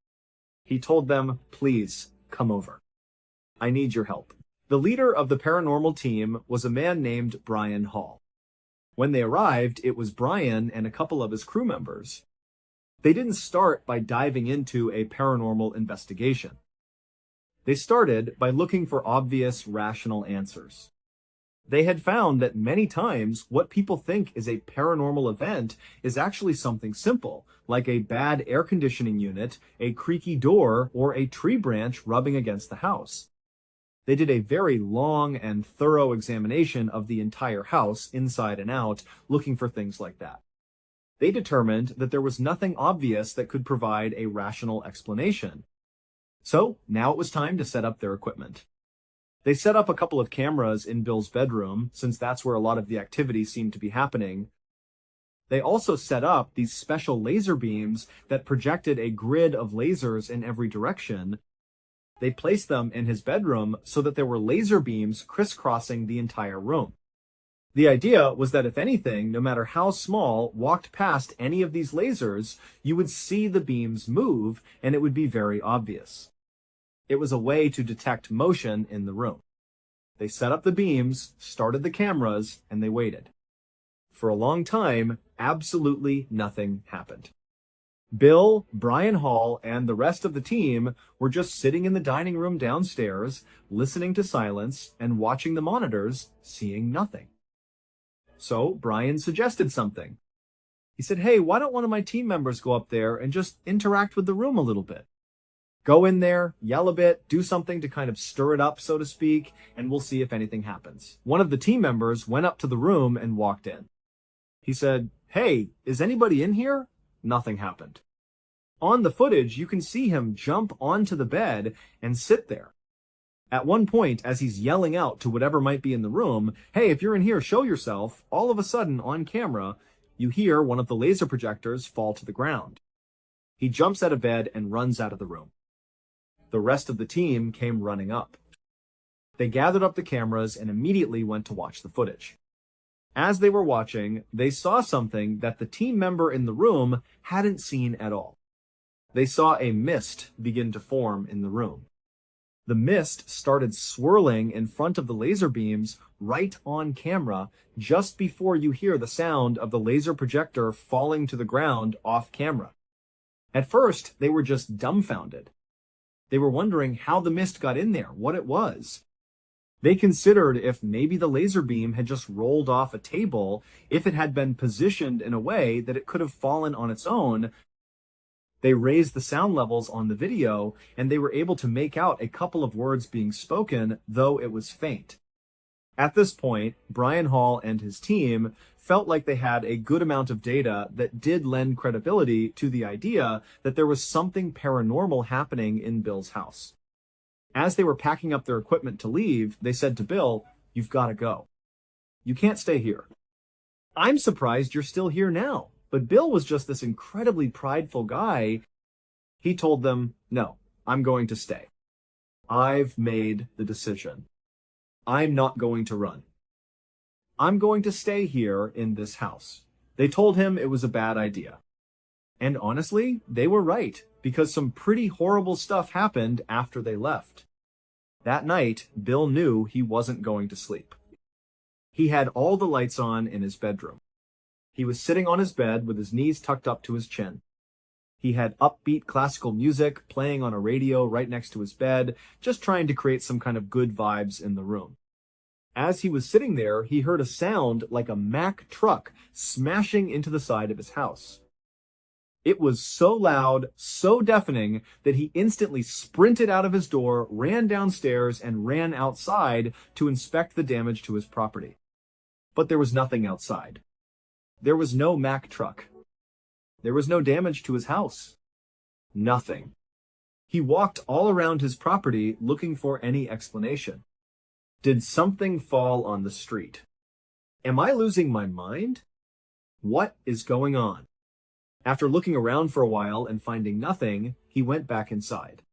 He told them, "Please, come over. I need your help." The leader of the paranormal team was a man named Brian Hall. When they arrived, it was Brian and a couple of his crew members. They didn't start by diving into a paranormal investigation. They started by looking for obvious, rational answers. They had found that many times what people think is a paranormal event is actually something simple, like a bad air conditioning unit, a creaky door, or a tree branch rubbing against the house. They did a very long and thorough examination of the entire house, inside and out, looking for things like that. They determined that there was nothing obvious that could provide a rational explanation. So now it was time to set up their equipment. They set up a couple of cameras in Bill's bedroom, since that's where a lot of the activity seemed to be happening. They also set up these special laser beams that projected a grid of lasers in every direction. They placed them in his bedroom so that there were laser beams crisscrossing the entire room. The idea was that if anything, no matter how small, walked past any of these lasers, you would see the beams move, and it would be very obvious. It was a way to detect motion in the room. They set up the beams, started the cameras, and they waited. For a long time, absolutely nothing happened. Bill, Brian Hall, and the rest of the team were just sitting in the dining room downstairs, listening to silence and watching the monitors, seeing nothing. So Brian suggested something. He said, "Hey, why don't one of my team members go up there and just interact with the room a little bit? Go in there, yell a bit, do something to kind of stir it up, so to speak, and we'll see if anything happens." One of the team members went up to the room and walked in. He said, "Hey, is anybody in here?" Nothing happened. On the footage, you can see him jump onto the bed and sit there. At one point, as he's yelling out to whatever might be in the room, "Hey, if you're in here, show yourself," all of a sudden, on camera, you hear one of the laser projectors fall to the ground. He jumps out of bed and runs out of the room. The rest of the team came running up. They gathered up the cameras and immediately went to watch the footage. As they were watching, they saw something that the team member in the room hadn't seen at all. They saw a mist begin to form in the room. The mist started swirling in front of the laser beams right on camera just before you hear the sound of the laser projector falling to the ground off camera. At first, they were just dumbfounded. They were wondering how the mist got in there, what it was. They considered if maybe the laser beam had just rolled off a table, if it had been positioned in a way that it could have fallen on its own. They raised the sound levels on the video, and they were able to make out a couple of words being spoken, though it was faint. At this point, Brian Hall and his team felt like they had a good amount of data that did lend credibility to the idea that there was something paranormal happening in Bill's house. As they were packing up their equipment to leave, they said to Bill, "You've got to go. You can't stay here." "I'm surprised you're still here now." But Bill was just this incredibly prideful guy. He told them, "No, I'm going to stay. I've made the decision. I'm not going to run. I'm going to stay here in this house." They told him it was a bad idea. And honestly, they were right, because some pretty horrible stuff happened after they left. That night, Bill knew he wasn't going to sleep. He had all the lights on in his bedroom. He was sitting on his bed with his knees tucked up to his chin. He had upbeat classical music playing on a radio right next to his bed, just trying to create some kind of good vibes in the room. As he was sitting there, he heard a sound like a Mack truck smashing into the side of his house. It was so loud, so deafening, that he instantly sprinted out of his door, ran downstairs, and ran outside to inspect the damage to his property. But there was nothing outside. There was no Mack truck. There was no damage to his house. Nothing. He walked all around his property looking for any explanation. Did something fall on the street? Am I losing my mind? What is going on? After looking around for a while and finding nothing, he went back inside.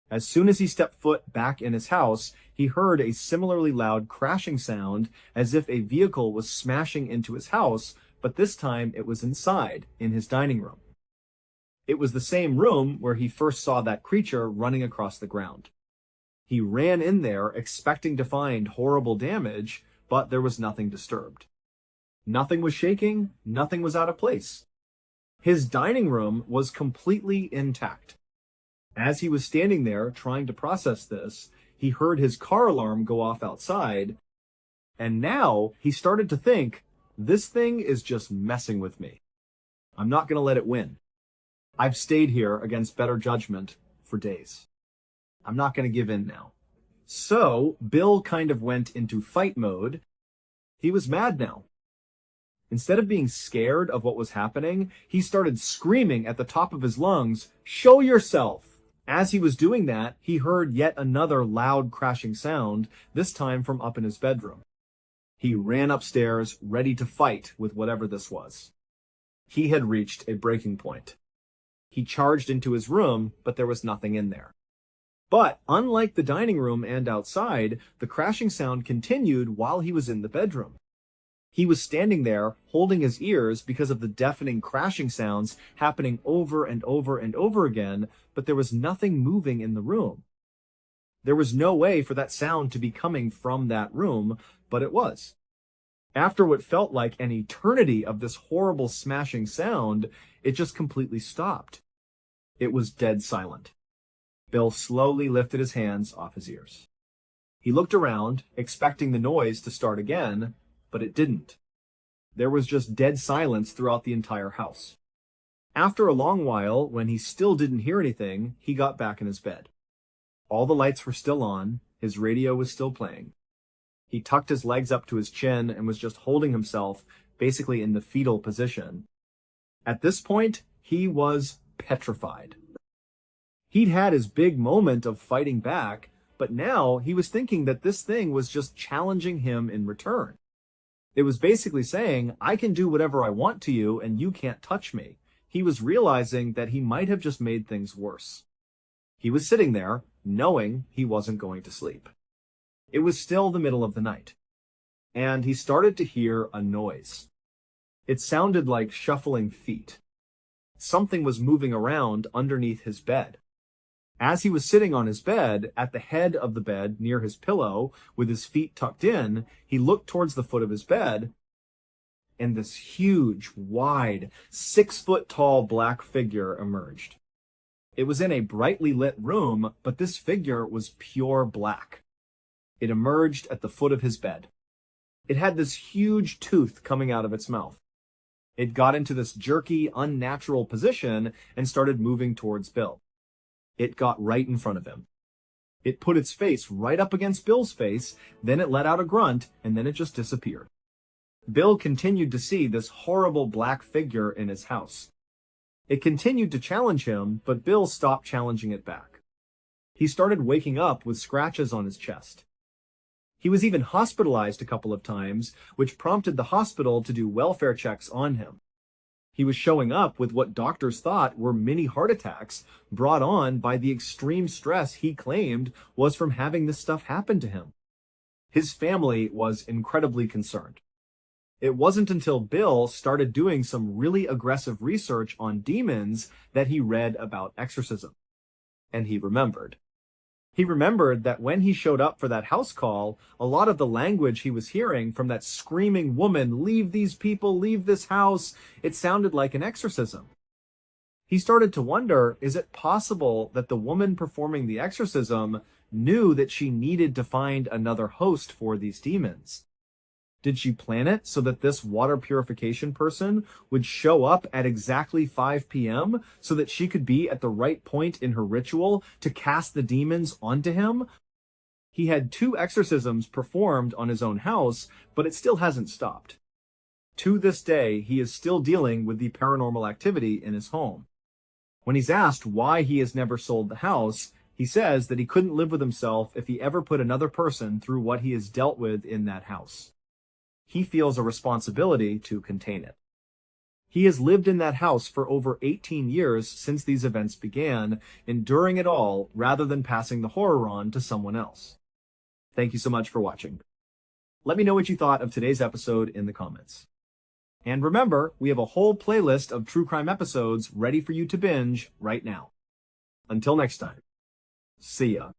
As soon as he stepped foot back in his house, he heard a similarly loud crashing sound as if a vehicle was smashing into his house, but this time it was inside, in his dining room. It was the same room where he first saw that creature running across the ground. He ran in there expecting to find horrible damage, but there was nothing disturbed. Nothing was shaking, nothing was out of place. His dining room was completely intact. As he was standing there trying to process this, he heard his car alarm go off outside, and now he started to think, this thing is just messing with me. I'm not going to let it win. I've stayed here against better judgment for days. I'm not going to give in now. So Bill kind of went into fight mode. He was mad now. Instead of being scared of what was happening, he started screaming at the top of his lungs, "Show yourself!" As he was doing that, he heard yet another loud crashing sound, this time from up in his bedroom. He ran upstairs, ready to fight with whatever this was. He had reached a breaking point. He charged into his room, but there was nothing in there. But unlike the dining room and outside, the crashing sound continued while he was in the bedroom. He was standing there, holding his ears because of the deafening crashing sounds happening over and over and over again, but there was nothing moving in the room. There was no way for that sound to be coming from that room, but it was. After what felt like an eternity of this horrible smashing sound, it just completely stopped. It was dead silent. Bill slowly lifted his hands off his ears. He looked around, expecting the noise to start again, but it didn't. There was just dead silence throughout the entire house. After a long while, when he still didn't hear anything, he got back in his bed. All the lights were still on, his radio was still playing. He tucked his legs up to his chin and was just holding himself, basically in the fetal position. At this point, he was petrified. He'd had his big moment of fighting back, but now he was thinking that this thing was just challenging him in return. It was basically saying, I can do whatever I want to you and you can't touch me. He was realizing that he might have just made things worse. He was sitting there, knowing he wasn't going to sleep. It was still the middle of the night, and he started to hear a noise. It sounded like shuffling feet. Something was moving around underneath his bed. As he was sitting on his bed, at the head of the bed near his pillow, with his feet tucked in, he looked towards the foot of his bed, and this huge, wide, 6-foot-tall black figure emerged. It was in a brightly lit room, but this figure was pure black. It emerged at the foot of his bed. It had this huge tooth coming out of its mouth. It got into this jerky, unnatural position and started moving towards Bill. It got right in front of him. It put its face right up against Bill's face, then it let out a grunt, and then it just disappeared. Bill continued to see this horrible black figure in his house. It continued to challenge him, but Bill stopped challenging it back. He started waking up with scratches on his chest. He was even hospitalized a couple of times, which prompted the hospital to do welfare checks on him. He was showing up with what doctors thought were mini heart attacks brought on by the extreme stress he claimed was from having this stuff happen to him. His family was incredibly concerned. It wasn't until Bill started doing some really aggressive research on demons that he read about exorcism. And he remembered. He remembered that when he showed up for that house call, a lot of the language he was hearing from that screaming woman, leave these people, leave this house, it sounded like an exorcism. He started to wonder, is it possible that the woman performing the exorcism knew that she needed to find another host for these demons? Did she plan it so that this water purification person would show up at exactly 5 p.m. so that she could be at the right point in her ritual to cast the demons onto him? He had 2 exorcisms performed on his own house, but it still hasn't stopped. To this day, he is still dealing with the paranormal activity in his home. When he's asked why he has never sold the house, he says that he couldn't live with himself if he ever put another person through what he has dealt with in that house. He feels a responsibility to contain it. He has lived in that house for over 18 years since these events began, enduring it all rather than passing the horror on to someone else. Thank you so much for watching. Let me know what you thought of today's episode in the comments. And remember, we have a whole playlist of true crime episodes ready for you to binge right now. Until next time, see ya.